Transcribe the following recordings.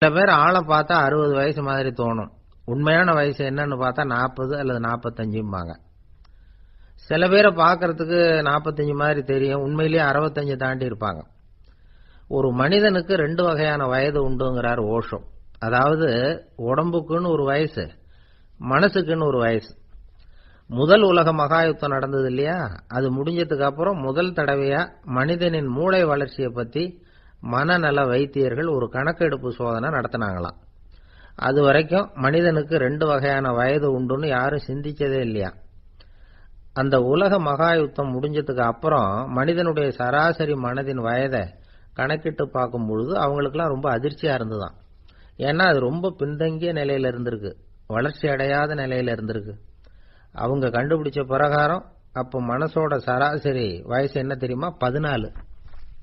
சில பேர் ஆளை பார்த்தா 60 வயசு மாதிரி தோணும். உண்மையான வயசு என்னன்னு பார்த்தா 40 அல்லது 45ம்பாங்க. சில பேரை பார்க்கறதுக்கு 45 மாதிரி தெரியும், உண்மையிலேயே 65 தாண்டி இருப்பாங்க. ஒரு மனிதனுக்கு 2 வகையான வயது உண்டுங்கிறார் ஓஷோ. அதாவது உடம்புக்குன்னு ஒரு வயசு, மனசுக்குன்னு ஒரு வயசு. முதல் உலக மகாயுத்தம் நடந்தது இல்லையா, அது முடிஞ்சதுக்கு அப்புறம் முதல் தடவையா மனிதனின் மூளை வளர்ச்சியை பத்தி மனநல வைத்தியர்கள் ஒரு கணக்கெடுப்பு சோதனை நடத்தினாங்களாம். அது வரைக்கும் மனிதனுக்கு 2 வகையான வயது உண்டுன்னு யாரும் சிந்திச்சதே இல்லையா. அந்த உலக மகாயுத்தம் முடிஞ்சதுக்கு அப்புறம் மனிதனுடைய சராசரி மனதின் வயதை கணக்கிட்டு பார்க்கும் பொழுது அவங்களுக்குலாம் ரொம்ப அதிர்ச்சியா இருந்துதான். ஏன்னா அது ரொம்ப பின்தங்கிய நிலையில இருந்திருக்கு, வளர்ச்சி அடையாத நிலையில இருந்திருக்கு. அவங்க கண்டுபிடிச்ச பிரகாரம் அப்போ மனசோட சராசரி வயசு என்ன தெரியுமா, 14.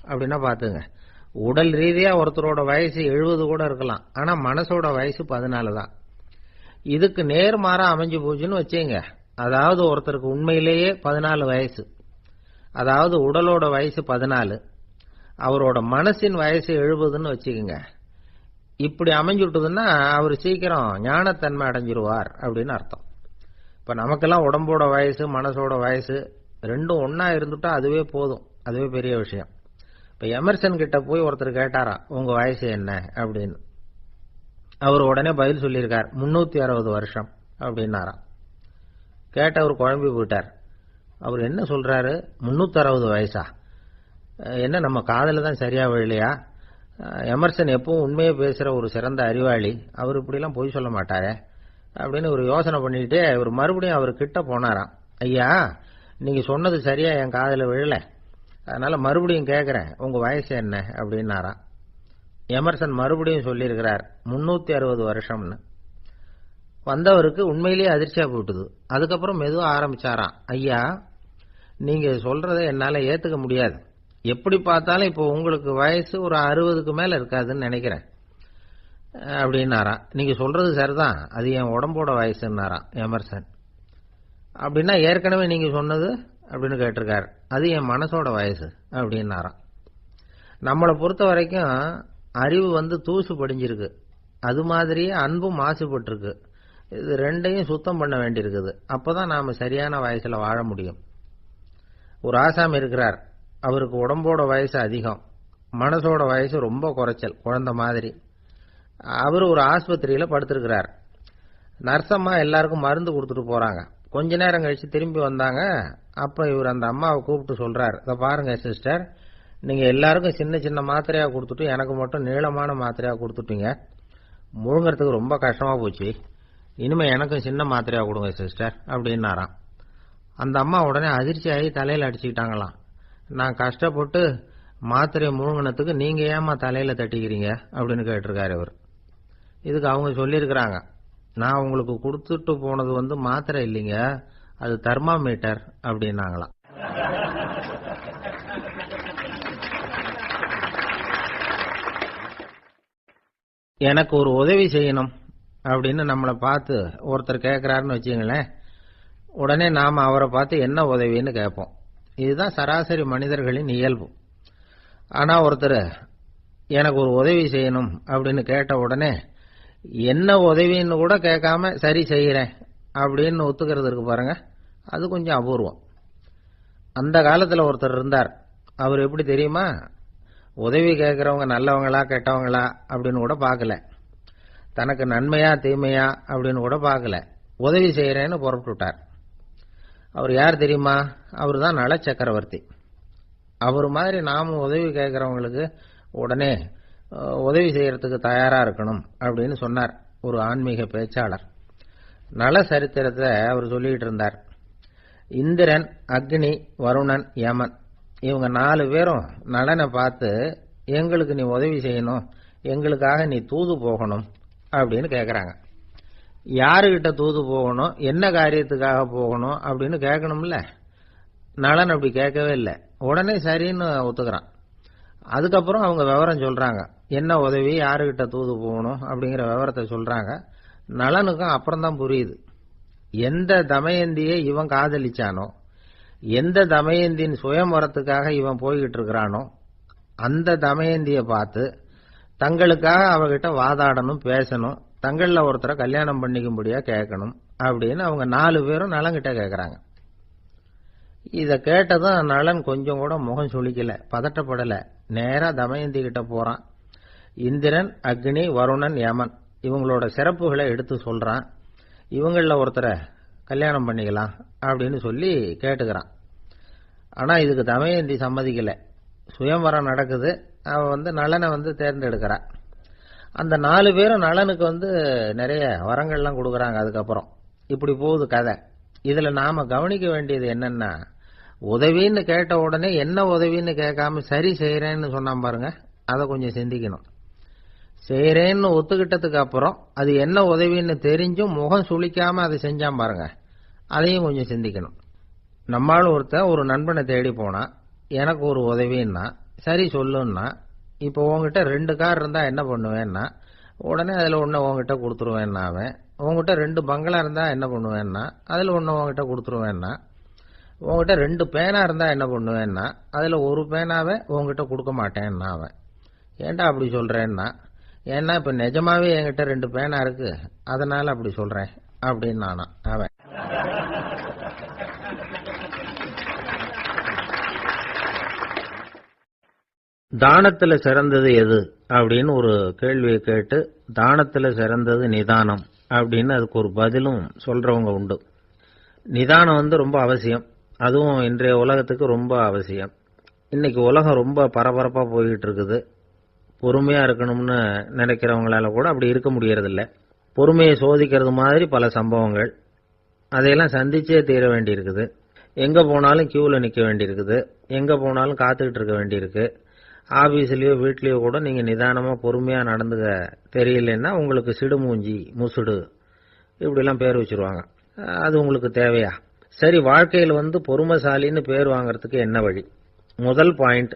அப்படின்னா பாத்துங்க, உடல் ரீதியா ஒருத்தரோட வயசு 70 கூட இருக்கலாம், ஆனா மனசோட வயசு 14 தான். இதுக்கு நேர்மாறா அமைஞ்சு போச்சுன்னு வச்சுங்க. அதாவது ஒருத்தருக்கு உண்மையிலேயே 14 வயசு, அதாவது உடலோட வயசு 14, அவரோட மனசின் வயசு 70ன்னு வச்சுக்கோங்க. இப்படி அமைஞ்சுட்டுதுன்னா அவர் சீக்கிரம் ஞானத்தன்மை அடைஞ்சிருவார் அப்படின்னு அர்த்தம். இப்ப நமக்கெல்லாம் உடம்போட வயசு மனசோட வயசு ரெண்டும் ஒன்னா இருந்துட்டா அதுவே போதும், அதுவே பெரிய விஷயம். இப்ப எமர்சன் கிட்ட போய் ஒருத்தர் கேட்டாராம், உங்க வயசு என்ன அப்படின்னு. அவர் உடனே பதில் சொல்லியிருக்கார், 360 வருஷம் அப்படின்னாராம். கேட்டவர் குழம்பி போயிட்டார். அவர் என்ன சொல்றாரு, 360 வயசா, என்ன நம்ம காதல தான் சரியா விழலையா? எமர்சன் எப்பவும் உண்மையே பேசுற ஒரு சிறந்த அறிவாளி, அவர் இப்படிலாம் பொய் சொல்ல மாட்டாரே அப்படின்னு ஒரு யோசனை பண்ணிட்டு இவர் மறுபடியும் அவர் கிட்ட போனாராம். ஐயா, நீங்க சொன்னது சரியா என் காதல விழல, அதனால மறுபடியும் கேட்கிறேன், உங்க வயசு என்ன அப்படின்னாராம். எமர்சன் மறுபடியும் சொல்லியிருக்கிறார் 360 வருஷம்னு. வந்தவருக்கு உண்மையிலேயே அதிர்ச்சியா போட்டுது. அதுக்கப்புறம் மெதுவா ஆரம்பிச்சாராம், ஐயா நீங்க சொல்றதை என்னால ஏத்துக்க முடியாது, எப்படி பார்த்தாலும் இப்போ உங்களுக்கு வயசு ஒரு 60க்கு மேல இருக்காதுன்னு நினைக்கிறேன் அப்படின்னாராம். நீங்க சொல்றது சரிதான், அது என் உடம்போட வயசுன்னாராம் எமர்சன். அப்படின்னா ஏற்கனவே நீங்க சொன்னது அப்படின்னு கேட்டிருக்காரு, அது என் மனசோட வயசு அப்படின்னாராம். நம்மளை பொறுத்த வரைக்கும் அறிவு தூசு படிஞ்சிருக்கு, அது மாதிரியே அன்பும் மாசுபட்டிருக்கு. இது ரெண்டையும் சுத்தம் பண்ண வேண்டியிருக்குது, அப்பதான் நாம சரியான வயசுல வாழ முடியும். ஒரு ஆசாமி இருக்கிறார், அவருக்கு உடம்போட வயசு அதிகம், மனசோட வயசு ரொம்ப குறைச்சல், குழந்தை மாதிரி. அவர் ஒரு ஆஸ்பத்திரியில படுத்திருக்கிறார். நர்சம்மா எல்லாருக்கும் மருந்து கொடுத்துட்டு போறாங்க. கொஞ்ச நேரம் கழிச்சு திரும்பி வந்தாங்க. அப்ப இவர் அந்த அம்மாவை கூப்பிட்டு சொல்றார், இதை பாருங்க சிஸ்டர், நீங்க எல்லாருக்கும் சின்ன சின்ன மாத்திரையா கொடுத்துட்டு எனக்கு மட்டும் நீளமான மாத்திரையா கொடுத்துட்டீங்க, முழுங்கிறதுக்கு ரொம்ப கஷ்டமா போச்சு, இனிமே எனக்கும் சின்ன மாத்திரையா கொடுங்க சிஸ்டர் அப்படின்னாராம். அந்த அம்மா உடனே அதிர்ச்சி ஆகி தலையில அடிச்சுக்கிட்டாங்களாம். நான் கஷ்டப்பட்டு மாத்திரையை முழுங்கினத்துக்கு நீங்க ஏமா தலையில தட்டிக்கிறீங்க அப்படின்னு கேட்டிருக்காரு இவர். இதுக்கு அவங்க சொல்லியிருக்கிறாங்க, நான் உங்களுக்கு கொடுத்துட்டு போனது மாத்திரை இல்லைங்க, அது தெர்மாமீட்டர் அப்படின்னாங்களாம். எனக்கு ஒரு உதவி செய்யணும் அப்படின்னு நம்மளை பார்த்து ஒருத்தர் கேட்கிறாருன்னு வச்சுங்களேன், உடனே நாம அவரை பார்த்து என்ன உதவின்னு கேட்போம். இதுதான் சராசரி மனிதர்களின் இயல்பு. ஆனா ஒருத்தர் எனக்கு ஒரு உதவி செய்யணும் அப்படின்னு கேட்ட உடனே என்ன உதவின்னு கூட கேட்காம சரி செய்யறேன் அப்படின்னு ஒத்துக்கிறது இருக்கு பாருங்க, அது கொஞ்சம் அபூர்வம். அந்த காலத்துல ஒருத்தர் இருந்தார். அவர் எப்படி தெரியுமா, உதவி கேட்கறவங்க நல்லவங்களா கெட்டவங்களா அப்படின்னு கூட பார்க்கல, தனக்கு நன்மையா தீமையா அப்படின்னு கூட பார்க்கல, உதவி செய்யறேன்னு புறப்பட்டுட்டார். அவர் யார் தெரியுமா, அவர் தான் நல சக்கரவர்த்தி. அவர் மாதிரி நாமும் உதவி கேட்கறவங்களுக்கு உடனே உதவி செய்யறதுக்கு தயாரா இருக்கணும் அப்படின்னு சொன்னார் ஒரு ஆன்மீக பேச்சாளர். நல சரித்திரத்தை அவர் சொல்லிட்டு இருந்தார். இந்திரன், அக்னி, வருணன், யமன், இவங்க 4 பேரும் நலனை பார்த்து எங்களுக்கு நீ உதவி செய்யணும், எங்களுக்காக நீ தூது போகணும் அப்படின்னு கேட்கறாங்க. யாருகிட்ட தூது போகணும், என்ன காரியத்துக்காக போகணும் அப்படின்னு கேட்கணும்ல. நலன் அப்படி கேட்கவே இல்லை, உடனே சரின்னு ஒத்துக்கிறான். அதுக்கப்புறம் அவங்க விவரம் சொல்றாங்க, என்ன உதவி, யாருகிட்ட தூது போகணும் அப்படிங்கிற விவரத்தை சொல்றாங்க. நலனுக்கும் அப்புறம் தான் புரியுது, எந்த தமயந்தியை இவன் காதலிச்சானோ, எந்த தமயந்தின் சுயம்பரத்துக்காக இவன் போய்கிட்டு இருக்கிறானோ, அந்த தமயந்தியை பார்த்து தங்களுக்காக அவகிட்ட வாதாடணும், பேசணும், தங்களில் ஒருத்தரை கல்யாணம் பண்ணிக்கும்படியா கேட்கணும் அப்படின்னு அவங்க 4 பேரும் நலன்கிட்ட கேட்கறாங்க. இத கேட்டதும் நலன் கொஞ்சம் கூட முகம் சுளிக்கல, பதட்டப்படல. நேரா தமயந்தி கிட்ட போறான். இந்திரன், அக்னி, வருணன், யமன் இவங்களோட சிறப்புகளை எடுத்து சொல்றான். இவங்கள ஒருத்தரை கல்யாணம் பண்ணிக்கலாம் அப்படின்னு சொல்லி கேட்டுக்கிறான். ஆனா இதுக்கு தமயந்தி சம்மதிக்கல. சுயம்வரம் நடக்குது. அவ நலனை தேர்ந்தெடுக்கிறா. அந்த 4 பேரும் நலனுக்கு நிறைய வரங்கள்லாம் கொடுக்கறாங்க. அதுக்கப்புறம் இப்படி போகுது கதை. இதுல நாம கவனிக்க வேண்டியது என்னன்னா, உதவின்னு கேட்ட உடனே என்ன உதவின்னு கேட்காம சரி செய்யறேன்னு சொன்னான் பாருங்க, அதை கொஞ்சம் சிந்திக்கணும். செய்யறேன்னு ஒத்துக்கிட்டதுக்கு அப்புறம் அது என்ன உதவின்னு தெரிஞ்சும் முகம் சுளிக்காம அதை செஞ்சான் பாருங்க, அதையும் கொஞ்சம் சிந்திக்கணும். நம்மளும் ஒரு நண்பனை தேடி போனா, எனக்கு ஒரு உதவின்னா சரி சொல்லுன்னா, இப்போ உங்ககிட்ட 2 கார் இருந்தா என்ன பண்ணுவேன்னா, உடனே அதுல ஒண்ணு உங்ககிட்ட கொடுத்துருவேன்னா, அவன் உங்ககிட்ட 2 பங்களா இருந்தா என்ன பண்ணுவேன்னா, அதுல ஒண்ணு உங்ககிட்ட கொடுத்துருவேன்னா, உங்ககிட்ட 2 பேனா இருந்தா என்ன பண்ணுவேன்னா, அதுல ஒரு பேனாவை உங்ககிட்ட கொடுக்க மாட்டேன்னா அவன். ஏன்டா அப்படி சொல்றேன்னா, ஏன்னா இப்ப நிஜமாவே என்கிட்ட 2 பேனா இருக்கு, அதனால அப்படி சொல்றேன் அப்படின்னு நானா அவன். தானத்துல சிறந்தது எது அப்படின்னு ஒரு கேள்வியை கேட்டு, தானத்துல சிறந்தது நிதானம் அப்படின்னு அதுக்கு ஒரு பதிலும் சொல்றவங்க உண்டு. நிதானம் ரொம்ப அவசியம். அதுவும் இன்றைய உலகத்துக்கு ரொம்ப அவசியம். இன்னைக்கு உலகம் ரொம்ப பரபரப்பா போய்கிட்டு இருக்குது. பொறுமையா இருக்கணும்னு நினைக்கிறவங்களால கூட அப்படி இருக்க முடியறதில்ல. பொறுமையை சோதிக்கிறது மாதிரி பல சம்பவங்கள், அதையெல்லாம் சந்திச்சே தீர வேண்டியிருக்குது. எங்க போனாலும் கியூல நிக்க வேண்டியிருக்குது, எங்க போனாலும் காத்துக்கிட்டு இருக்க வேண்டியிருக்கு. ஆபீஸ்லயோ வீட்லயோ கூட நீங்க நிதானமா பொறுமையா நடந்துக்க தெரியலன்னா உங்களுக்கு சிடுமூஞ்சி, முசுடு இப்படிலாம் பேர் வச்சிருவாங்க. அது உங்களுக்கு தேவையா? சரி, வாழ்க்கையில் பொறுமைசாலின்னு பேர் வாங்கறதுக்கு என்ன வழி? முதல் பாயிண்ட்,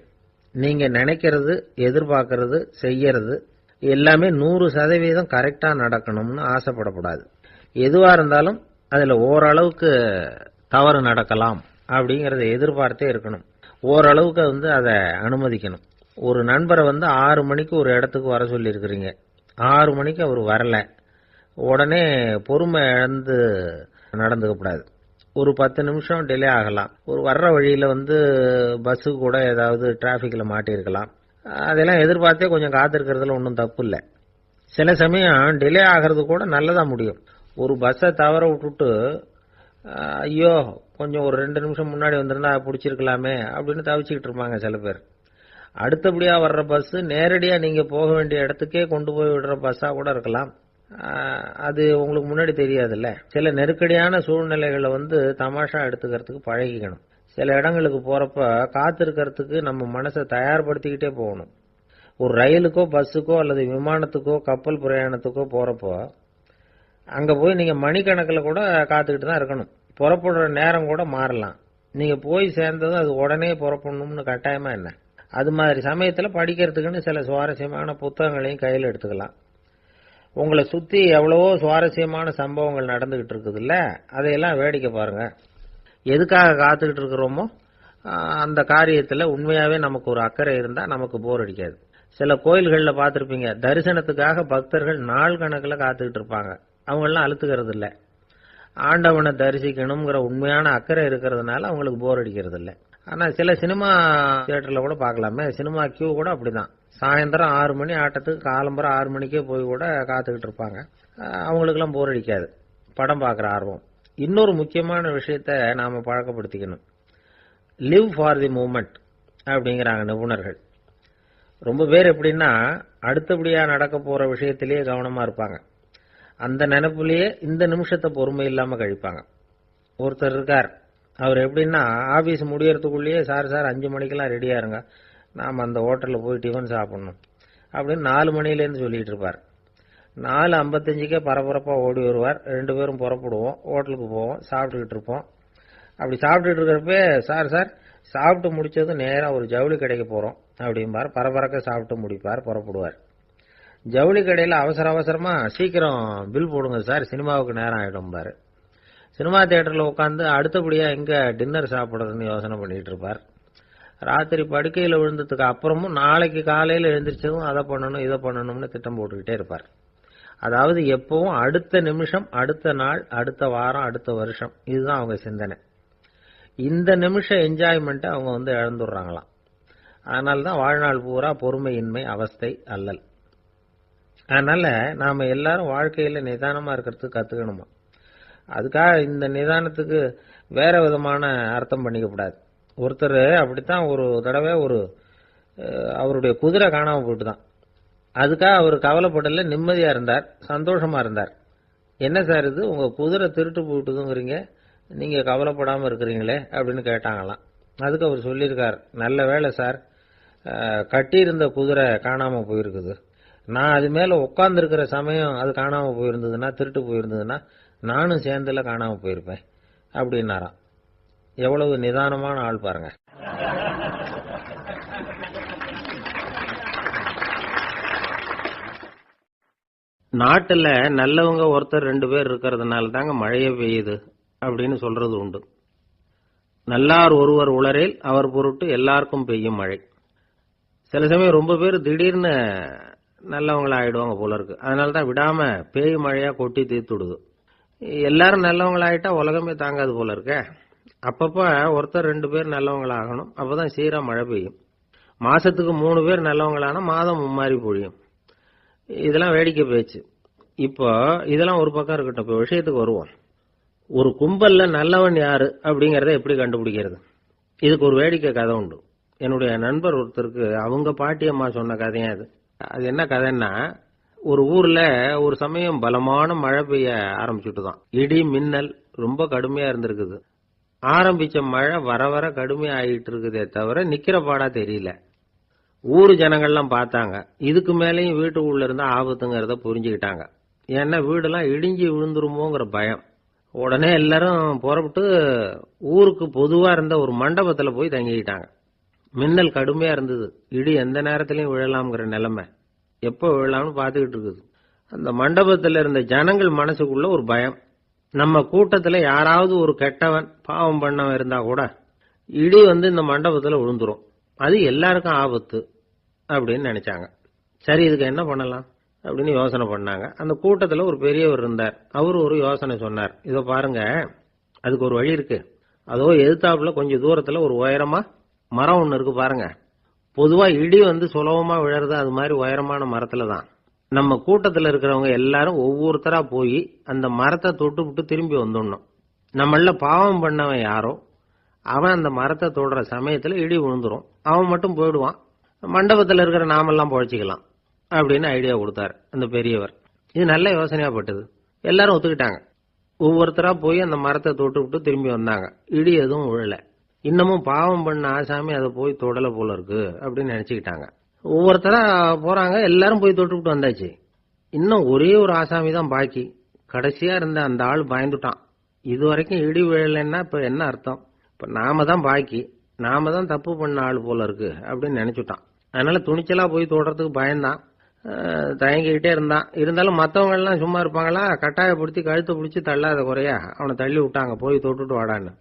நீங்க நினைக்கிறது, எதிர்பார்க்கறது, செய்யறது எல்லாமே 100% கரெக்டா நடக்கணும்னு ஆசைப்படக்கூடாது. எதுவா இருந்தாலும் அதுல ஓரளவுக்கு தவறு நடக்கலாம் அப்படிங்கறத எதிர்பார்த்தே இருக்கணும். ஓரளவுக்கு அதை அனுமதிக்கணும். ஒரு நண்பரை 6 மணிக்கு ஒரு இடத்துக்கு வர சொல்லி இருக்கிறீங்க, 6 மணிக்கு அவர் வரல, உடனே பொறுமை இழந்து நடந்துக்கப்படாது. ஒரு 10 நிமிஷம் டிலே ஆகலாம். ஒரு வர்ற வழியில பஸ்ஸு கூட ஏதாவது டிராபிக்ல மாட்டிருக்கலாம். அதெல்லாம் எதிர்பார்த்தே கொஞ்சம் காத்திருக்கிறதுல ஒன்றும் தப்பு இல்லை. சில சமயம் டிலே ஆகிறது கூட நல்லதா முடியும். ஒரு பஸ்ஸை தவற விட்டுட்டு, ஐயோ கொஞ்சம் ஒரு 2 நிமிஷம் முன்னாடி வந்திருந்தா பிடிச்சிருக்கலாமே அப்படின்னு தவிச்சுக்கிட்டு இருப்பாங்க சில பேர். அடுத்தபடியா வர்ற பஸ் நேரடியா நீங்க போக வேண்டிய இடத்துக்கே கொண்டு போய் விடுற பஸ்ஸா கூட இருக்கலாம். அது உங்களுக்கு முன்னாடி தெரியாதுல்ல. சில நெருக்கடியான சூழ்நிலைகளை தமாஷா எடுத்துக்கிறதுக்கு பழகிக்கணும். சில இடங்களுக்கு போறப்ப காத்திருக்கிறதுக்கு நம்ம மனசை தயார்படுத்திக்கிட்டே போகணும். ஒரு ரயிலுக்கோ பஸ்ஸுக்கோ அல்லது விமானத்துக்கோ கப்பல் பிரயாணத்துக்கோ போறப்போ அங்க போய் நீங்க மணிக்கணக்கில் கூட காத்துக்கிட்டு தான் இருக்கணும். புறப்படுற நேரம் கூட மாறலாம். நீங்க போய் சேர்ந்ததும் அது உடனே புறப்படணும்னு கட்டாயமா என்ன? அது மாதிரி சமயத்துல படிக்கிறதுக்குன்னு சில சுவாரஸ்யமான புத்தகங்களையும் கையில் எடுத்துக்கலாம். உங்களை சுத்தி எவ்வளவோ சுவாரஸ்யமான சம்பவங்கள் நடந்துகிட்டு இருக்குது இல்ல, அதையெல்லாம் வேடிக்கை பாருங்க. எதுக்காக காத்துக்கிட்டு இருக்கிறோமோ அந்த காரியத்துல உண்மையாவே நமக்கு ஒரு அக்கறை இருந்தா நமக்கு போர் அடிக்காது. சில கோயில்கள்ல பார்த்திருப்பீங்க, தரிசனத்துக்காக பக்தர்கள் நாள் கணக்குல காத்துக்கிட்டு இருப்பாங்க. அவங்க எல்லாம் அழுத்துக்கிறது இல்ல. ஆண்டவனை தரிசிக்கணுங்கிற உண்மையான அக்கறை இருக்கிறதுனால அவங்களுக்கு போர் அடிக்கிறது இல்ல. ஆனா சில சினிமா தியேட்டர்ல கூட பார்க்கலாமே, சினிமா கியூ கூட அப்படிதான். சாயந்தரம் 6 மணி ஆட்டத்துக்கு காலம்பரம் 6 மணிக்கே போய் கூட காத்துக்கிட்டு இருப்பாங்க. அவங்களுக்கு எல்லாம் போர் அடிக்காது, படம் பார்க்குற ஆர்வம். இன்னொரு முக்கியமான விஷயத்த நாம பழக்கப்படுத்திக்கணும். லிவ் ஃபார் தி மூமெண்ட் அப்படிங்கிறாங்க நிபுணர்கள். ரொம்ப பேர் எப்படின்னா அடுத்தபடியா நடக்க போற விஷயத்திலேயே கவனமா இருப்பாங்க. அந்த நினைப்புலயே இந்த நிமிஷத்தை பொறுமை இல்லாம கழிப்பாங்க. ஒருத்தர் இருக்கார், அவர் எப்படின்னா ஆபீஸ் முடியறதுக்குள்ளேயே சார் 5 மணிக்கெல்லாம் ரெடியா இருங்க, நாம அந்த ஹோட்டல்ல போய் டிஃபன் சாப்பிடணும் அப்படின்னு 4 மணிலேருந்து சொல்லிட்டு இருப்பார். 4:55 பரபரப்பா ஓடி வருவார். 2 பேரும் புறப்படுவோம், ஹோட்டலுக்கு போவோம், சாப்பிட்டுக்கிட்டு இருப்போம். அப்படி சாப்பிட்டுட்டு இருக்கிறப்ப சார் சாப்பிட்டு முடிச்சது நேரா ஒரு ஜவுளி கடைக்கு போறோம் அப்படிம்பார். பரபரக்க சாப்பிட்டு முடிப்பார், புறப்படுவார். ஜவுளி கடையில அவசரமா சீக்கிரம் பில் போடுங்க சார், சினிமாவுக்கு நேரம் ஆயிடும் பாரு. சினிமா தியேட்டர்ல உட்காந்து அடுத்தபடியா எங்க டின்னர் சாப்பிடுறதுன்னு யோசனை பண்ணிட்டு இருப்பார். ராத்திரி படுக்கையில் விழுந்ததுக்கு அப்புறமும் நாளைக்கு காலையில் எழுந்திரிச்சதும் அதை பண்ணணும் இதை பண்ணணும்னு திட்டம் போட்டுக்கிட்டே இருப்பார். அதாவது எப்பவும் அடுத்த நிமிஷம், அடுத்த நாள், அடுத்த வாரம், அடுத்த வருஷம், இதுதான் அவங்க சிந்தனை. இந்த நிமிஷம் என்ஜாய்மெண்ட்டை அவங்க இழந்துடுறாங்களாம். அதனால்தான் வாழ்நாள் பூரா பொறுமையின்மை, அவஸ்தை, அல்லல். அதனால நாம எல்லாரும் வாழ்க்கையில நிதானமா இருக்கிறதுக்கு கத்துக்கணுமா. அதுக்காக இந்த நிதானத்துக்கு வேற விதமான அர்த்தம் பண்ணிக்கப்படாது. ஒருத்தர் அப்படித்தான் ஒரு தடவை அவருடைய குதிரை காணாம போயிட்டு தான். அதுக்காக அவர் கவலைப்படல, நிம்மதியா இருந்தார், சந்தோஷமா இருந்தார். என்ன சார் இது, உங்க குதிரை திருட்டு போயிட்டுதுங்கிறீங்க, நீங்க கவலைப்படாம இருக்கிறீங்களே அப்படின்னு கேட்டாங்களாம். அதுக்கு அவர் சொல்லியிருக்கார், நல்ல வேளை சார், கட்டியிருந்த குதிரை காணாம போயிருக்குது. நான் அது மேல உட்கார்ந்து இருக்கிற சமயம் அது காணாம போயிருந்ததுன்னா, திருட்டு போயிருந்ததுன்னா நானும் சேர்ந்துல காணாம போயிருப்பேன் அப்படின்னாராம். எவ்வளவு நிதானமான ஆள் பாருங்க. நாட்டுல நல்லவங்க ஒருத்தர் 2 பேர் இருக்கிறதுனால தாங்க மழையே பெய்யுது அப்படின்னு சொல்றது உண்டு. நல்லார் ஒருவர் உளரேல் அவர் பொருட்டு எல்லாருக்கும் பெய்யும் மழை. சில சமயம் ரொம்ப பேர் திடீர்னு நல்லவங்களா ஆயிடுவாங்க போல இருக்கு. அதனாலதான் விடாம பேய் மழையா கொட்டி தீர்த்துடுது. எல்லாரும் நல்லவங்களாயிட்டா உலகமே தாங்காது போல இருக்க. அப்பப்ப ஒருத்தர் 2 பேர் நல்லவங்களாகணும், அப்பதான் சீரா மழை பெய்யும். மாசத்துக்கு 3 பேர் நல்லவங்களானா மாதம் மும்மாரி பொழியும். இதெல்லாம் வேடிக்கை பேச்சு. இப்போ இதெல்லாம் ஒரு பக்கம் இருக்கட்டும், இப்போ விஷயத்துக்கு வருவோம். ஒரு கும்பல்ல நல்லவன் யாரு அப்படிங்கறத எப்படி கண்டுபிடிக்கிறது? இதுக்கு ஒரு வேடிக்கை கதை உண்டு. என்னுடைய நண்பர் ஒருத்தருக்கு அவங்க பாட்டியம்மா சொன்ன கதையா அது. அது என்ன கதைன்னா, ஒரு ஊர்ல ஒரு சமயம் பலமான மழை பெய்ய ஆரம்பிச்சுட்டுதான். இடி மின்னல் ரொம்ப கடுமையா இருந்திருக்குது. ஆரம்பிச்ச மழை வர வர கடுமையா ஆகிட்டு இருக்குதே தவிர நிக்கிற பாடா தெரியல. ஊரு ஜனங்கள்லாம் பார்த்தாங்க. இதுக்கு மேலேயும் வீட்டு உள்ள இருந்தா ஆபத்துங்கிறத புரிஞ்சுக்கிட்டாங்க. ஏன்னா வீடெல்லாம் இடிஞ்சு விழுந்துருமோங்கிற பயம். உடனே எல்லாரும் புறப்பட்டு ஊருக்கு பொதுவா இருந்த ஒரு மண்டபத்துல போய் தங்கிக்கிட்டாங்க. மின்னல் கடுமையா இருந்தது. இடி எந்த நேரத்திலையும் விழலாம்ங்கிற நிலைமை. எப்போ விழலாம்னு பார்த்துக்கிட்டு இருக்குது. அந்த மண்டபத்துல இருந்த ஜனங்கள் மனசுக்குள்ள ஒரு பயம். நம்ம கூட்டத்துல யாராவது ஒரு கெட்டவன் பாவம் பண்ணவன் இருந்தா கூட இடி இந்த மண்டபத்துல விழுந்துரும், அது எல்லாருக்கும் ஆபத்து அப்படின்னு நினைச்சாங்க. சரி, இதுக்கு என்ன பண்ணலாம் அப்படின்னு யோசனை பண்ணாங்க. அந்த கூட்டத்துல ஒரு பெரியவர் இருந்தார். அவரு ஒரு யோசனை சொன்னார். இதோ பாருங்க, அதுக்கு ஒரு வழி இருக்கு. அதோ எதிர்த்தாப்புல கொஞ்சம் தூரத்துல ஒரு உயரமா மரம் ஒண்ணு இருக்கு பாருங்க. பொதுவா இடி சுலபமா விழறது அது மாதிரி உயரமான மரத்துல தான். நம்ம கூட்டத்துல இருக்கிறவங்க எல்லாரும் ஒவ்வொருத்தரா போய் அந்த மரத்தை தொட்டு விட்டு திரும்பி வந்துடணும். நம்மள பாவம் பண்ணவன் யாரோ அவன் அந்த மரத்தை தொடுற சமயத்துல இடி விழுந்துரும், அவன் மட்டும் போயிடுவான், மண்டபத்துல இருக்கிற நாமெல்லாம் பொழைச்சிக்கலாம் அப்படின்னு ஐடியா கொடுத்தாரு அந்த பெரியவர். இது நல்ல யோசனையா பட்டது. எல்லாரும் ஒத்துக்கிட்டாங்க. ஒவ்வொருத்தரா போய் அந்த மரத்தை தொட்டு விட்டு திரும்பி வந்தாங்க. இடி எதுவும் விழல. இன்னமும் பாவம் பண்ண ஆசாமி அதை போய் தொடல போல இருக்கு அப்படின்னு நினைச்சுக்கிட்டாங்க. ஒவ்வொருத்தரா போறாங்க, எல்லாரும் போய் தொட்டுவிட்டு வந்தாச்சு. இன்னும் ஒரே ஒரு ஆசாமி தான் பாக்கி. கடைசியா இருந்த அந்த ஆள் பயந்துட்டான். இது வரைக்கும் இடி விழலைன்னா இப்ப என்ன அர்த்தம்? இப்ப நாம தான் பாக்கி, நாம தான் தப்பு பண்ண ஆள் போல இருக்கு அப்படின்னு நினைச்சுட்டான். அதனால துணிச்சலா போய் தொடுறதுக்கு பயந்தான், தயங்கிக்கிட்டே இருந்தான். இருந்தாலும் மற்றவங்க எல்லாம் சும்மா இருப்பாங்களா, கட்டாயப்படுத்தி கழுத்தை பிடிச்சி தள்ளாத குறையா அவனை தள்ளி விட்டாங்க, போய் தொட்டுட்டு வாடான்னு.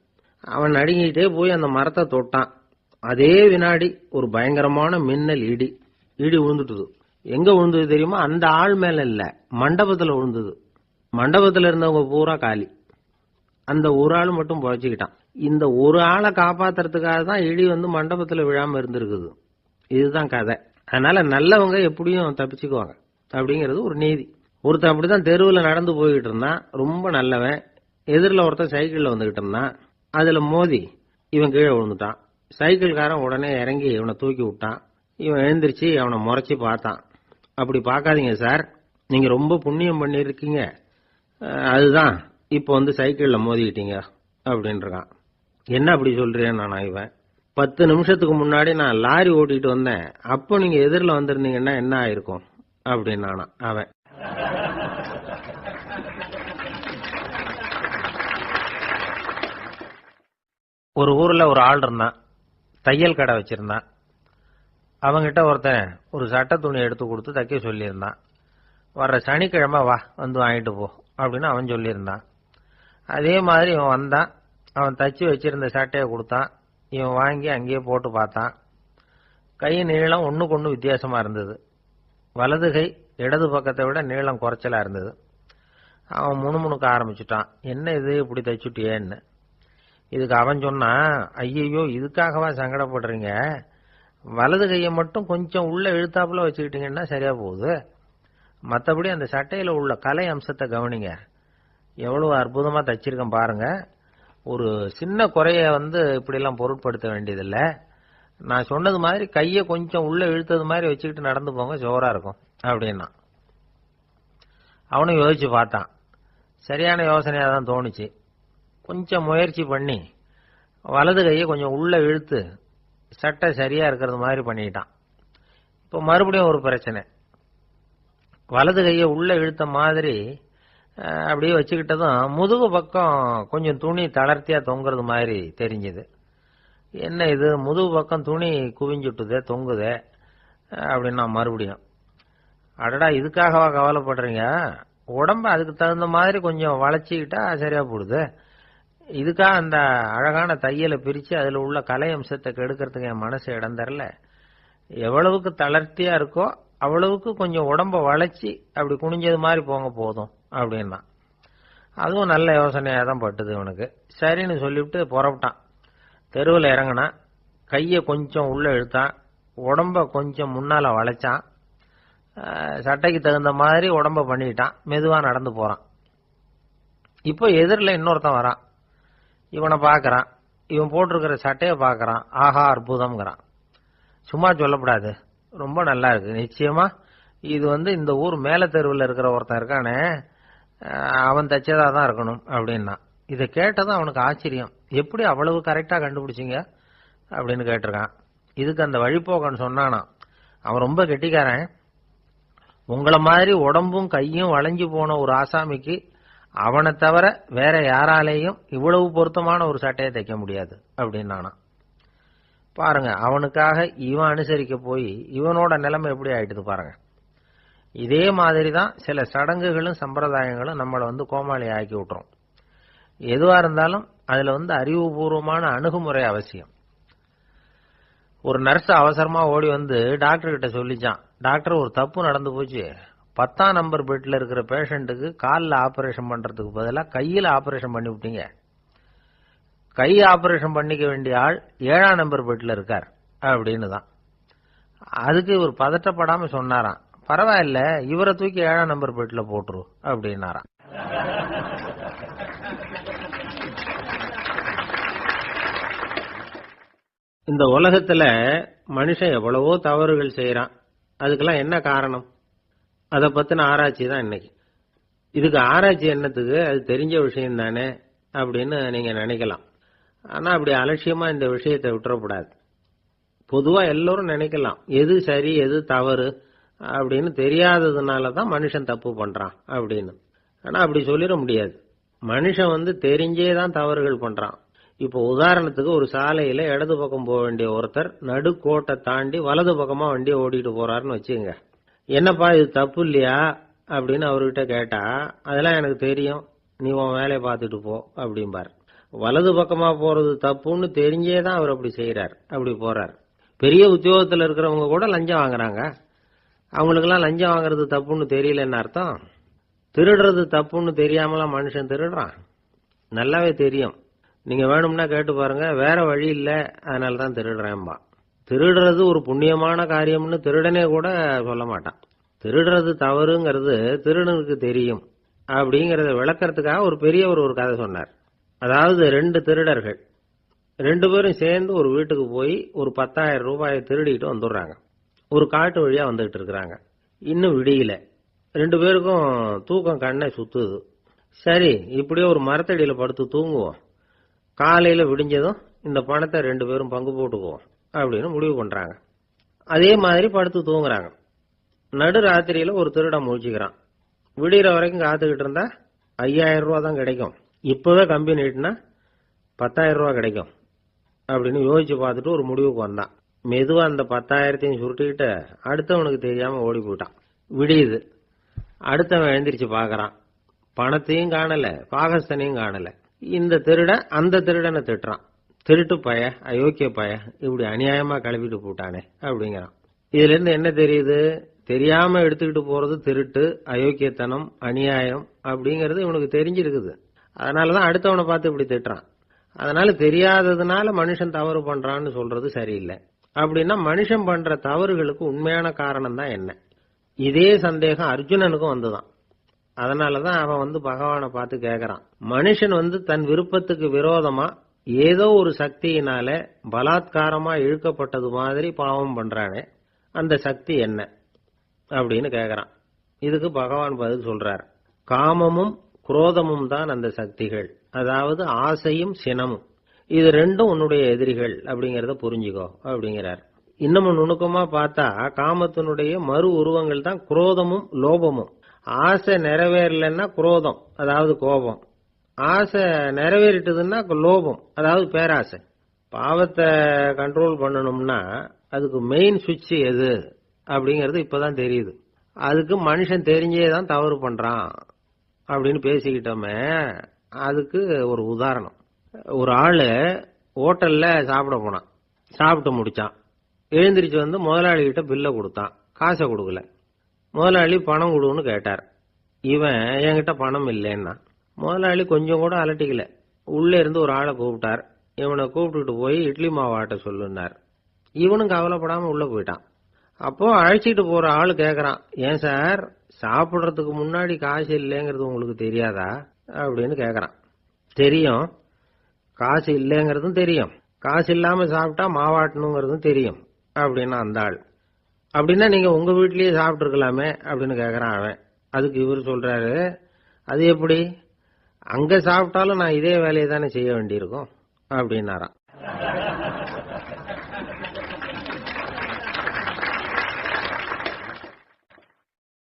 அவன் நடுங்கிட்டே போய் அந்த மரத்தை தொட்டான். அதே வினாடி ஒரு பயங்கரமான மின்னல் இடி விழுந்துட்டுது. எங்க விழுந்தது தெரியுமா? அந்த ஆள் மேல இல்ல, மண்டபத்துல விழுந்தது. மண்டபத்துல இருந்தவங்க பூரா காலி. அந்த ஒரு ஆள் மட்டும் பொழைச்சுக்கிட்டான். இந்த ஒரு ஆளை காப்பாத்துறதுக்காக தான் இடி மண்டபத்துல விழாம இருந்திருக்குது. இதுதான் கதை. அதனால நல்லவங்க எப்படியும் தப்பிச்சுக்குவாங்க அப்படிங்கிறது ஒரு நீதி. ஒருத்தன் அப்படிதான் தெருவில் நடந்து போய்கிட்டு இருந்தான், ரொம்ப நல்லவன். எதிரில் ஒருத்தன் சைக்கிள்ல வந்துகிட்டு இருந்தான். அதுல மோதி இவன் கீழே விழுந்துட்டான். சைக்கிள்காரன் உடனே இறங்கி இவனை தூக்கி விட்டான். இவன் எழுந்திருச்சு அவனை முறைச்சி பார்த்தான். அப்படி பார்க்காதீங்க சார், நீங்க ரொம்ப புண்ணியம் பண்ணிருக்கீங்க, அதுதான் இப்ப சைக்கிள்ல மோதிக்கிட்டீங்க அப்படின்றான். என்ன அப்படி சொல்றேன் நானா? இவன் 10 நிமிஷத்துக்கு முன்னாடி நான் லாரி ஓட்டிட்டு வந்தேன், அப்போ நீங்க எதிரில் வந்திருந்தீங்கன்னா என்ன ஆயிருக்கும் அப்படின்னானா அவன். ஒரு ஊர்ல ஒரு ஆள் இருந்தான், தையல் கடை வச்சிருந்தான். அவங்கிட்ட ஒருத்தன் ஒரு சட்டை துணி எடுத்து கொடுத்து தைக்க சொல்லியிருந்தான். வர்ற சனிக்கிழமை வா வாங்கிட்டு போ அப்படின்னு அவன் சொல்லியிருந்தான். அதே மாதிரி இவன் வந்தான். அவன் தச்சு வச்சிருந்த சட்டையை கொடுத்தான். இவன் வாங்கி அங்கேயே போட்டு பார்த்தான். கை நீளம் ஒண்ணுக்கு ஒண்ணு வித்தியாசமா இருந்தது. வலது கை இடது பக்கத்தை விட நீளம் குறைச்சலா இருந்தது. அவன் முணுமுணுக்க ஆரம்பிச்சுட்டான், என்ன இது இப்படி தைச்சுட்டியேன்னு. இதுக்கு அவன் சொன்னான், ஐயையோ இதுக்காகவா சங்கடப்படுறீங்க, வலது கையை மட்டும் கொஞ்சம் உள்ள இழுத்தாப்புல வச்சுக்கிட்டீங்கன்னா சரியா போகுது. மற்றபடி அந்த சட்டையில உள்ள கலை அம்சத்தை கவனிங்க, எவ்வளவு அற்புதமா தச்சிருக்கேன் பாருங்க. ஒரு சின்ன குறைய இப்படிலாம் பொருட்படுத்த வேண்டியதில்லை. நான் சொன்னது மாதிரி கையை கொஞ்சம் உள்ள இழுத்தது மாதிரி வச்சுக்கிட்டு நடந்து போங்க, ஜோரா இருக்கும் அப்படின்னா. அவனும் யோசிச்சு பார்த்தான். சரியான யோசனையா தான் தோணுச்சு. கொஞ்சம் முயற்சி பண்ணி வலது கையை கொஞ்சம் உள்ள இழுத்து சட்டை சரியா இருக்கிறது மாதிரி பண்ணிட்டான். இப்போ மறுபடியும் ஒரு பிரச்சனை. வலது கையை உள்ள இழுத்த மாதிரி அப்படியே வச்சுக்கிட்டதும் முதுகு பக்கம் கொஞ்சம் துணி தளர்த்தியா தொங்குறது மாதிரி தெரிஞ்சது. என்ன இது, முதுகு பக்கம் துணி குவிஞ்சுட்டுதே, தொங்குதே அப்படின்னா மறுபடியும், அடடா இதுக்காகவா கவலைப்படுறீங்க, உடம்ப அதுக்கு தகுந்த மாதிரி கொஞ்சம் வளைச்சிக்கிட்டா சரியா போடுது. இதுக்காக அந்த அழகான தையலை பிரிச்சு அதுல உள்ள கலை அம்சத்தை கெடுக்கிறதுக்கு என் மனசு இடம் தரல. எவ்வளவுக்கு தளர்த்தியா இருக்கோ அவ்வளவுக்கு கொஞ்சம் உடம்ப வளைச்சி அப்படி குனிஞ்சது மாதிரி போங்க போதும் அப்படின்னா. அதுவும் நல்ல யோசனையா தான் பட்டுது இவனுக்கு. சரின்னு சொல்லிவிட்டு புறப்பட்டான். தெருவில் இறங்கினா, கையை கொஞ்சம் உள்ள இழுத்தான், உடம்ப கொஞ்சம் முன்னால வளைச்சான், சட்டைக்கு தகுந்த மாதிரி உடம்ப பண்ணிட்டான், மெதுவா நடந்து போறான். இப்போ எதிரில் இன்னொருத்தன் வரான். இவனை பார்க்கறான், இவன் போட்டிருக்கிற சட்டையை பார்க்கறான். ஆஹா அற்புதம்ங்கிறான். சும்மா சொல்லப்படாது, ரொம்ப நல்லா இருக்கு, நிச்சயமா இது இந்த ஊர் மேல தெருவில் இருக்கிற ஒருத்தன் இருக்கானே அவன் தச்சதா தான் இருக்கணும் அப்படின்னா. இதை கேட்டதும் அவனுக்கு ஆச்சரியம். எப்படி அவ்வளவு கரெக்டா கண்டுபிடிச்சிங்க அப்படின்னு கேட்டிருக்கான். இதுக்கு அந்த வழிபோக்கன் சொன்னானா, அவன் ரொம்ப கெட்டிக்காரன், உங்களை மாதிரி உடம்பும் கையும் வளைஞ்சு போன ஒரு ஆசாமிக்கு அவனை தவிர வேற யாராலேயும் இவ்வளவு பொருத்தமான ஒரு சட்டையை தைக்க முடியாது அப்படின்னானா. பாருங்க, அவனுக்காக இவன் அனுசரிக்க போய் இவனோட நிலைமை எப்படி ஆயிட்டுது பாருங்க. இதே மாதிரி தான் சில சடங்குகளும் சம்பிரதாயங்களும் நம்மளை கோமாளி ஆக்கி விட்டுரும். எதுவா இருந்தாலும் அதுல அறிவுபூர்வமான அணுகுமுறை அவசியம். ஒரு நர்ஸ் அவசரமா ஓடி டாக்டர் கிட்ட சொல்லிச்சான், டாக்டர் ஒரு தப்பு நடந்து போச்சு, 10ஆம் நம்பர் பெட்ல இருக்கிற பேஷண்ட்டுக்கு காலில் ஆபரேஷன் பண்றதுக்கு பதிலாக கையில் ஆபரேஷன் பண்ணி விட்டீங்க. கை ஆபரேஷன் பண்ணிக்க வேண்டிய ஆள் 7ஆம் நம்பர் பெட்ல இருக்கார் அப்படின்னு தான். அதுக்கு இவர் பதட்டப்படாம சொன்னாராம், பரவாயில்ல இவரை தூக்கி 7ஆம் நம்பர் பெட்ல போட்டுரு அப்படின்னாராம். இந்த உலகத்துல மனுஷன் எவ்வளவோ தவறுகள் செய்யறான். அதுக்கெல்லாம் என்ன காரணம்? அதை பத்தின ஆராய்ச்சி தான் இன்னைக்கு. இதுக்கு ஆராய்ச்சி என்னத்துக்கு, அது தெரிஞ்ச விஷயம் தானே அப்படின்னு நீங்க நினைக்கலாம். ஆனா அப்படி அலட்சியமா இந்த விஷயத்தை விட்டுறக்கூடாது. பொதுவா எல்லோரும் நினைக்கலாம், எது சரி எது தவறு அப்படின்னு தெரியாததுனால தான் மனுஷன் தப்பு பண்றான் அப்படின்னு. ஆனா அப்படி சொல்லிட முடியாது. மனுஷன் தெரிஞ்சே தான் தவறுகள் பண்றான். இப்போ உதாரணத்துக்கு ஒரு சாலையில இடது பக்கம் போக வேண்டிய ஒருத்தர் நடுக்கோட்டை தாண்டி வலது பக்கமா வண்டியை ஓடிட்டு போறாருன்னு வச்சுங்க. என்னப்பா இது தப்பு இல்லையா அப்படின்னு அவர்கிட்ட கேட்டா, அதெல்லாம் எனக்கு தெரியும், நீ உன் வேலையை பார்த்துட்டு போ அப்படிம்பார். வலது பக்கமா போறது தப்புன்னு தெரிஞ்சே தான் அவர் அப்படி செய்யறார், அப்படி போறார். பெரிய உத்தியோகத்தில் இருக்கிறவங்க கூட லஞ்சம் வாங்குறாங்க. அவங்களுக்கெல்லாம் லஞ்சம் வாங்குறது தப்புன்னு தெரியலன்னு அர்த்தம். திருடுறது தப்புன்னு தெரியாமலாம் மனுஷன் திருடுறான், நல்லாவே தெரியும். நீங்க வேணும்னா கேட்டு பாருங்க, வேற வழி இல்ல அதனால தான் திருடுறேன்பா. திருடுறது ஒரு புண்ணியமான காரியம்னு திருடனே கூட சொல்ல மாட்டான். திருடுறது தவறுங்கிறது திருடனுக்கு தெரியும் அப்படிங்கறத விளக்கறதுக்காக ஒரு பெரியவர் ஒரு கதை சொன்னார். அதாவது 2 திருடர்கள் 2 பேரும் சேர்ந்து ஒரு வீட்டுக்கு போய் ஒரு 10,000 ரூபாயை திருடிட்டு வந்துடுறாங்க. ஒரு காட்டு வழியா வந்துகிட்டு இருக்கிறாங்க. இன்னும் விடியல. 2 பேருக்கும் தூக்கம் கண்ணை சுத்துது. சரி இப்படியே ஒரு மரத்தடியில படுத்து தூங்குவோம், காலையில விடிஞ்சதும் இந்த பணத்தை 2 பேரும் பங்கு போட்டுக்குவோம் அப்படின்னு முடிவு பண்றாங்க. அதே மாதிரி படுத்து தூங்குறாங்க. நடு ராத்திரியில ஒரு திருடன் முழிச்சுக்கிறான். விடிகிற வரைக்கும் காத்துக்கிட்டு இருந்தா 5,000 ரூபா தான் கிடைக்கும், இப்பவே கம்பி நீட்டினா 10,000 ரூபா கிடைக்கும் அப்படின்னு யோசிச்சு பார்த்துட்டு ஒரு முடிவுக்கு வந்தான். மெதுவா அந்த 10,000த்தையும் சுருட்டிக்கிட்டு அடுத்தவனுக்கு தெரியாம ஓடி போயிட்டான். விடியுது. அடுத்தவன் எழுந்திரிச்சு பாக்குறான், பணத்தையும் காணல, பாகஸ்தனையும் காணல. இந்த திருடன் அந்த திருடனை திட்டுறான், திருட்டு பய, அயோக்கிய பய, இப்படி அநியாயமா கிளப்பிட்டு போட்டானே அப்படிங்கிறான். இதுல இருந்து என்ன தெரியுது? தெரியாம எடுத்துக்கிட்டு போறது திருட்டு, அயோக்கியத்தனம், அநியாயம் அப்படிங்கறது இவனுக்கு தெரிஞ்சிருக்குது. அதனாலதான் அடுத்தவனை பார்த்து இப்படி திட்டுறான். அதனால தெரியாததுனால மனுஷன் தவறு பண்றான்னு சொல்றது சரியில்லை. அப்படின்னா மனுஷன் பண்ற தவறுகளுக்கு உண்மையான காரணம் தான் என்ன? இதே சந்தேகம் அர்ஜுனனுக்கும் வந்துதான். அதனாலதான் அவன் பகவானை பார்த்து கேட்கறான். மனுஷன் தன் விருப்பத்துக்கு விரோதமா ஏதோ ஒரு சக்தியினால பலாத்காரமா இழுக்கப்பட்டது மாதிரி பாவம் பண்றானே, அந்த சக்தி என்ன அப்படின்னு கேட்கறான். இதுக்கு பகவான் பதில் சொல்றார். காமமும் குரோதமும் தான் அந்த சக்திகள், அதாவது ஆசையும் சினமும். இது ரெண்டும் உன்னுடைய எதிரிகள் அப்படிங்கறத புரிஞ்சுக்கோ அப்படிங்கிறார். இன்னமும் நுணுக்கமா பார்த்தா காமத்தினுடைய மறு உருவங்கள் தான் குரோதமும் லோபமும். ஆசை நிறைவேறலன்னா குரோதம், அதாவது கோபம். ஆசை நிறைவேறிட்டதுன்னா லோபம், அதாவது பேராசை. பாவத்தை கண்ட்ரோல் பண்ணணும்னா அதுக்கு மெயின் சுவிட்ச் எது அப்படிங்கிறது இப்பதான் தெரியுது. அதுக்கு மனுஷன் தெரிஞ்சே தான் தவறு பண்றான் அப்படின்னு பேசிக்கிட்டோமே. அதுக்கு ஒரு உதாரணம். ஒரு ஆளு ஹோட்டல்ல சாப்பிட போனான். சாப்பிட்டு முடிச்சான். எழுந்திரிச்சு முதலாளி கிட்ட பில்ல கொடுத்தான். காசை கொடுக்கல. முதலாளி பணம் கொடுன்னு கேட்டார். இவன் என்கிட்ட பணம் இல்லைன்னா. முதலாளி கொஞ்சம் கூட அலட்டிக்கல. உள்ள இருந்து ஒரு ஆளை கூப்பிட்டார். இவனை கூப்பிட்டுட்டு போய் இட்லி மாவு ஆட்ட சொல்லுனார். இவனும் கவலைப்படாம உள்ள போயிட்டான். அப்போ அழைச்சிட்டு போற ஆளு கேக்குறான், ஏன் சார் சாப்பிடுறதுக்கு முன்னாடி காசு இல்லைங்கிறது உங்களுக்கு தெரியாதா அப்படின்னு கேக்குறான். தெரியும், காசு இல்லைங்கிறதும் தெரியும், காசு இல்லாம சாப்பிட்டா மாவாட்டணுங்கிறதும் தெரியும் அப்படின்னா அந்த ஆள். அப்படின்னா நீங்க உங்க வீட்லயே சாப்பிட்டு இருக்கலாமே அப்படின்னு கேக்குறான் அவன். அதுக்கு இவர் சொல்றாரு, அது எப்படி, அங்க சாப்பிட்டாலும் நான் இதே வேலையை தானே செய்ய வேண்டியிருக்கும் அப்படின்னாராம்.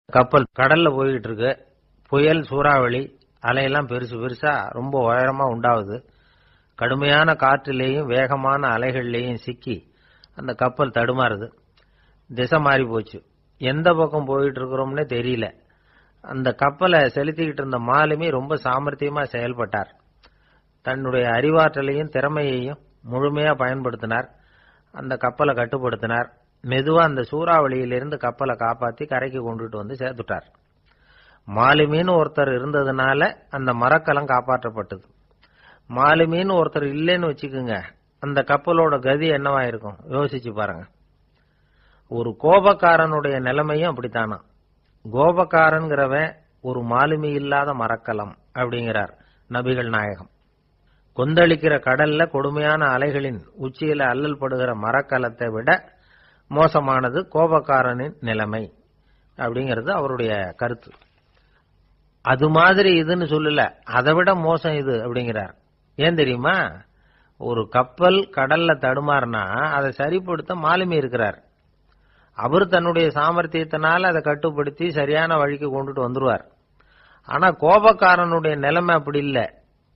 கப்பல் கடல்ல போய்கிட்டு இருக்கு. புயல், சூறாவளி, அலையெல்லாம் பெருசு பெருசா ரொம்ப உயரமா உண்டாகுது. கடுமையான காற்றிலேயும் வேகமான அலைகள்லேயும் சிக்கி அந்த கப்பல் தடுமாறுது. திசை மாறி போச்சு. எந்த பக்கம் போயிட்டு இருக்கிறோம்னே தெரியல. அந்த கப்பலை செலுத்திக்கிட்டு இருந்த மாலுமி ரொம்ப சாமர்த்தியமா செயல்பட்டார். தன்னுடைய அறிவாற்றலையும் திறமையையும் முழுமையா பயன்படுத்தினார். அந்த கப்பலை கட்டுப்படுத்தினார். மெதுவா அந்த சூறாவளியிலிருந்து கப்பலை காப்பாத்தி கரைக்கு கொண்டுட்டு சேர்த்துட்டார். மாலுமின்னு ஒருத்தர் இருந்ததுனால அந்த மரக்கலம் காப்பாற்றப்பட்டது. மாலுமின்னு ஒருத்தர் இல்லைன்னு வச்சுக்குங்க, அந்த கப்பலோட கதி என்னவா இருக்கும் யோசிச்சு பாருங்க. ஒரு கோபக்காரனுடைய நிலைமையும் அப்படித்தானா. கோபக்காரன்கிறவன் ஒரு மாலுமி இல்லாத மரக்கலம் அப்படிங்கிறார் நபிகள் நாயகம். கொந்தளிக்கிற கடல்ல கொடுமையான அலைகளின் உச்சியில அல்லல் படுகிற மரக்கலத்தை விட மோசமானது கோபக்காரனின் நிலைமை அப்படிங்கிறது அவருடைய கருத்து. அது மாதிரி இதுன்னு சொல்லல, அதை விட மோசம் இது அப்படிங்கிறார். ஏன் தெரியுமா? ஒரு கப்பல் கடல்ல தடுமாறினா அதை சரிப்படுத்த மாலுமி இருக்கிறார். அவர் தன்னுடைய சாமர்த்தியத்தினால அதை கட்டுப்படுத்தி சரியான வழிக்கு கொண்டுட்டு வந்துருவார். ஆனா கோபக்காரனுடைய நிலைமை அப்படி இல்லை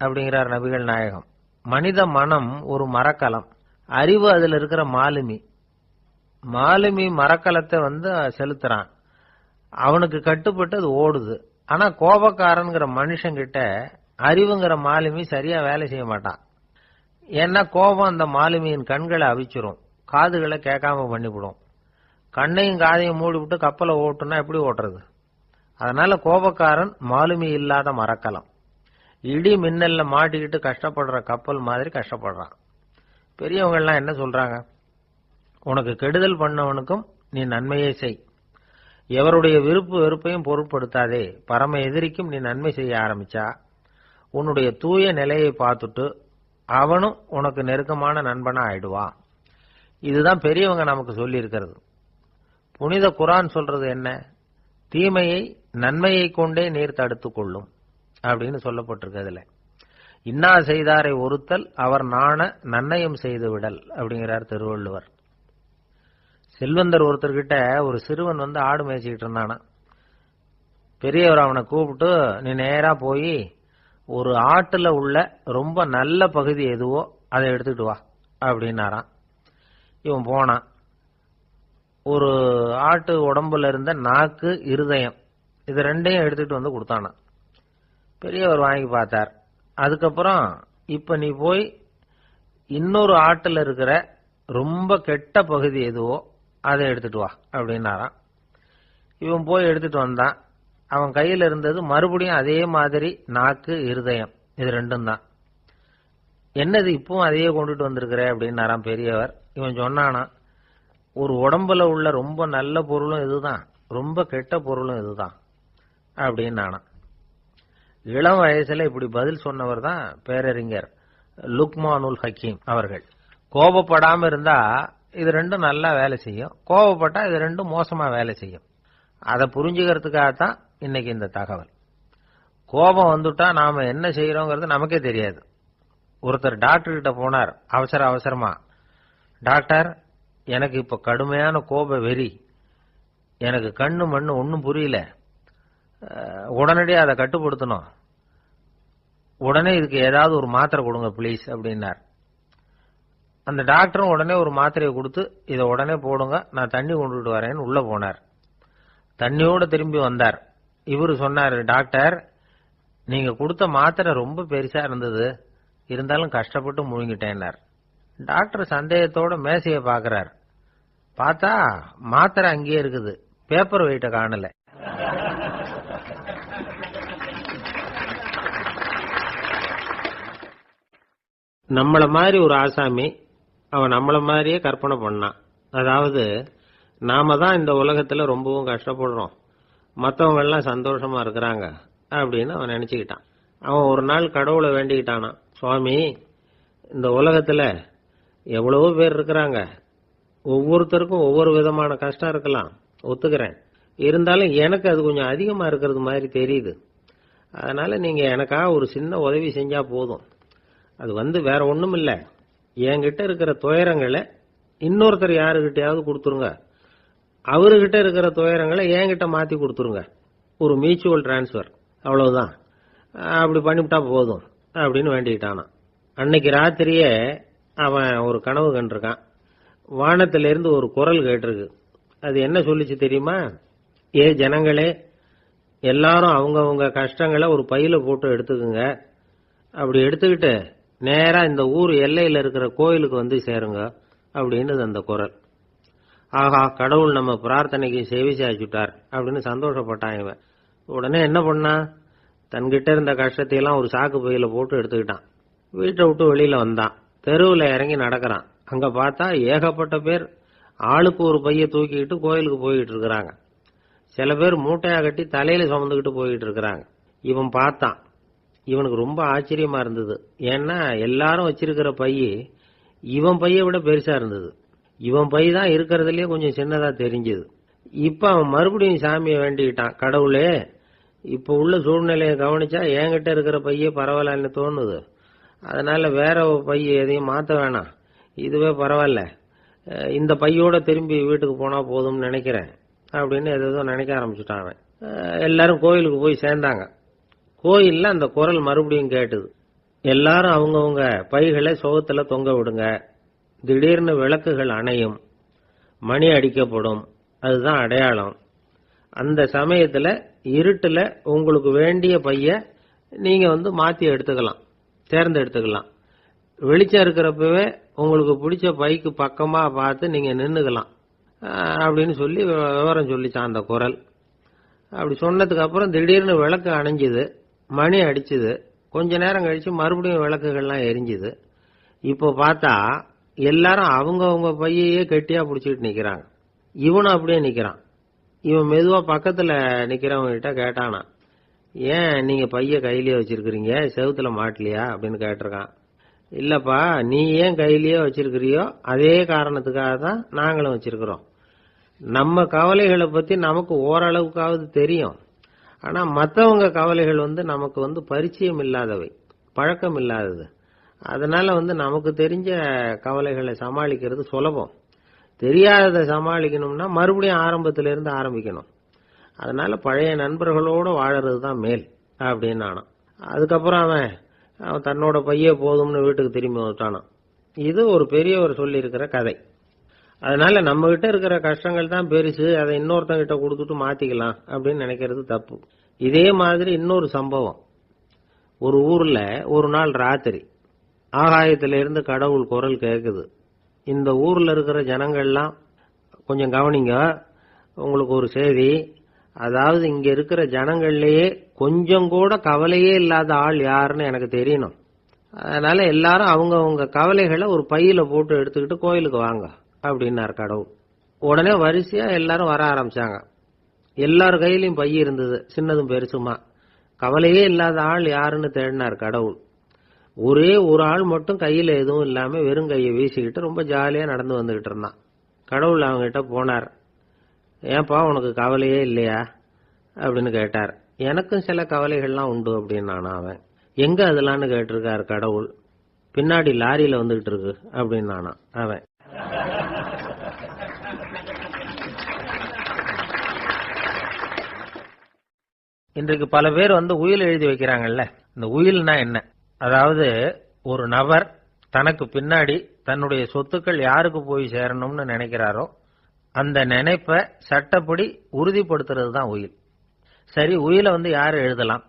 அப்படிங்கிறார் நபிகள் நாயகம். மனித மனம் ஒரு மரக்கலம், அறிவு அதுல இருக்கிற மாலுமி. மாலுமி மரக்கலத்தை செலுத்துறான், அவனுக்கு கட்டுப்பட்டு அது ஓடுது. ஆனா கோபக்காரன்கிற மனுஷங்கிட்ட அறிவுங்கிற மாலுமி சரியா வேலை செய்ய மாட்டான். ஏன்னா கோபம் அந்த மாலுமியின் கண்களை அவிச்சிரும், காதுகளை கேட்காம பண்ணிவிடும். கண்ணையும் காதையும் மூடிவிட்டு கப்பலை ஓட்டுனா எப்படி ஓட்டுறது? அதனால கோபக்காரன் மாலுமி இல்லாத மரக்கலம். இடி மின்னல்ல மாட்டிக்கிட்டு கஷ்டப்படுற கப்பல் மாதிரி கஷ்டப்படுறான். பெரியவங்க எல்லாம் என்ன சொல்றாங்க? உனக்கு கெடுதல் பண்ணவனுக்கும் நீ நன்மையை செய், எவருடைய விருப்பு வெறுப்பையும் பொருட்படுத்தாதே, பரம எதிரிக்கும் நீ நன்மை செய்ய ஆரம்பிச்சா உன்னுடைய தூய நிலையை பார்த்துட்டு அவனும் உனக்கு நெருக்கமான நண்பனா ஆயிடுவான். இதுதான் பெரியவங்க நமக்கு சொல்லி இருக்கிறது. புனித குர்ஆன் சொல்றது என்ன? தீமையை நன்மையை கொண்டே நீர் தடுத்துக் கொள்ளும் அப்படின்னு சொல்லப்பட்டிருக்கு. அதுல இன்னா செய்தாரை ஒருத்தல் அவர் நாண நன்னயம் செய்து விடல் அப்படிங்கிறார் திருவள்ளுவர். செல்வந்தர் ஒருத்தர்கிட்ட ஒரு சிறுவன் ஆடு மேய்ச்சிக்கிட்டு இருந்தானா. பெரியவர் அவனை கூப்பிட்டு, நீ நேரா போய் ஒரு ஆட்டுல உள்ள ரொம்ப நல்ல பகுதி எதுவோ அதை எடுத்துக்கிட்டு வா அப்படின்னாராம். இவன் போனான். ஒரு ஆட்டு உடம்புல இருந்த நாக்கு, இருதயம், இது ரெண்டையும் எடுத்துட்டு கொடுத்தானா. பெரியவர் வாங்கி பார்த்தார். அதுக்கப்புறம் இப்ப நீ போய் இன்னொரு ஆட்டுல இருக்கிற ரொம்ப கெட்ட பகுதி எதுவோ அதை எடுத்துட்டு வா அப்படின்னாராம். இவன் போய் எடுத்துட்டு வந்தான். அவன் கையில இருந்தது மறுபடியும் அதே மாதிரி நாக்கு, இருதயம், இது ரெண்டும் தான். என்னது இப்பவும் அதையே கொண்டுட்டு வந்திருக்கிற அப்படின்னாராம் பெரியவர். இவன் சொன்னானா, ஒரு உடம்புல உள்ள ரொம்ப நல்ல பொருளும் இதுதான், ரொம்ப கெட்ட பொருளும் இதுதான் அப்படின்னானா. இளம் வயசுல இப்படி பதில் சொன்னவர் தான் பேரறிஞர் லுக்மானுல் ஹக்கீம் அவர்கள். கோபப்படாம இருந்தா இது ரெண்டும் நல்லா வேலை செய்யும், கோபப்பட்டா இது ரெண்டும் மோசமா வேலை செய்யும். அதை புரிஞ்சுக்கிறதுக்காகத்தான் இன்னைக்கு இந்த தகவல். கோபம் வந்துட்டா நாம என்ன செய்யறோங்கிறது நமக்கே தெரியாது. ஒருத்தர் டாக்டர் கிட்ட போனார் அவசரமா. டாக்டர், எனக்கு இப்ப கடுமையான கோப வெறி, எனக்கு கண்ணு மண்ணு ஒன்னும் புரியல, உடனடியாக அதை கட்டுப்படுத்தணும், உடனே இதுக்கு ஏதாவது ஒரு மாத்திரை கொடுங்க பிளீஸ் அப்படின்னார். அந்த டாக்டரும் உடனே ஒரு மாத்திரையை கொடுத்து இதை உடனே போடுங்க, நான் தண்ணி கொண்டுட்டு வரேன்னு உள்ள போனார். தண்ணியோட திரும்பி வந்தார். இவரு சொன்னார், டாக்டர், நீங்க கொடுத்த மாத்திரை ரொம்ப பெருசா இருந்தது, இருந்தாலும் கஷ்டப்பட்டு முழுங்கிட்டேன்னார். டாக்டர் சந்தேகத்தோட மேசையை பாக்குறார். பார்த்தா மாத்திரை அங்கேயே இருக்குது, பேப்பர் வெயிட்ட காணல. நம்மள மாதிரி ஒரு ஆசாமி அவன் நம்மள மாதிரியே கற்பனை பண்ணான். அதாவது நாம தான் இந்த உலகத்துல ரொம்பவும் கஷ்டப்படுறோம், மற்றவங்க எல்லாம் சந்தோஷமா இருக்கிறாங்க அப்படின்னு அவன் நினைச்சுக்கிட்டான். அவன் ஒரு நாள் கடவுளை வேண்டிக்கிட்டானான், சுவாமி, இந்த உலகத்துல எவ்வளவோ பேர் இருக்கிறாங்க, ஒவ்வொருத்தருக்கும் ஒவ்வொரு விதமான கஷ்டம் இருக்கலாம், ஒத்துக்கிறேன், இருந்தாலும் எனக்கு அது கொஞ்சம் அதிகமா இருக்கிறது மாதிரி தெரியுது, அதனால நீங்க எனக்காக ஒரு சின்ன உதவி செஞ்சா போதும். அது வேற ஒண்ணும் இல்ல, என்கிட்ட இருக்கிற துயரங்களை இன்னொருத்தர் யாருகிட்டயாவது கொடுத்துருங்க, அவர்கிட்ட இருக்கிற துயரங்களை என்கிட்ட மாத்தி கொடுத்துருங்க, ஒரு மியூச்சுவல் டிரான்ஸ்பர், அவ்வளவுதான், அப்படி பண்ணிவிட்டா போதும் அப்படின்னு வேண்டிக்கிட்டானா. அன்னைக்கு ராத்திரியே அவன் ஒரு கனவு கண்டிருக்கான். வானத்திலிருந்து ஒரு குரல் கேட்டிருக்கு. அது என்ன சொல்லிச்சு தெரியுமா? ஏ ஜனங்களே, எல்லாரும் அவங்கவங்க கஷ்டங்களை ஒரு பையில போட்டு எடுத்துக்குங்க, அப்படி எடுத்துக்கிட்டு நேரா இந்த ஊர் எல்லையில இருக்கிற கோயிலுக்கு வந்து சேருங்க அப்படின்னு அந்த குரல். ஆஹா, கடவுள் நம்ம பிரார்த்தனைக்கு செவி சாய்ச்சுட்டார் அப்படின்னு சந்தோஷப்பட்டான் இவன். உடனே என்ன பண்ணா, தன்கிட்ட இருந்த கஷ்டத்தையெல்லாம் ஒரு சாக்கு பையில போட்டு எடுத்துக்கிட்டான். வீட்டை விட்டு வெளியில வந்தான். தெருவில் இறங்கி நடக்கிறான். அங்க பார்த்தா ஏகப்பட்ட பேர் ஆளுக்கு ஒரு பைய தூக்கிக்கிட்டு கோயிலுக்கு போயிட்டு இருக்கிறாங்க. சில பேர் மூட்டையா கட்டி தலையில சுமந்துக்கிட்டு போயிட்டு இருக்கிறாங்க. இவன் பார்த்தான். இவனுக்கு ரொம்ப ஆச்சரியமா இருந்தது. ஏன்னா எல்லாரும் வச்சிருக்கிற பைய இவன் பைய விட பெருசா இருந்தது. இவன் பை தான் இருக்கிறதுலயே கொஞ்சம் சின்னதா தெரிஞ்சது. இப்ப அவன் மறுபடியும் சாமியை வேண்டிக்கிட்டான், கடவுளே, இப்ப உள்ள சூழ்நிலையை கவனிச்சா என்கிட்ட இருக்கிற பையே பரவாயில்லன்னு தோணுது, அதனால வேற பைய எதையும் மாத்த வேணாம், இதுவே பரவாயில்ல, இந்த பையோட திரும்பி வீட்டுக்கு போனா போதும்னு நினைக்கிறேன் அப்படின்னு ஏதோ நினைக்க ஆரம்பிச்சுட்டான் அவன். எல்லாரும் கோயிலுக்கு போய் சேர்ந்தாங்க. கோயில்ல அந்த குரல் மறுபடியும் கேட்டுது. எல்லாரும் அவங்கவுங்க பைகளை சுகத்துல தொங்க விடுங்க, திடீர்னு விளக்குகள் அணையும், மணி அடிக்கப்படும், அதுதான் அடையாளம். அந்த சமயத்துல இருட்டுல உங்களுக்கு வேண்டிய பைய நீங்க மாத்தி எடுத்துக்கலாம், தேர்ந்தெடுத்துக்கலாம். வெளிச்சம் இருக்கிறப்பவே உங்களுக்கு பிடிச்ச பைக்கு பக்கமா பார்த்து நீங்க நின்னுக்கலாம் அப்படின்னு சொல்லி விவரம் சொல்லிச்சான் அந்த குரல். அப்படி சொன்னதுக்கு அப்புறம் திடீர்னு விளக்கு அணைஞ்சுது, மணி அடிச்சுது. கொஞ்ச நேரம் கழிச்சு மறுபடியும் விளக்குகள்லாம் எரிஞ்சுது. இப்போ பார்த்தா எல்லாரும் அவங்கவுங்க பையையே கெட்டியா பிடிச்சிட்டு நிக்கிறாங்க. இவனும் அப்படியே நிக்கிறான். இவன் மெதுவா பக்கத்துல நிக்கிறவங்க கிட்ட கேட்டானா, ஏன் நீங்க பைய கையிலேயே வச்சிருக்கிறீங்க, செவுத்துல மாட்டலையா அப்படின்னு கேட்டிருக்கான். இல்லப்பா, நீ ஏன் கையிலேயே வச்சிருக்கிறியோ அதே காரணத்துக்காக தான் நாங்களும் வச்சிருக்கிறோம். நம்ம கவலைகளை பத்தி நமக்கு ஓரளவுக்காவது தெரியும், ஆனா மற்றவங்க கவலைகள் நமக்கு பரிச்சயம் இல்லாதவை, பழக்கம் இல்லாதது. அதனால நமக்கு தெரிஞ்ச கவலைகளை சமாளிக்கிறது சுலபம். தெரியாததை சமாளிக்கணும்னா மறுபடியும் ஆரம்பத்திலிருந்து ஆரம்பிக்கணும். அதனால பழைய நண்பர்களோட வாழறது தான் மேல் அப்படின்னு நானும். அதுக்கப்புறம் அவன் தன்னோட பைய போதும்னு வீட்டுக்கு திரும்பி வந்துட்டானான். இது ஒரு பெரியவர் சொல்லி இருக்கிற கதை. அதனால நம்ம கிட்ட இருக்கிற கஷ்டங்கள் தான் பெருசு, அதை இன்னொருத்தங்கிட்ட கொடுத்துட்டு மாத்திக்கலாம் அப்படின்னு நினைக்கிறது தப்பு. இதே மாதிரி இன்னொரு சம்பவம். ஒரு ஊர்ல ஒரு நாள் ராத்திரி ஆகாயத்திலிருந்து கடவுள் குரல் கேட்குது, இந்த ஊர்ல இருக்கிற ஜனங்கள்லாம் கொஞ்சம் கவனிங்க, உங்களுக்கு ஒரு செய்தி. அதாவது இங்க இருக்கிற ஜனங்கள்லயே கொஞ்சம் கூட கவலையே இல்லாத ஆள் யாருன்னு எனக்கு தெரியணும். அதனால எல்லாரும் அவங்க கவலைகளை ஒரு பையில போட்டு எடுத்துக்கிட்டு கோயிலுக்கு வாங்க அப்படின்னார் கடவுள். உடனே வரிசையா எல்லாரும் வர ஆரம்பிச்சாங்க. எல்லார் கையிலையும் பை இருந்தது, சின்னதும் பெருசுமா. கவலையே இல்லாத ஆள் யாருன்னு தேடினார் கடவுள். ஒரே ஒரு ஆள் மட்டும் கையில எதுவும் இல்லாம வெறும் கையை வீசிக்கிட்டு ரொம்ப ஜாலியா நடந்து வந்துகிட்டு இருந்தான். கடவுள் அவங்க கிட்ட போனார். ஏன்பா உனக்கு கவலையே இல்லையா அப்படின்னு கேட்டார். எனக்கும் சில கவலைகள்லாம் உண்டு அப்படின்னானா அவன். எங்க அதெல்லாம்னு கேட்டிருக்காரு கடவுள். பின்னாடி லாரியில வந்துகிட்டு இருக்கு அப்படின்னானா அவன். இன்றைக்கு பல பேர் உயில் எழுதி வைக்கிறாங்கல்ல. இந்த உயில்னா என்ன? அதாவது ஒரு நபர் தனக்கு பின்னாடி தன்னுடைய சொத்துக்கள் யாருக்கு போய் சேரணும்னு நினைக்கிறாரோ அந்த நினைப்பை சட்டப்படி உறுதிப்படுத்துறது தான் உயில். சரி, உயிலை யாரு எழுதலாம்?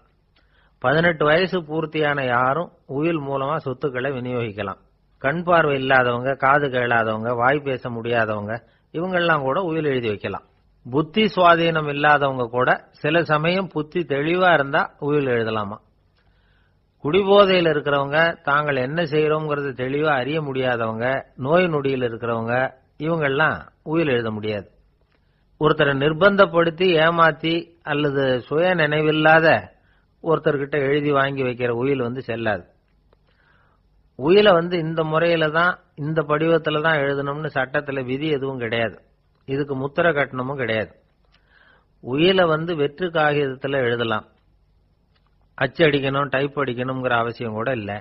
18 வயசு பூர்த்தியான யாரும் உயில் மூலமா சொத்துக்களை விநியோகிக்கலாம். கண் பார்வை இல்லாதவங்க, காது கேளாதவங்க, வாய் பேச முடியாதவங்க, இவங்கெல்லாம் கூட உயில் எழுதி வைக்கலாம். புத்தி சுவாதீனம் இல்லாதவங்க கூட சில சமயம் புத்தி தெளிவா இருந்தா உயில் எழுதலாமா. குடிபோதையில் இருக்கிறவங்க, தாங்கள் என்ன செய்யறோங்கிறது தெளிவா அறிய முடியாதவங்க, நோய் நொடியில் இருக்கிறவங்க, இவங்கெல்லாம் உயில் எழுத முடியாது. ஒருத்தரை நிர்பந்தப்படுத்தி ஏமாத்தி அல்லது சுய நினைவில்லாத ஒருத்தர்கிட்ட எழுதி வாங்கி வைக்கிற உயில் செல்லாது. உயிலை இந்த முறையில தான், இந்த படிவத்துல தான் எழுதணும்னு சட்டத்துல விதி எதுவும் கிடையாது. இதுக்கு முத்திரை கட்டணமும் கிடையாது. உயிலை வெற்று காகிதத்துல எழுதலாம். அச்சடிக்கணும், டைப் அடிக்கணுங்கிற அவசியம் கூட இல்லை.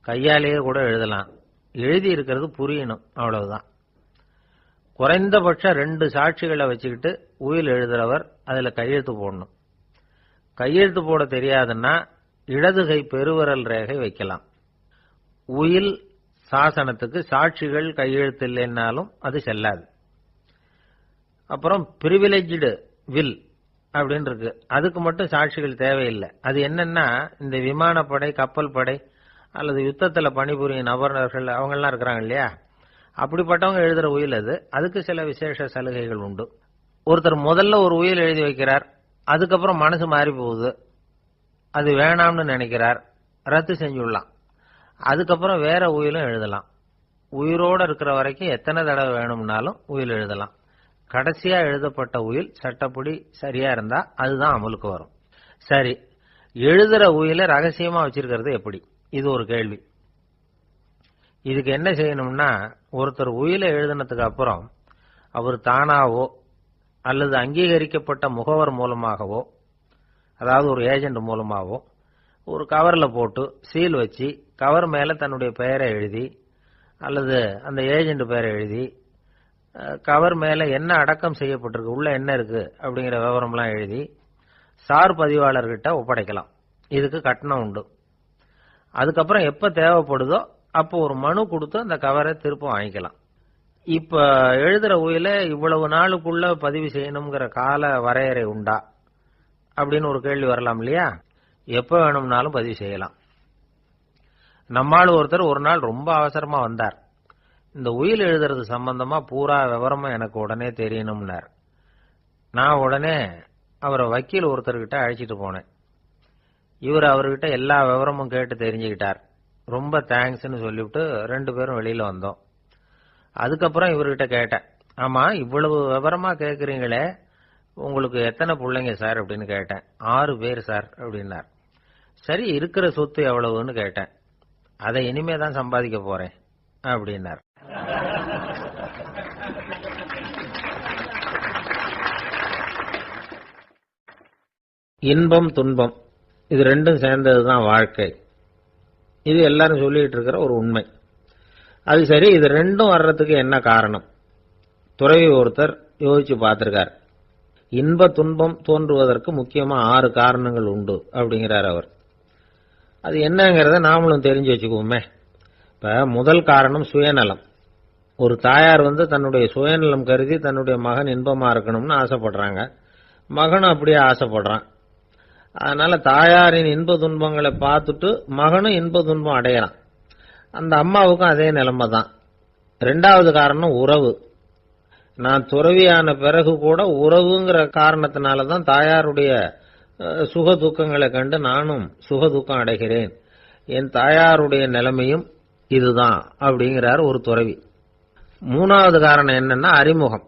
கையாலேயே கூட எழுதலாம். எழுதி இருக்கிறது புரியணும், அவ்வளவுதான். குறைந்தபட்சம் 2 சாட்சிகளை வச்சுக்கிட்டு உயில் எழுதுறவர் அதுல கையெழுத்து போடணும். கையெழுத்து போட தெரியாதுன்னா இடது கை பெருவிரல் ரேகை வைக்கலாம். உயில் சாசனத்துக்கு சாட்சிகள் கையெழுத்து இல்லைன்னாலும் அது செல்லாது. அப்புறம் பிரிவிலேஜ்டு வில் அப்படின்னு இருக்கு, அதுக்கு மட்டும் சாட்சிகள் தேவையில்லை. அது என்னன்னா, இந்த விமானப்படை, கப்பல் படை அல்லது யுத்தத்துல பணிபுரியும் நபர்கள் அவங்கெல்லாம் இருக்கிறாங்க இல்லையா, அப்படிப்பட்டவங்க எழுதுற உயில் அது. அதுக்கு சில விசேஷ சலுகைகள் உண்டு. ஒருத்தர் முதல்ல ஒரு உயில் எழுதி வைக்கிறார், அதுக்கப்புறம் மனசு மாறி போகுது, அது வேணாம்னு நினைக்கிறார், ரத்து செஞ்சுடலாம். அதுக்கப்புறம் வேற உயிலும் எழுதலாம். உயிரோட இருக்கிற வரைக்கும் எத்தனை தடவை வேணும்னாலும் உயில் எழுதலாம். கடைசியா எழுதப்பட்ட உயில் சட்டப்படி சரியா இருந்தா அதுதான் அமலுக்கு வரும். சரி, எழுதுற உயில ரகசியமா வச்சிருக்கிறது எப்படி? இது ஒரு கேள்வி. இதுக்கு என்ன செய்யணும்னா, ஒருத்தர் உயில எழுதினதுக்கு அப்புறம் அவர் தானாவோ அல்லது அங்கீகரிக்கப்பட்ட முகவர் மூலமாகவோ, அதாவது ஒரு ஏஜென்ட் மூலமாகவோ, ஒரு கவர்ல போட்டு சீல் வச்சு கவர் மேல தன்னுடைய பெயரை எழுதி அல்லது அந்த ஏஜென்ட் பெயரை எழுதி கவர் மேல என்ன அடக்கம் செய்யப்பட்டிருக்கு, உள்ள என்ன இருக்கு அப்படிங்கிற விவரம்லாம் எழுதி சார் பதிவாளர்கிட்ட ஒப்படைக்கலாம். இதுக்கு கட்டணம் உண்டு. அதுக்கப்புறம் எப்ப தேவைப்படுதோ அப்போ ஒரு மனு கொடுத்து அந்த கவரை திரும்ப வாங்கிக்கலாம். இப்ப எழுதுற உயில இவ்வளவு நாளுக்குள்ள பதிவு செய்யணுங்கிற கால வரையறை உண்டா அப்படின்னு ஒரு கேள்வி வரலாம் இல்லையா? எப்ப வேணும்னாலும் பதிவு செய்யலாம். நம்மால் ஒருத்தர் ஒரு நாள் ரொம்ப அவசரமா வந்தார். இந்த உயில் எழுதுறது சம்பந்தமா பூரா விவரமா எனக்கு உடனே தெரியணும்னார். நான் உடனே அவரை வக்கீல் ஒருத்தர்கிட்ட அழைச்சிட்டு போனேன். இவர் அவர்கிட்ட எல்லா விவரமும் கேட்டு தெரிஞ்சுக்கிட்டார். ரொம்ப தேங்க்ஸ்ன்னு சொல்லிவிட்டு 2 பேரும் வெளியில வந்தோம். அதுக்கப்புறம் இவர்கிட்ட கேட்டேன், ஆமா இவ்வளவு விவரமா கேட்கறீங்களே, உங்களுக்கு எத்தனை பிள்ளைங்க சார் அப்படின்னு கேட்டேன். 6 பேர் சார் அப்படின்னார். சரி, இருக்கிற சொத்து எவ்வளவுன்னு கேட்டேன். அதை இனிமே தான் சம்பாதிக்க போறேன் அப்படின்னார். இன்பம் துன்பம் இது ரெண்டும் சேர்ந்ததுதான் வாழ்க்கை. இது எல்லாரும் சொல்லிட்டு இருக்கிற ஒரு உண்மை. அது சரி, இது ரெண்டும் வர்றதுக்கு என்ன காரணம்? துறவி ஒருத்தர் யோசிச்சு பார்த்திருக்கார். இன்ப துன்பம் தோன்றுவதற்கு முக்கியமா 6 காரணங்கள் உண்டு அப்படிங்கிறார் அவர். அது என்னங்கிறத நாமளும் தெரிஞ்சு வச்சுக்குவோமே. இப்ப முதல் காரணம் சுயநலம். ஒரு தாயார் தன்னுடைய சுயநலம் கருதி தன்னுடைய மகன் இன்பமா இருக்கணும்னு ஆசைப்படுறாங்க. மகனும் அப்படியே ஆசைப்படுறான். அதனால தாயாரின் இன்ப துன்பங்களை பார்த்துட்டு மகனும் இன்ப துன்பம் அடையறான். அந்த அம்மாவுக்கும் அதே நிலைமை தான். ரெண்டாவது காரணம் உறவு. நான் துறவியான பிறகு கூட உறவுங்கிற காரணத்தினால தான் தாயாருடைய சுக துக்கங்களை கண்டு நானும் சுக துக்கம் அடைகிறேன். என் தாயாருடைய நிலைமையும் இதுதான் அப்படிங்கிறார் ஒரு துறவி. மூணாவது காரணம் என்னன்னா அறிமுகம்.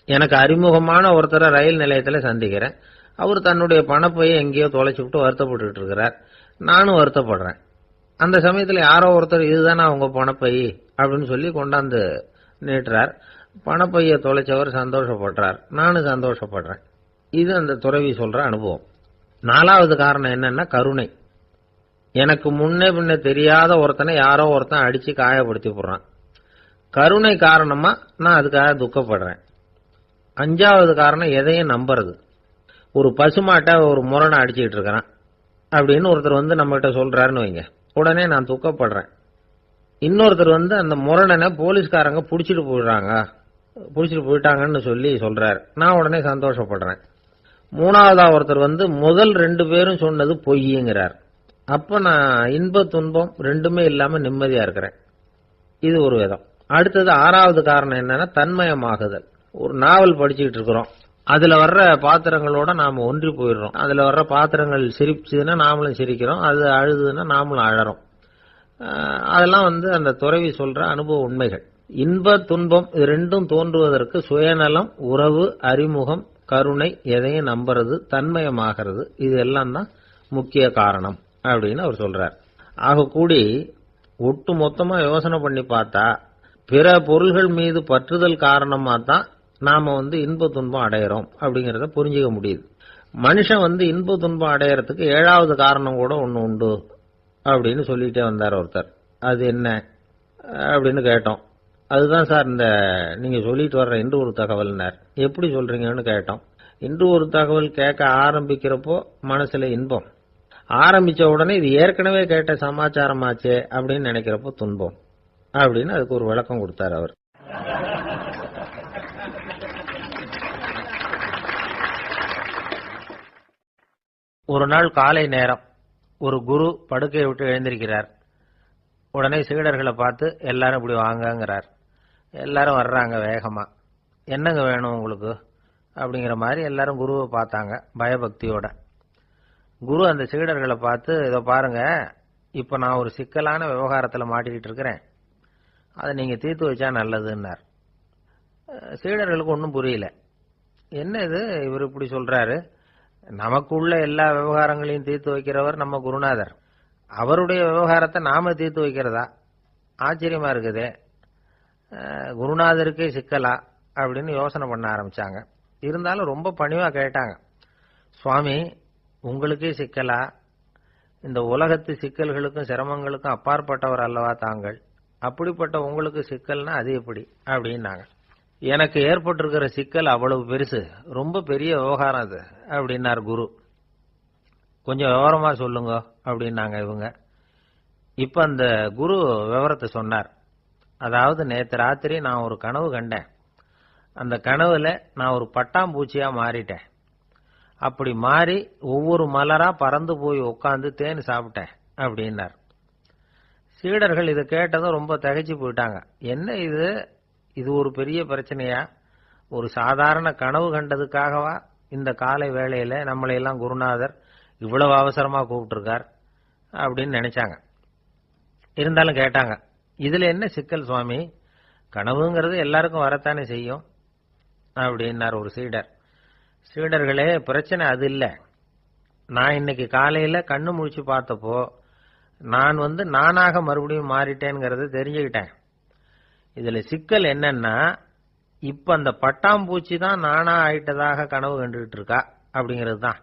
எனக்கு அறிமுகமான ஒருத்தரை ரயில் நிலையத்தில் சந்திக்கிறேன். அவர் தன்னுடைய பணப்பையை எங்கேயோ தொலைச்சுவிட்டு வருத்தப்பட்டு இருக்கிறார். நானும் வருத்தப்படுறேன். அந்த சமயத்தில் யாரோ ஒருத்தர் இதுதானே அவங்க பணப்பை அப்படின்னு சொல்லி கொண்டாந்து நீட்டுறார். பணப்பையை தொலைச்சவர் சந்தோஷப்படுறார், நானும் சந்தோஷப்படுறேன். இது அந்த துறவி சொல்ற அனுபவம். நாலாவது காரணம் என்னன்னா கருணை. எனக்கு முன்னே பின்ன தெரியாத ஒருத்தனை யாரோ ஒருத்தன் அடிச்சு காயப்படுத்தி போடுறான். கருணை காரணமா நான் அதுக்காக துக்கப்படுறேன். அஞ்சாவது காரணம் எதையும் நம்புறது. ஒரு பசுமாட்டை ஒரு முரணை அடிச்சுட்டு இருக்கிறான் அப்படின்னு ஒருத்தர் வந்து நம்ம கிட்ட சொல்றாருன்னு வைங்க, உடனே நான் துக்கப்படுறேன். இன்னொருத்தர் வந்து அந்த முரணனை போலீஸ்காரங்க புடிச்சிட்டு போயிட்டாங்கன்னு சொல்லி சொல்றாரு, நான் உடனே சந்தோஷப்படுறேன். மூணாவதா ஒருத்தர் வந்து முதல் 2 பேரும் சொன்னது பொய்யுங்கிறார். அப்ப நான் இன்ப துன்பம் ரெண்டுமே இல்லாம நிம்மதியா இருக்கிறேன். இது ஒரு விதம். அடுத்தது 6வது காரணம் என்னன்னா தன்மயமாகுதல். ஒரு நாவல் படிச்சுக்கிட்டு இருக்கிறோம், அதுல வர்ற பாத்திரங்களோட நாம ஒன்றி போயிடுறோம். அதுல வர்ற பாத்திரங்கள் சிரிச்சுதுன்னா நாமளும் சிரிக்கிறோம், அது அழுதுன்னா நாமளும் அழறோம். அதெல்லாம் வந்து அந்த துறவி சொல்ற அனுபவ உண்மைகள். இன்ப துன்பம் இது ரெண்டும் தோன்றுவதற்கு சுயநலம், உறவு, அறிமுகம், கருணை, எதையும் நம்புறது, தன்மயமாகிறது, இது எல்லாம் தான் முக்கிய காரணம் அப்படின்னு அவர் சொல்றார். ஆக கூடி ஒட்டு மொத்தமா யோசனை பண்ணி பார்த்தா பிற பொருள்கள் மீது பற்றுதல் காரணமா தான் நாம வந்து இன்ப துன்பம் அடையிறோம் அப்படிங்கறத புரிஞ்சுக்க முடியுது. மனுஷன் வந்து இன்ப துன்பம் அடையறதுக்கு 7வது காரணம் கூட ஒண்ணு உண்டு அப்படின்னு சொல்லிட்டே வந்தார் ஒருத்தர். அது என்ன அப்படின்னு கேட்டோம். அதுதான் சார் இந்த நீங்க சொல்லிட்டு வர்ற இன்று ஒரு தகவல்னார். எப்படி சொல்றீங்கன்னு கேட்டோம். இன்று ஒரு தகவல் கேட்க ஆரம்பிக்கிறப்போ மனசுல இன்பம், ஆரம்பிச்ச உடனே இது ஏற்கனவே கேட்ட சமாச்சாரமாச்சே அப்படின்னு நினைக்கிறப்போ துன்பம் அப்படின்னு அதுக்கு ஒரு விளக்கம் கொடுத்தார் அவர். ஒரு நாள் காலை நேரம் ஒரு குரு படுக்கையை விட்டு எழுந்திருக்கிறார். உடனே சீடர்களை பார்த்து எல்லாரும் இப்படி வாங்கங்கிறார். எல்லாரும் வர்றாங்க வேகமா. என்னங்க வேணும் உங்களுக்கு அப்படிங்கிற மாதிரி எல்லாரும் குருவை பார்த்தாங்க பயபக்தியோட. குரு அந்த சீடர்களை பார்த்து, இதோ பாருங்க, இப்ப நான் ஒரு சிக்கலான விவகாரத்தில் மாட்டிக்கிட்டு இருக்கிறேன், அதை நீங்க தீர்த்து வச்சா நல்லதுன்னார். சீடர்களுக்கு ஒன்றும் புரியல. என்ன இது இவர் இப்படி சொல்றாரு, நமக்குள்ள எல்லா விவகாரங்களையும் தீர்த்து வைக்கிறவர் நம்ம குருநாதர், அவருடைய விவகாரத்தை நாம தீர்த்து வைக்கிறதா, ஆச்சரியமா இருக்குதே, குருநாதருக்கே சிக்கலா அப்படின்னு யோசனை பண்ண ஆரம்பிச்சாங்க. இருந்தாலும் ரொம்ப பணிவா கேட்டாங்க, சுவாமி உங்களுக்கே சிக்கலா? இந்த உலகத்து சிக்கல்களுக்கும் சிரமங்களுக்கும் அப்பாற்பட்டவர் அல்லவா தாங்கள், அப்படிப்பட்ட உங்களுக்கு சிக்கல்னா அது எப்படி அப்படின்னாங்க. எனக்கு ஏற்பட்டிருக்கிற சிக்கல் அவ்வளவு பெருசு, ரொம்ப பெரிய விவகாரம் அது அப்படின்னார் குரு. கொஞ்சம் விவரமா சொல்லுங்க அப்படின்னாங்க இவங்க. இப்ப அந்த குரு விவரத்தை சொன்னார். அதாவது நேற்று ராத்திரி நான் ஒரு கனவு கண்டேன். அந்த கனவுல நான் ஒரு பட்டாம்பூச்சியா மாறிட்டேன். அப்படி மாறி ஒவ்வொரு மலரா பறந்து போய் உட்காந்து தேன் சாப்பிட்டேன் அப்படின்னார். சீடர்கள் இதை கேட்டதும் ரொம்ப திகைச்சு போயிட்டாங்க. என்ன இது, இது ஒரு பெரிய பிரச்சனையா? ஒரு சாதாரண கனவு கண்டதுக்காகவா இந்த காலை வேளையில நம்மளையெல்லாம் குருநாதர் இவ்வளவு அவசரமா கூப்பிட்டுருக்கார் அப்படின்னு நினைச்சாங்க. இருந்தாலும் கேட்டாங்க, இதுல என்ன சிக்கல் சுவாமி? கனவுங்கிறது எல்லாருக்கும் வரத்தானே செய்யும் அப்படின்னார் ஒரு சீடர். சீடர்களே, பிரச்சனை அது இல்லை. நான் இன்னைக்கு காலையில கண்ணு முழிச்சு பார்த்தப்போ நான் நானாக மறுபடியும் மாறிட்டேங்கிறத தெரிஞ்சுக்கிட்டேன். இதுல சிக்கல் என்னன்னா, இப்ப அந்த பட்டாம்பூச்சி தான் நானா ஆயிட்டதாக கனவு கண்டுகிட்டு இருக்கா அப்படிங்கிறது தான்.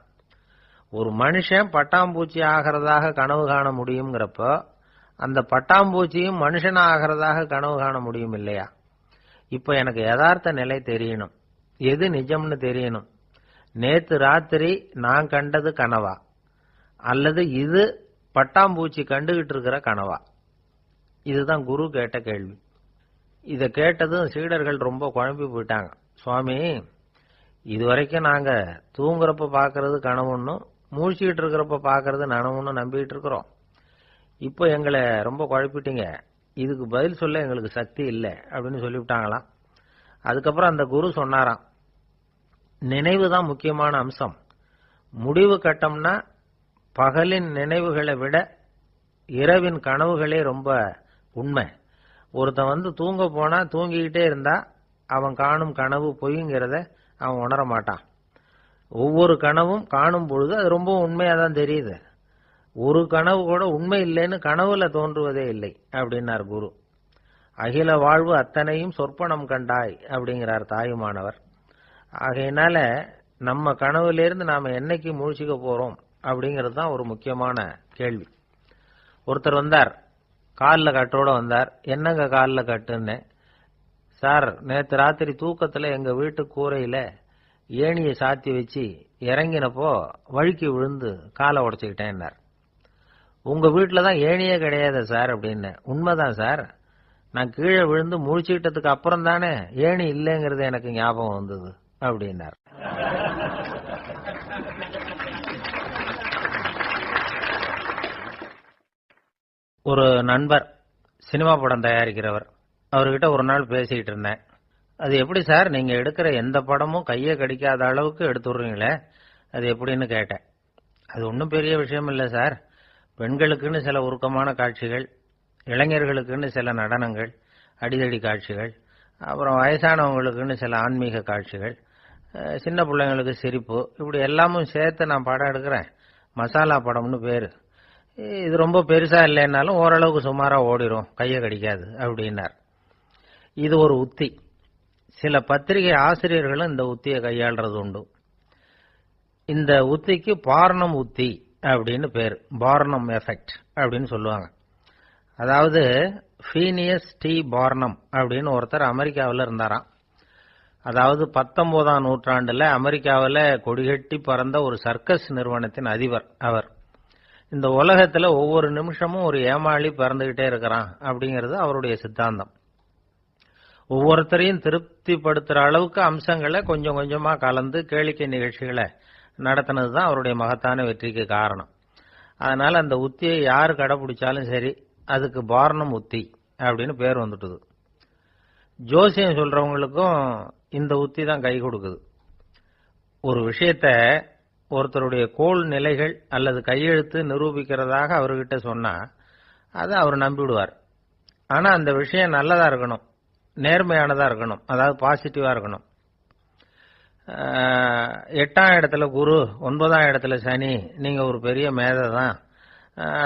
ஒரு மனுஷன் பட்டாம்பூச்சி ஆகிறதாக கனவு காண முடியுங்கிறப்போ அந்த பட்டாம்பூச்சியும் மனுஷனா ஆகிறதாக கனவு காண முடியும் இல்லையா? இப்ப எனக்கு யதார்த்த நிலை தெரியணும், எது நிஜம்னு தெரியணும். நேத்து ராத்திரி நான் கண்டது கனவா, அல்லது இது பட்டாம்பூச்சி கண்டுகிட்டு இருக்கிற கனவா? இதுதான் குரு கேட்ட கேள்வி. இதை கேட்டதும் சீடர்கள் ரொம்ப குழம்பி போயிட்டாங்க. சுவாமி, இதுவரைக்கும் நாங்க தூங்குறப்ப பாக்குறது கனவுன்னும் மூழ்கிட்டு இருக்கிறப்ப பாக்குறது நனவுன்னு நம்பிட்டு இருக்கிறோம். இப்போ எங்களை ரொம்ப குழப்பிட்டீங்க. இதுக்கு பதில் சொல்ல எங்களுக்கு சக்தி இல்லை அப்படின்னு சொல்லிவிட்டாங்களாம். அதுக்கப்புறம் அந்த குரு சொன்னாராம், நினைவு தான் முக்கியமான அம்சம். முடிவு கட்டம்னா பகலின் நினைவுகளை விட இரவின் கனவுகளே ரொம்ப உண்மை. ஒருத்தன் தூங்க போனா தூங்கிக்கிட்டே இருந்தா அவன் காணும் கனவு பொய்ங்கிறத அவன் உணர மாட்டான். ஒவ்வொரு கனவும் காணும் பொழுது அது ரொம்ப உண்மையா தான் தெரியுது. ஒரு கனவு கூட உண்மை இல்லைன்னு கனவுல தோன்றுவதே இல்லை அப்படின்னார் குரு. அகில வாழ்வு அத்தனையும் சொற்பனம் கண்டாய் அப்படிங்கிறார் தாயுமானவர். ஆகையினால நம்ம கனவுலேருந்து நாம என்னைக்கு முழிச்சுக்க போறோம் அப்படிங்கிறது தான் ஒரு முக்கியமான கேள்வி. ஒருத்தர் வந்தார், காலில் கட்டோட வந்தார். என்னங்க காலில் கட்டுன்னு? சார், நேற்று ராத்திரி தூக்கத்தில் எங்க வீட்டு கூரையில ஏணியை சாத்தி வச்சு இறங்கினப்போ வழுக்கி விழுந்து காலை உடைச்சுக்கிட்டேன்னார். உங்க வீட்டில் தான் ஏணியே கிடையாது சார் அப்படின்னு. உண்மைதான் சார், நான் கீழே விழுந்து முழிச்சுக்கிட்டதுக்கு அப்புறம் தானே ஏணி இல்லைங்கிறது எனக்கு ஞாபகம் வந்தது அப்படின்னார். ஒரு நண்பர் சினிமா படம் தயாரிக்கிறவர், அவர்கிட்ட ஒரு நாள் பேசிக்கிட்டு இருந்தேன். அது எப்படி சார், நீங்க எடுக்கிற எந்த படமும் கையை கடிக்காத அளவுக்கு எடுத்துடுறீங்களே, அது எப்படின்னு கேட்டேன். அது ஒன்றும் பெரிய விஷயம் இல்லை சார். பெண்களுக்குன்னு சில உருக்கமான காட்சிகள், இளைஞர்களுக்குன்னு சில நடனங்கள், அடிதடி காட்சிகள், அப்புறம் வயசானவங்களுக்குன்னு சில ஆன்மீக காட்சிகள், சின்ன பிள்ளைங்களுக்கு சிரிப்பு, இப்படி எல்லாமும் சேர்த்து நான் படம் எடுக்கிறேன். மசாலா படம்னு பேரு. இது ரொம்ப பெருசா இல்லைன்னாலும் ஓரளவுக்கு சுமாரா ஓடிரும், கையை கடிக்காது அப்படின்னார். இது ஒரு உத்தி. சில பத்திரிகை ஆசிரியர்களும் இந்த உத்தியை கையாளுறது உண்டு. இந்த உத்திக்கு பார்னம் உத்தி அப்படின்னு பேர். பார்னம் எஃபெக்ட் அப்படின்னு சொல்லுவாங்க. அதாவது ஃபீனியஸ் டி பார்னம் அப்படின்னு ஒருத்தர் அமெரிக்காவில் இருந்தாராம். அதாவது 19ஆம் நூற்றாண்டுல அமெரிக்காவில் கொடிகட்டி பறந்த ஒரு சர்க்கஸ் நிறுவனத்தின் அதிபர் அவர். இந்த உலகத்துல ஒவ்வொரு நிமிஷமும் ஒரு ஏமாளி பிறந்துகிட்டே இருக்கிறான் அப்படிங்கிறது அவருடைய சித்தாந்தம். ஒவ்வொருத்தரையும் திருப்திப்படுத்துற அளவுக்கு அம்சங்களை கொஞ்சம் கொஞ்சமா கலந்து கேளிக்கை நிகழ்ச்சிகளை நடத்தினது தான் அவருடைய மகத்தான வெற்றிக்கு காரணம். அதனால அந்த உத்தியை யார் கடைபிடிச்சாலும் சரி, அதுக்கு பார்னம் உத்தி அப்படின்னு பேர் வந்துட்டுது. ஜோசியம் சொல்றவங்களுக்கும் இந்த உத்தி தான் கை கொடுக்குது. ஒரு விஷயத்த ஒருத்தருடைய கோள் நிலைகள் அல்லது கையெழுத்து நிரூபிக்கிறதாக அவர்கிட்ட சொன்னா அதை அவர் நம்பிவிடுவார். ஆனா அந்த விஷயம் நல்லதா இருக்கணும், நேர்மையானதா இருக்கணும், அதாவது பாசிட்டிவா இருக்கணும். 8ஆம் இடத்துல குரு, 9ஆம் இடத்துல சனி, நீங்க ஒரு பெரிய மேதை தான்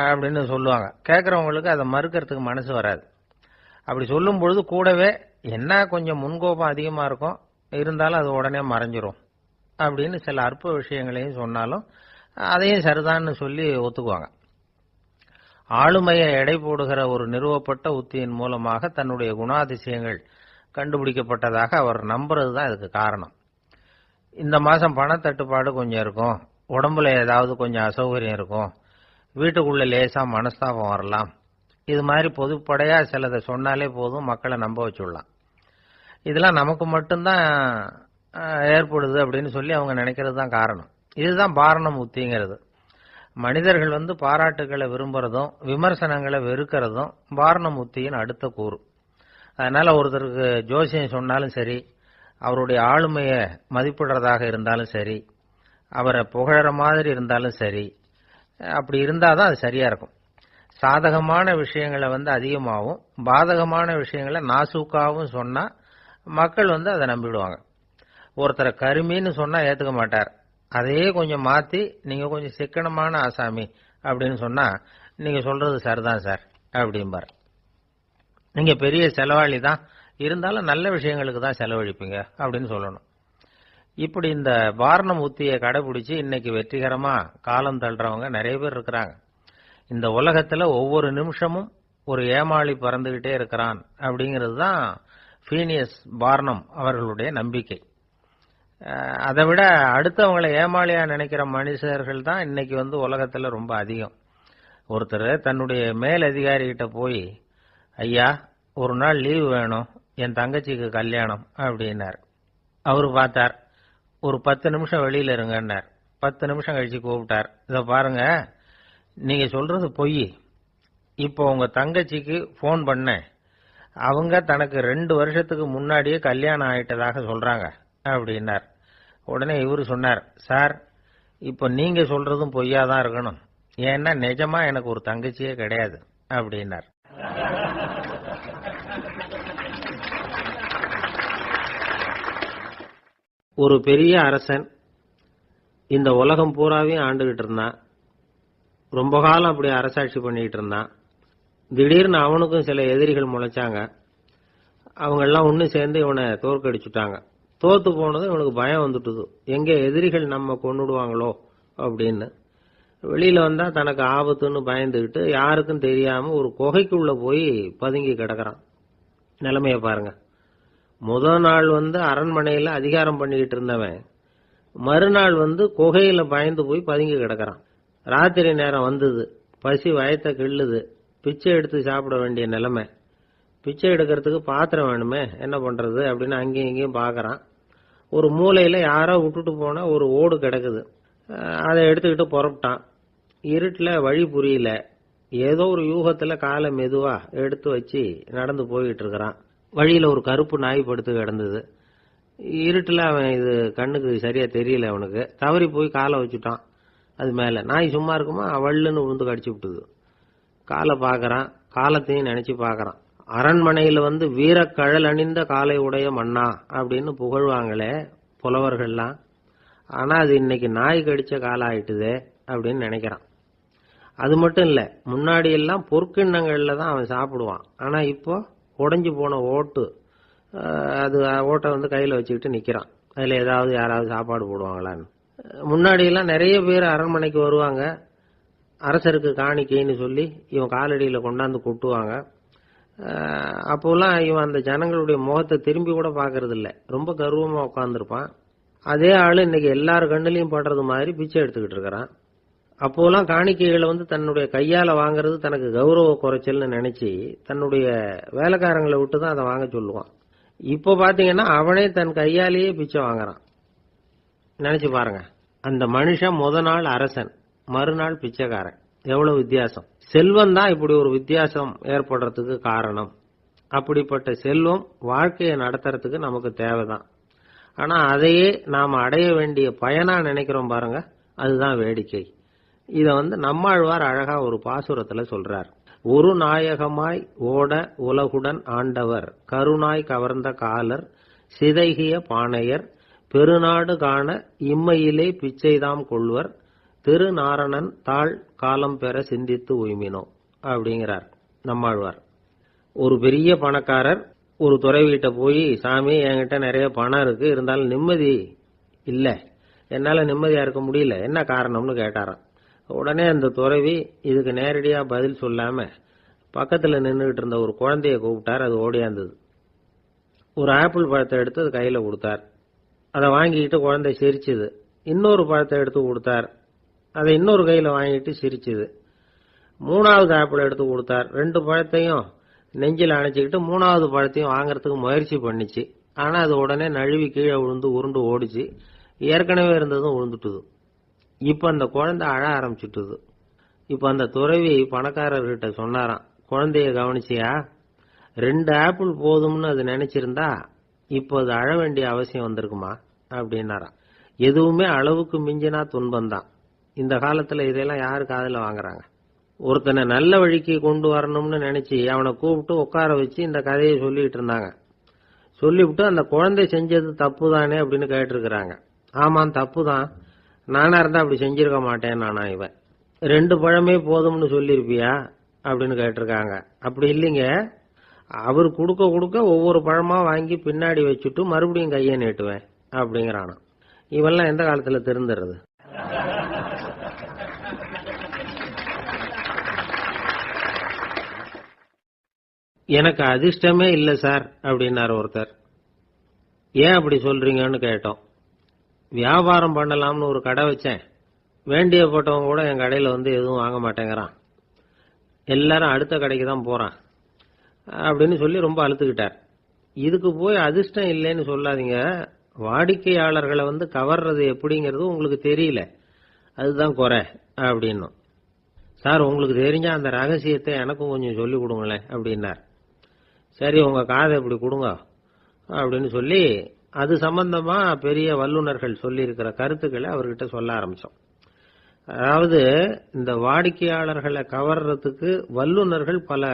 அப்படின்னு சொல்லுவாங்க. கேட்கறவங்களுக்கு அதை மறுக்கிறதுக்கு மனசு வராது. அப்படி சொல்லும் பொழுது கூடவே என்ன கொஞ்சம் முன்கோபம் அதிகமா இருக்கும், இருந்தாலும் அது உடனே மறைஞ்சிரும் அப்படின்னு சில அற்ப விஷயங்களையும் சொன்னாலும் அதையும் சரிதான்னு சொல்லி ஒத்துக்குவாங்க. ஆளுமையை எடை போடுகிற ஒரு நிறுவப்பட்ட உத்தியின் மூலமாக தன்னுடைய குணாதிசயங்கள் கண்டுபிடிக்கப்பட்டதாக அவர் நம்புறது தான் இதுக்கு காரணம். இந்த மாசம் பணத்தட்டுப்பாடு கொஞ்சம் இருக்கும், உடம்புல ஏதாவது கொஞ்சம் அசௌகரியம் இருக்கும், வீட்டுக்குள்ள லேசா மனஸ்தாபம் வரலாம், இது மாதிரி பொதுப்படையா சிலதை சொன்னாலே போதும், மக்களை நம்ப வச்சுடலாம். இதெல்லாம் நமக்கு மட்டும்தான் ஏற்படுது அப்படின்னு சொல்லி அவங்க நினைக்கிறது தான் காரணம். இதுதான் பார்னம் உத்திங்கிறது. மனிதர்கள் பாராட்டுகளை விரும்புறதும் விமர்சனங்களை வெறுக்கிறதும் பார்னம் உத்தியின் அடுத்த கூறு. அதனால ஒருத்தருக்கு ஜோசியம் சொன்னாலும் சரி, அவருடைய ஆளுமையை மதிப்பிடுறதாக இருந்தாலும் சரி, அவரை புகழற மாதிரி இருந்தாலும் சரி, அப்படி இருந்தாதான் அது சரியா இருக்கும். சாதகமான விஷயங்களை அதிகமாகவும் பாதகமான விஷயங்களை நாசூக்காவும் சொன்னா மக்கள் அதை நம்பிடுவாங்க. ஒருத்தரை கருமின்னு சொன்னா ஏத்துக்க மாட்டார். அதையே கொஞ்சம் மாத்தி நீங்க கொஞ்சம் சிக்கனமான ஆசாமி அப்படின்னு சொன்னா நீங்க சொல்றது சரிதான் சார் அப்படிம்பார். நீங்க பெரிய செலவாளி தான், இருந்தாலும் நல்ல விஷயங்களுக்கு தான் செலவழிப்பீங்க அப்படின்னு சொல்லணும். இப்படி இந்த பார்னம் உத்தியை கடைபிடிச்சு இன்னைக்கு வெற்றிகரமா காலம் தள்ளுறவங்க நிறைய பேர் இருக்கிறாங்க. இந்த உலகத்துல ஒவ்வொரு நிமிஷமும் ஒரு ஏமாளி பறந்துகிட்டே இருக்கிறான் அப்படிங்கிறது தான் ஃபீனியஸ் பார்னம் அவர்களுடைய நம்பிக்கை. அதை விட அடுத்தவங்களை ஏமாளியா நினைக்கிற மனுஷர்கள் தான் இன்னைக்கு உலகத்துல ரொம்ப அதிகம். ஒருத்தர் தன்னுடைய மேல் அதிகாரிகிட்ட போய், ஐயா ஒரு நாள் லீவு வேணும், என் தங்கச்சிக்கு கல்யாணம் அப்படின்னார். அவரு பார்த்தார், ஒரு 10 நிமிஷம் வெளியில இருங்கன்னார். 10 நிமிஷம் கழிச்சு கூப்பிட்டார், இதை பாருங்க, நீங்க சொல்றது பொய், இப்போ உங்க தங்கச்சிக்கு போன் பண்ணேன், அவங்க தனக்கு 2 வருஷத்துக்கு முன்னாடியே கல்யாணம் ஆயிட்டதாக சொல்றாங்க அப்படின்னார். உடனே இவரு சொன்னார், சார் இப்போ நீங்க சொல்றதும் பொய்யாதான் இருக்கணும், ஏன்னா நிஜமா எனக்கு ஒரு தங்கச்சியே கிடையாது அப்படின்னார். ஒரு பெரிய அரசன் இந்த உலகம் பூராவையும் ஆண்டுகிட்டு இருந்தான். ரொம்ப காலம் அப்படி அரசாட்சி பண்ணிட்டு இருந்தான். திடீர்னு அவனுக்கும் சில எதிரிகள் முளைச்சாங்க. அவங்க எல்லாம் ஒண்ணு சேர்ந்து இவனை தோற்கடிச்சுட்டாங்க. தோத்து போனதும் இவனுக்கு பயம் வந்துட்டுது, எங்க எதிரிகள் நம்ம கொன்னுடுவாங்களோ அப்படின்னு. வெளியில வந்தா தனக்கு ஆபத்துன்னு பயந்துகிட்டு யாருக்கும் தெரியாம ஒரு குகைக்குள்ள போய் பதுங்கி கிடக்குறான். நிலைமைய பாருங்க. முதல் நாள் அரண்மனையில அதிகாரம் பண்ணிக்கிட்டு இருந்தவன் மறுநாள் குகையில பயந்து போய் பதுங்கி கிடக்குறான். ராத்திரி நேரம் வந்தது, பசி வயத்தை கிள்ளுது, பிச்சை எடுத்து சாப்பிட வேண்டிய நிலைமை. பிச்சை எடுக்கிறதுக்கு பாத்திரம் வேணுமே, என்ன பண்றது அப்படின்னு அங்கேயும் இங்கேயும் பாக்குறான். ஒரு மூலையில யாரோ விட்டுட்டு போன ஒரு ஓடு கிடக்குது, அதை எடுத்துக்கிட்டு புறப்பட்டான். இருட்டுல வழி புரியல, ஏதோ ஒரு யூகத்துல காலை மெதுவா எடுத்து வச்சு நடந்து போயிட்டு இருக்கிறான். வழியில ஒரு கருப்பு நாய் படுத்து கிடந்தது. இருட்டுல அவன் இது கண்ணுக்கு சரியா தெரியல, அவனுக்கு தவறி போய் காலை வச்சுட்டான். அது மேல நாய் சும்மா இருக்குமா, வள்ளுன்னு விழுந்து கடிச்சு விட்டுது. காலை பாக்குறான், காலத்தையும் நினைச்சு பாக்குறான். அரண்மனையில வீரக்கழல் அணிந்த காலை உடைய மன்னா அப்படின்னு புகழ்வாங்களே புலவர்கள்லாம், ஆனா அது இன்னைக்கு நாய் கடிச்ச காலம் ஆயிட்டுதே அப்படின்னு நினைக்கிறான். அது மட்டும் இல்ல, முன்னாடி எல்லாம் பொற்கிண்ணங்கள்ல தான் அவன் சாப்பிடுவான். ஆனா இப்போ உடைஞ்சு போன ஓட்டு, அது ஓட்டை கையில வச்சுக்கிட்டு நிக்கிறான். அதுல ஏதாவது யாராவது சாப்பாடு போடுவாங்களான்னு. முன்னாடி எல்லாம் நிறைய பேர் அரண்மனைக்கு வருவாங்க, அரசருக்கு காணிக்கைன்னு சொல்லி இவன் காலடியில கொண்டாந்து கொட்டுவாங்க. அப்போலாம் இவன் அந்த ஜனங்களுடைய முகத்தை திரும்பி கூட பாக்குறது இல்ல, ரொம்ப கர்வமா உட்கார்ந்துருப்பான். அதே ஆளு இன்னைக்கு எல்லார் கண்ணிலையும் படுறது மாதிரி பிச்சை எடுத்துக்கிட்டு இருக்கிறான். அப்போலாம் காணிக்கைகளை தன்னுடைய கையால வாங்குறது தனக்கு கௌரவ குறைச்சல்னு நினைச்சு தன்னுடைய வேலைக்காரங்களை விட்டு தான் அதை வாங்க சொல்லுவான். இப்போ பாத்தீங்கன்னா அவனே தன் கையாலேயே பிச்சை வாங்குறான். நினைச்சு பாருங்க, அந்த மனுஷன் முத நாள் அரசன், மறுநாள் பிச்சைக்காரன். எவ்வளவு வித்தியாசம்! செல்வம் தான் இப்படி ஒரு வித்தியாசம் ஏற்படுறதுக்கு காரணம். அப்படிப்பட்ட செல்வம் வாழ்க்கையை நடத்துறதுக்கு நமக்கு தேவைதான். ஆனா அதையே நாம அடைய வேண்டிய பயனா நினைக்கிறோம் பாருங்க, அதுதான் வேடிக்கை. இத நம்மாழ்வார் அழகா ஒரு பாசுரத்துல சொல்றார். ஒரு நாயகமாய் ஓட உலகுடன் ஆண்டவர், கருணாய் கவர்ந்த காலர், சிதைகிய பானையர், பெருநாடு காண இம்மையிலே பிச்சைதாம் கொள்வர், திருநாரணன் தாழ் காலம் பெற சிந்தித்து உய்மினோ அப்படிங்கிறார் நம்மாழ்வார். ஒரு பெரிய பணக்காரர் ஒரு துறவிகிட்ட போய், சாமி என்கிட்ட நிறைய பணம் இருக்கு, இருந்தாலும் நிம்மதி இல்ல, என்னால நிம்மதியா இருக்க முடியல, என்ன காரணம்னு கேட்டாராம். உடனே அந்த துறவி இதுக்கு நேரடியா பதில் சொல்லாம பக்கத்துல நின்றுகிட்டு இருந்த ஒரு குழந்தைய கூப்பிட்டார். அது ஓடியாந்தது. ஒரு ஆப்பிள் பழத்தை எடுத்து அது கையில கொடுத்தார். அதை வாங்கிக்கிட்டு குழந்தை சிரிச்சுது. இன்னொரு பழத்தை எடுத்து கொடுத்தார், அதை இன்னொரு கையில வாங்கிட்டு சிரிச்சுது. 3வது ஆப்பிள் எடுத்து கொடுத்தார். 2 பழத்தையும் நெஞ்சில் அணைச்சிக்கிட்டு 3வது பழத்தையும் வாங்கறதுக்கு முயற்சி பண்ணிச்சு. ஆனா அது உடனே நழுவி கீழே விழுந்து உருண்டு ஓடிச்சு. ஏற்கனவே இருந்ததும் விழுந்துட்டுது. இப்ப அந்த குழந்தை அழ ஆரம்பிச்சுட்டுது. இப்ப அந்த துறவி பணக்காரர்கிட்ட சொன்னாராம், குழந்தைய கவனிச்சியா, 2 ஆப்பிள் போதும்னு அது நினைச்சிருந்தா இப்போ அது அழ வேண்டிய அவசியம் வந்திருக்குமா அப்படின்னாராம். எதுவுமே அளவுக்கு மிஞ்சினா துன்பம்தான். இந்த காலத்துல இதெல்லாம் யாரு காதுல வாங்குறாங்க? ஒருத்தனை நல்ல வழிக்கு கொண்டு வரணும்னு நினைச்சு அவனை கூப்பிட்டு உட்கார வச்சு இந்த கதையை சொல்லிட்டு இருந்தாங்க. சொல்லிவிட்டு அந்த குழந்தை செஞ்சது தப்பு தானே அப்படின்னு கேட்டிருக்கிறாங்க. ஆமாம், தப்பு தான், நானா இருந்தா அப்படி செஞ்சிருக்க மாட்டேன் நானா இவன். 2 பழமே போதும்னு சொல்லிருப்பியா அப்படின்னு கேட்டிருக்காங்க. அப்படி இல்லைங்க, அவர் கொடுக்க கொடுக்க ஒவ்வொரு பழமா வாங்கி பின்னாடி வச்சுட்டு மறுபடியும் கையை நீட்டுவேன் அப்படிங்கிறானா. இவெல்லாம் எந்த காலத்துல திருந்துறது? எனக்கு அதிர்ஷ்டமே இல்ல சார் அப்படின்னாரு ஒருத்தர். ஏன் அப்படி சொல்றீங்கன்னு கேட்டோம். வியாபாரம் பண்ணலாம்னு ஒரு கடை வச்சேன், வேண்டிய போட்டவங்க கூட என் கடையில எதுவும் வாங்க மாட்டேங்கிறான், எல்லாரும் அடுத்த கடைக்கு தான் போறான் அப்படின்னு சொல்லி ரொம்ப அழுத்துக்கிட்டார். இதுக்கு போய் அதிர்ஷ்டம் இல்லைன்னு சொல்லாதீங்க, வாடிக்கையாளர்களை கவர்றது எப்படிங்கிறது உங்களுக்கு தெரியல, அதுதான் குறை அப்படின்னும். சார் உங்களுக்கு தெரிஞ்ச அந்த ரகசியத்தை எனக்கும் கொஞ்சம் சொல்லி கொடுங்களேன் அப்படின்னார். சரி உங்க காதை இப்படி கொடுங்க அப்படின்னு சொல்லி அது சம்பந்தமா பெரிய வல்லுநர்கள் சொல்லி இருக்கிற கருத்துக்களை அவர்கிட்ட சொல்ல ஆரம்பிச்சோம். அதாவது இந்த வாடிக்கையாளர்களை கவர்றதுக்கு வல்லுநர்கள் பல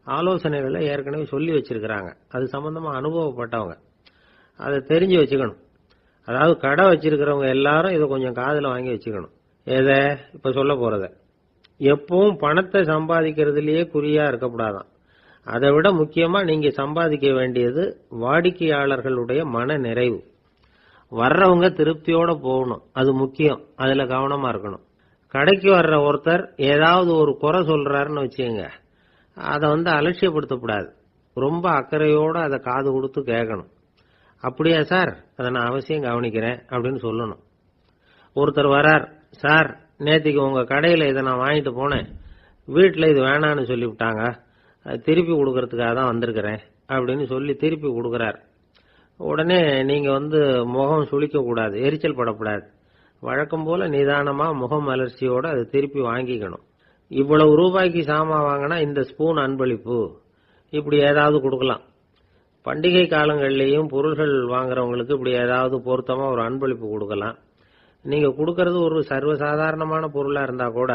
ஆலோசனைகளை ஏற்கனவே சொல்லி வச்சிருக்கிறாங்க. அது சம்பந்தமா அனுபவப்பட்டவங்க, அதை தெரிஞ்சு வச்சுக்கணும். அதாவது கடை வச்சிருக்கிறவங்க எல்லாரும் இதை கொஞ்சம் காதுல வாங்கி வச்சுக்கணும். எதை இப்ப சொல்ல போறத எப்பவும் பணத்தை சம்பாதிக்கிறதுலயே குறியா இருக்கக்கூடாதான். அதை விட முக்கியமா நீங்க சம்பாதிக்க வேண்டியது வாடிக்கையாளர்களுடைய மன நிறைவு. வர்றவங்க திருப்தியோட போகணும், அது முக்கியம். அதுல கவனமா இருக்கணும். கடைக்கு வர்ற ஒருத்தர் ஏதாவது ஒரு குறை சொல்றாருன்னு வச்சுங்க, அதை அலட்சியப்படுத்தக்கூடாது. ரொம்ப அக்கறையோட அதை காது கொடுத்து கேட்கணும். அப்படியா சார், அதை நான் அவசியம் கவனிக்கிறேன் அப்படின்னு சொல்லணும். ஒருத்தர் வரார், சார் நேத்திக்கு உங்க கடையில இதை நான் வாங்கிட்டு போனேன், வீட்டில் இது வேணான்னு சொல்லிவிட்டாங்க, திருப்பி கொடுக்கறதுக்காக தான் வந்திருக்கிறேன் அப்படின்னு சொல்லி திருப்பி கொடுக்கறார். உடனே நீங்க முகம் சுளிக்க கூடாது, எரிச்சல் படக்கூடாது. வழக்கம் போல நிதானமா முகம் மலர்ச்சியோட அதை திருப்பி வாங்கிக்கணும். இவ்வளவு ரூபாய்க்கு சாமான் வாங்கினா இந்த ஸ்பூன் அன்பளிப்பு, இப்படி ஏதாவது கொடுக்கலாம். பண்டிகை காலங்கள்லயும் பொருள்கள் வாங்குறவங்களுக்கு இப்படி ஏதாவது பொருத்தமா ஒரு அன்பளிப்பு கொடுக்கலாம். நீங்க கொடுக்கறது ஒரு சர்வசாதாரணமான பொருளா இருந்தா கூட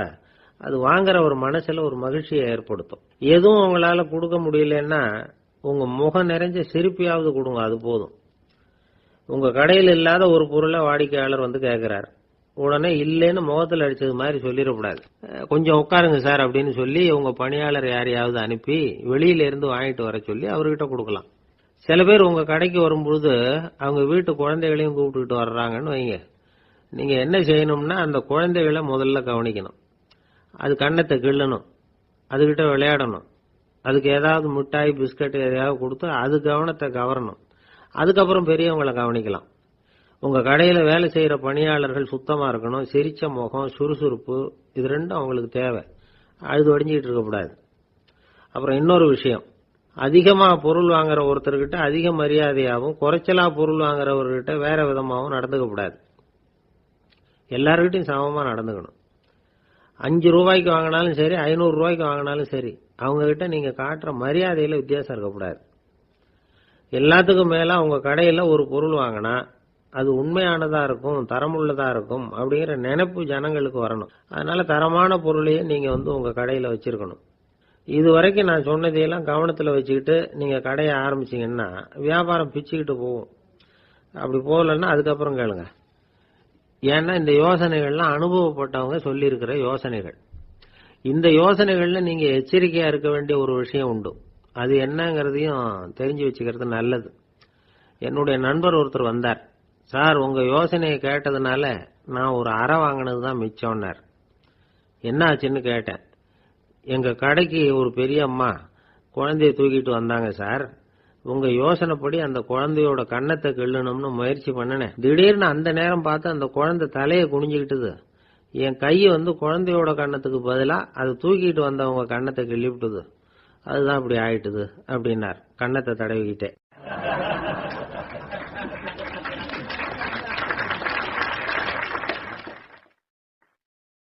அது வாங்குற ஒரு மனசுல ஒரு மகிழ்ச்சியை ஏற்படுத்தும். எதுவும் உங்களால கொடுக்க முடியலன்னா உங்க முகம் நிறைஞ்ச சிரிப்பியாவது கொடுங்க, அது போதும். உங்க கடையில் இல்லாத ஒரு பொருளை வாடிக்கையாளர் கேட்கிறார், உடனே இல்லைன்னு முகத்தில் அடிச்சது மாதிரி சொல்லிடக்கூடாது. கொஞ்சம் உட்காருங்க சார் அப்படின்னு சொல்லி உங்க பணியாளர் யாரையாவது அனுப்பி வெளியில இருந்து வாங்கிட்டு வர சொல்லி அவர்கிட்ட கொடுக்கலாம். சில பேர் உங்க கடைக்கு வரும்பொழுது அவங்க வீட்டு குழந்தைகளையும் கூப்பிட்டுக்கிட்டு வர்றாங்கன்னு வைங்க. நீங்க என்ன செய்யணும்னா அந்த குழந்தைகளை முதல்ல கவனிக்கணும். அது கண்ணத்தை கிள்ளணும், அதுகிட்ட விளையாடணும், அதுக்கு ஏதாவது மிட்டாய் பிஸ்கட் எதையாவது கொடுத்து அது கவனத்தை கவரணும். அதுக்கப்புறம் பெரியவங்களை கவனிக்கலாம். உங்க கடையில வேலை செய்யற பணியாளர்கள் சுத்தமா இருக்கணும், சிரிச்ச முகம், சுறுசுறுப்பு, இது ரெண்டும் அவங்களுக்கு தேவை. அழுது வடிஞ்சிட்டு இருக்கக்கூடாது. அப்புறம் இன்னொரு விஷயம், அதிகமா பொருள் வாங்குற ஒருத்தர்கிட்ட அதிக மரியாதையாகவும் குறைச்சலா பொருள் வாங்குறவர்கிட்ட வேற விதமாகவும் நடந்துக்க கூடாது. எல்லார்கிட்டையும் சமமா நடந்துக்கணும். 5 ரூபாய்க்கு வாங்கினாலும் சரி, 500 ரூபாய்க்கு வாங்கினாலும் சரி, அவங்க கிட்ட நீங்க காட்டுற மரியாதையில வித்தியாசம் இருக்கக்கூடாது. எல்லாத்துக்கும் மேல உங்க கடையில ஒரு பொருள் வாங்கினா அது உண்மையானதா இருக்கும், தரமுள்ளதா இருக்கும் அப்படிங்கிற நினைப்பு ஜனங்களுக்கு வரணும். அதனால தரமான பொருளையே நீங்க உங்க கடையில வச்சிருக்கணும். இது வரைக்கும் நான் சொன்னதையெல்லாம் கவனத்துல வச்சுக்கிட்டு நீங்க கடையை ஆரம்பிச்சீங்கன்னா வியாபாரம் பிச்சுக்கிட்டு போகும். அப்படி போகலன்னா அதுக்கப்புறம் கேளுங்க. ஏன்னா இந்த யோசனைகள்லாம் அனுபவப்பட்டவங்க சொல்லி இருக்கிற யோசனைகள். இந்த யோசனைகள்ல நீங்க எச்சரிக்கையா இருக்க வேண்டிய ஒரு விஷயம் உண்டு. அது என்னங்கிறதையும் தெரிஞ்சு வச்சுக்கிறது நல்லது. என்னுடைய நண்பர் ஒருத்தர் வந்தார். சார் உங்க யோசனையை கேட்டதுனால நான் ஒரு அறை வாங்கினதுதான் மிச்சம்னார். என்ன ஆச்சுன்னு கேட்டேன். எங்க கடைக்கு ஒரு பெரிய அம்மா குழந்தைய தூக்கிட்டு வந்தாங்க சார். உங்க யோசனைப்படி அந்த குழந்தையோட கண்ணத்தை கிள்ளணும்னு முயற்சி பண்ணினேன். திடீர்னு அந்த நேரம் பார்த்து அந்த குழந்தை தலையை குனிஞ்சுக்கிட்டுது. என் கையை குழந்தையோட கண்ணத்துக்கு பதிலா அதை தூக்கிட்டு வந்தவங்க கண்ணத்தை கிள்ளிவிட்டுது. அதுதான் இப்படி ஆயிட்டுது அப்படின்னார், கண்ணத்தை தடவிக்கிட்டே.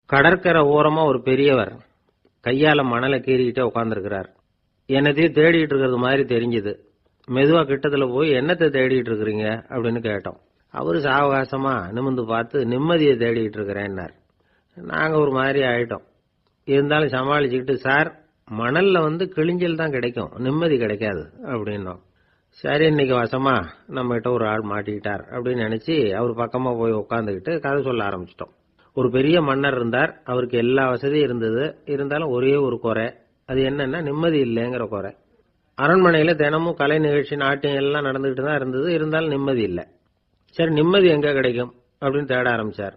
கடற்கரை ஓரமா ஒரு பெரியவர் கையால மணலை கீறிக்கிட்டே உட்கார்ந்துருக்கிறார். என்னத்தையும் தேடிட்டு இருக்கிறது மாதிரி தெரிஞ்சது. மெதுவா கிட்டத்துல போய் என்னத்தை தேடிட்டு இருக்கிறீங்க அப்படின்னு கேட்டோம். அவரு சாவகாசமா நிமிந்து பார்த்து நிம்மதியை தேடிட்டு இருக்கிறேன்னார். நாங்க ஒரு மாதிரி ஆயிட்டோம். இருந்தாலும் சமாளிச்சுக்கிட்டு, சார் மணல்ல கிழிஞ்சல் தான் கிடைக்கும், நிம்மதி கிடைக்காது அப்படின்னோம். சரி இன்னைக்கு வசமா நம்ம கிட்ட ஒரு ஆள் மாட்டிக்கிட்டார் அப்படின்னு நினைச்சு அவர் பக்கமா போய் உட்காந்துக்கிட்டு கதை சொல்ல ஆரம்பிச்சிட்டோம். ஒரு பெரிய மன்னர் இருந்தார். அவருக்கு எல்லா வசதியும் இருந்தது. இருந்தாலும் ஒரே ஒரு குறை. அது என்னன்னா நிம்மதி இல்லைங்கிற குறை. அரண்மனையில தினமும் கலை நிகழ்ச்சி, நாட்டியம் எல்லாம் நடந்துகிட்டு தான் இருந்தது. இருந்தாலும் நிம்மதி இல்லை. சரி நிம்மதி எங்க கிடைக்கும் அப்படின்னு தேட ஆரம்பிச்சார்.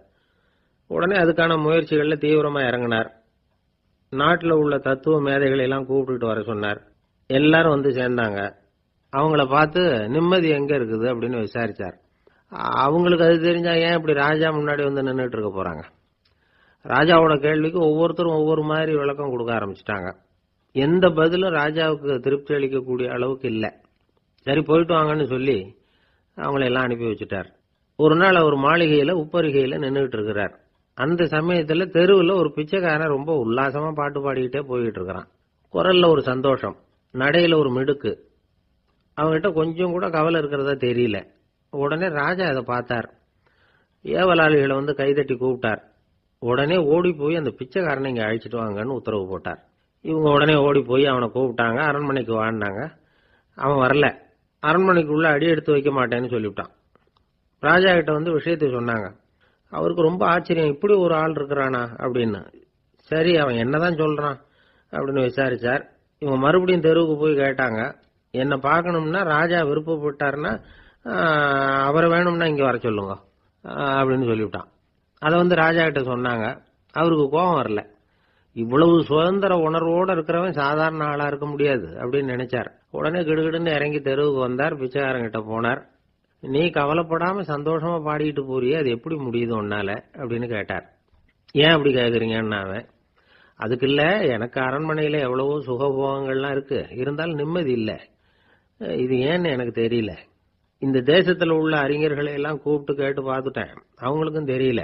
உடனே அதுக்கான முயற்சிகள்ல தீவிரமா இறங்கினார். நாட்டில் உள்ள தத்துவ மேதைகளை எல்லாம் கூப்பிட்டுட்டு வர சொன்னார். எல்லாரும் சேர்ந்தாங்க. அவங்கள பார்த்து நிம்மதி எங்க இருக்குது அப்படின்னு விசாரிச்சார். அவங்களுக்கு அது தெரிஞ்சா ஏன் இப்படி ராஜா முன்னாடி நின்றுட்டு இருக்க போறாங்க? ராஜாவோட கேள்விக்கு ஒவ்வொருத்தரும் ஒவ்வொரு மாதிரி விளக்கம் கொடுக்க ஆரம்பிச்சிட்டாங்க. எந்த பதிலும் ராஜாவுக்கு திருப்தி அளிக்கக்கூடிய அளவுக்கு இல்லை. சரி போயிட்டு வாங்கன்னு சொல்லி அவங்கள எல்லாம் அனுப்பி வச்சுட்டார். ஒரு நாள் அவர் மாளிகையில உப்பரிகையில நின்றுட்டு இருக்கிறார். அந்த சமயத்துல தெருவுல ஒரு பிச்சைக்காரன் ரொம்ப உல்லாசமா பாட்டு பாடிக்கிட்டே போயிட்டு இருக்கிறான். குரல்ல ஒரு சந்தோஷம், நடையில ஒரு மிடுக்கு, அவன்கிட்ட கொஞ்சம் கூட கவலை இருக்கிறதா தெரியல. உடனே ராஜா அதை பார்த்தார். ஏவலாளிகளை வந்து கைதட்டி கூப்பிட்டார். உடனே ஓடி போய் அந்த பிச்சைக்காரனை இங்க அழைச்சிட்டு வாங்கன்னு உத்தரவு போட்டார். இவங்க உடனே ஓடி போய் அவனை கூப்பிட்டாங்க. அரண்மனைக்கு வாழ்ந்தாங்க. அவன் வரல. அரண்மனைக்குள்ள அடி எடுத்து வைக்க மாட்டேன்னு சொல்லிவிட்டான். ராஜா கிட்ட வந்து விஷயத்தை சொன்னாங்க. அவருக்கு ரொம்ப ஆச்சரியம், இப்படி ஒரு ஆள் இருக்கிறானா அப்படின்னு. சரி, அவன் என்னதான் சொல்றான் அப்படின்னு விசாரிச்சார். இவங்க மறுபடியும் தெருவுக்கு போய் கேட்டாங்க. என்ன பார்க்கணும்னா ராஜா விருப்பப்பட்டாருன்னா அவரை வேணும்னா இங்க வர சொல்லுங்க அப்படின்னு சொல்லிவிட்டான். அதை வந்து ராஜா கிட்ட சொன்னாங்க. அவருக்கு கோபம் வரல. இவ்வளவு சுதந்திர உணர்வோடு இருக்கிறவன் சாதாரண ஆளா இருக்க முடியாது அப்படின்னு நினைச்சார். உடனே கிடுகிடுன்னு இறங்கி தெருவுக்கு வந்தார். பிச்சைக்காரங்கிட்ட போனார். நீ கவலைப்படாம சந்தோஷமா பாடிட்டு போறியே, அது எப்படி முடியுது உன்னால அப்படின்னு கேட்டார். ஏன் அப்படி கேக்குறீங்கன்னா, அவன் அதுக்கு இல்ல, எனக்கு அரண்மனையில எவ்வளவோ சுகபோகங்கள்லாம் இருக்கு, இருந்தாலும் நிம்மதி இல்லை. இது ஏன்னு எனக்கு தெரியல. இந்த தேசத்துல உள்ள அறிஞர்களை எல்லாம் கூப்பிட்டு கேட்டு பார்த்துட்டேன், அவங்களுக்கும் தெரியல.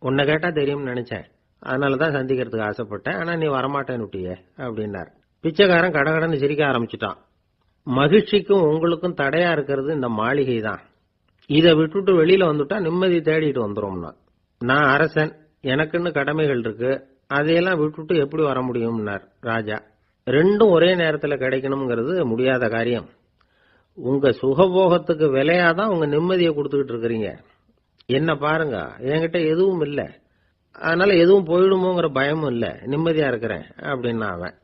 உன்னை கேட்டா தெரியும்னு நினைச்சேன், அதனாலதான் சந்திக்கிறதுக்கு ஆசைப்பட்டேன். ஆனா நீ வரமாட்டேன்னு விட்டியே அப்படின்னார். பிச்சைக்காரன் கடகடன்னு சிரிக்க ஆரம்பிச்சுட்டான். மகிழ்ச்சிக்கும் உங்களுக்கும் தடையா இருக்கிறது இந்த மாளிகை தான். இதை விட்டுட்டு வெளியில வந்துட்டா நிம்மதி தேடிட்டு வந்துரும்னா. நான் அரசன், எனக்குன்னு கடமைகள் இருக்கு, அதையெல்லாம் விட்டுட்டு எப்படி வர முடியும்னார் ராஜா. ரெண்டும் ஒரே நேரத்துல கிடைக்கணுங்கிறது முடியாத காரியம். உங்க சுகபோகத்துக்கு விலையாதான் உங்க நிம்மதியை கொடுத்துக்கிட்டு இருக்கிறீங்க. என்ன பாருங்க, என்கிட்ட எதுவும் இல்லை, அதனால எதுவும் போயிடுமோங்கிற பயமும் இல்லை, நிம்மதியா இருக்கிறேன் அப்படின்னா அவன்.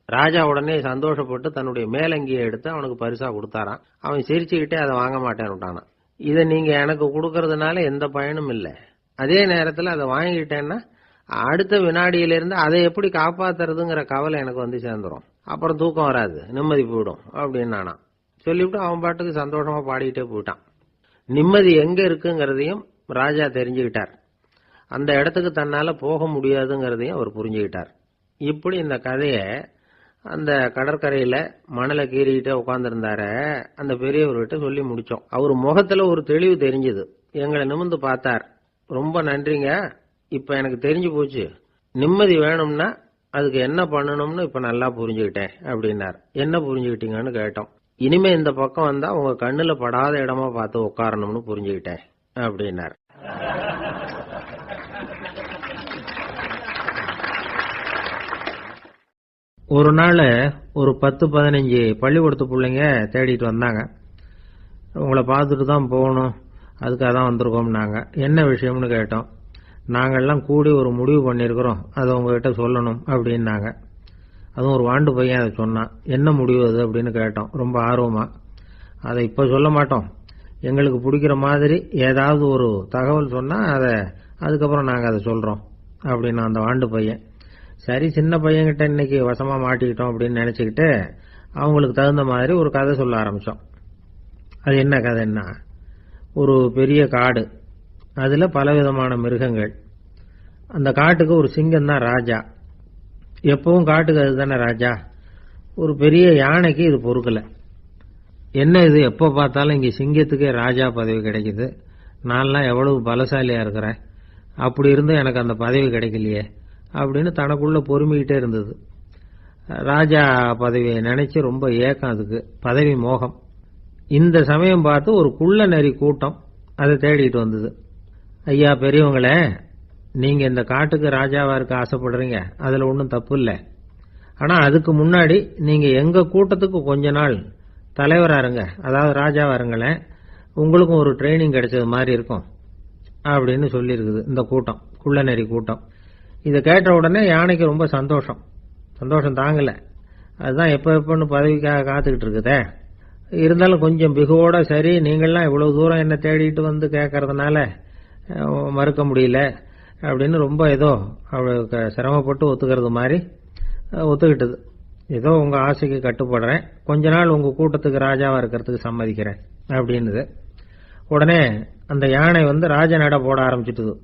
ராஜா உடனே சந்தோஷப்பட்டு தன்னுடைய மேலங்கியை எடுத்து அவனுக்கு பரிசா கொடுத்தாராம். அவன் சிரிச்சுக்கிட்டே அதை வாங்க மாட்டேன்னுட்டானான். இதை நீங்க எனக்கு கொடுக்கறதுனால எந்த பயனும் இல்லை, அதே நேரத்தில் அதை வாங்கிட்டேன்னா அடுத்த வினாடியிலிருந்து அதை எப்படி காப்பாத்துறதுங்கிற கவலை எனக்கு வந்து சேர்ந்துடும், அப்புறம் தூக்கம் வராது, நிம்மதி போயிடும் அப்படின்னானா. சொல்லிவிட்டு அவன் பாட்டுக்கு சந்தோஷமா பாடிக்கிட்டே போயிட்டான். நிம்மதி எங்க இருக்குங்கிறதையும் ராஜா தெரிஞ்சுக்கிட்டார். அந்த இடத்துக்கு தன்னால போக முடியாதுங்கிறதையும் அவர் புரிஞ்சுக்கிட்டார். இப்படி இந்த கதையை அந்த கடற்கரையில மணலை கீறிக்கிட்டே உட்கார்ந்துருந்தார அந்த பெரியவர்கிட்ட சொல்லி முடிச்சோம். அவர் முகத்துல ஒரு தெளிவு தெரிஞ்சது. எங்களை நிமிர்ந்து பார்த்தார். ரொம்ப நன்றிங்க, இப்ப எனக்கு தெரிஞ்சு போச்சு, நிம்மதி வேணும்னா அதுக்கு என்ன பண்ணணும்னு இப்ப நல்லா புரிஞ்சுக்கிட்டேன் அப்படின்னார். என்ன புரிஞ்சுக்கிட்டீங்கன்னு கேட்டோம். இனிமே இந்த பக்கம் வந்தா உங்க கண்ணுல படாத இடமா பார்த்து உட்காரணும்னு புரிஞ்சுக்கிட்டேன் அப்படின்னார். ஒரு நாள் ஒரு 10-15 பள்ளிக்கூடத்து பிள்ளைங்க தேடிட்டு வந்தாங்க. உங்களை பார்த்துட்டு தான் போகணும், அதுக்காக தான் வந்திருக்கோம்னாங்க. என்ன விஷயம்னு கேட்டோம். நாங்கள்லாம் கூடி ஒரு முடிவு பண்ணியிருக்கிறோம், அதை உங்ககிட்ட சொல்லணும் அப்படின்னாங்க. அதுவும் ஒரு வாண்டு பையன் அதை சொன்னான். என்ன முடிவு அது அப்படின்னு கேட்டோம் ரொம்ப ஆர்வமா. அதை இப்போ சொல்ல மாட்டோம், எங்களுக்கு பிடிக்கிற மாதிரி ஏதாவது ஒரு தகவல் சொன்னால் அதுக்கப்புறம் நாங்கள் அதை சொல்கிறோம் அப்படின்னா அந்த வாண்டு பையன். சரி, சின்ன பையன்கிட்ட இன்னைக்கு வசமா மாட்டிக்கிட்டோம் அப்படின்னு நினைச்சுக்கிட்டு அவங்களுக்கு தகுந்த மாதிரி ஒரு கதை சொல்ல ஆரம்பிச்சோம். அது என்ன கதைன்னா, ஒரு பெரிய காடு, அதுல பலவிதமான மிருகங்கள். அந்த காட்டுக்கு ஒரு சிங்கம் தான் ராஜா. எப்பவும் காட்டுக்கு அதுதானே ராஜா. ஒரு பெரிய யானைக்கு இது பொறுக்கல. என்ன இது, எப்ப பார்த்தாலும் இங்க சிங்கத்துக்கே ராஜா பதவி கிடைக்குது, நான்லாம் எவ்வளவு பலசாலியா இருக்கிறேன், அப்படி இருந்தும் எனக்கு அந்த பதவி கிடைக்கலையே அப்படின்னு தனக்குள்ள பொறுமிக்கிட்டே இருந்தது. ராஜா பதவியை நினைச்சு ரொம்ப ஏக்கம், அதுக்கு பதவி மோகம். இந்த சமயம் பார்த்து ஒரு குள்ள நரி கூட்டம் அதை தேடிட்டு வந்தது. ஐயா பெரியவங்களே, நீங்க இந்த காட்டுக்கு ராஜாவா இருக்க ஆசைப்படுறீங்க, அதுல ஒன்றும் தப்பு இல்லை. ஆனா அதுக்கு முன்னாடி நீங்க எங்க கூட்டத்துக்கு கொஞ்ச நாள் தலைவரா இருங்க, அதாவது ராஜாவா இருங்களேன், உங்களுக்கும் ஒரு ட்ரைனிங் கிடைச்சது மாதிரி இருக்கும் அப்படின்னு சொல்லியிருக்குது இந்த கூட்டம், குள்ள நரி கூட்டம். இதை கேட்ட உடனே யானைக்கு ரொம்ப சந்தோஷம் தாங்கல. அதுதான் எப்பன்னு பதவிக்காக காத்துக்கிட்டு இருக்குதே. இருந்தாலும் கொஞ்சம் பிகுவோட, சரி நீங்கள்லாம் இவ்வளவு தூரம் என்ன தேடிட்டு வந்து கேட்கறதுனால மறுக்க முடியல அப்படின்னு ரொம்ப ஏதோ அவளுக்கு சிரமப்பட்டு ஒத்துக்கிறது மாதிரி ஒத்துக்கிட்டது. ஏதோ உங்க ஆசைக்கு கட்டுப்படுறேன், கொஞ்ச நாள் உங்க கூட்டத்துக்கு ராஜாவா இருக்கிறதுக்கு சம்மதிக்கிறேன் அப்படின்னுது. உடனே அந்த யானை ராஜ நட போட ஆரம்பிச்சுட்டுது.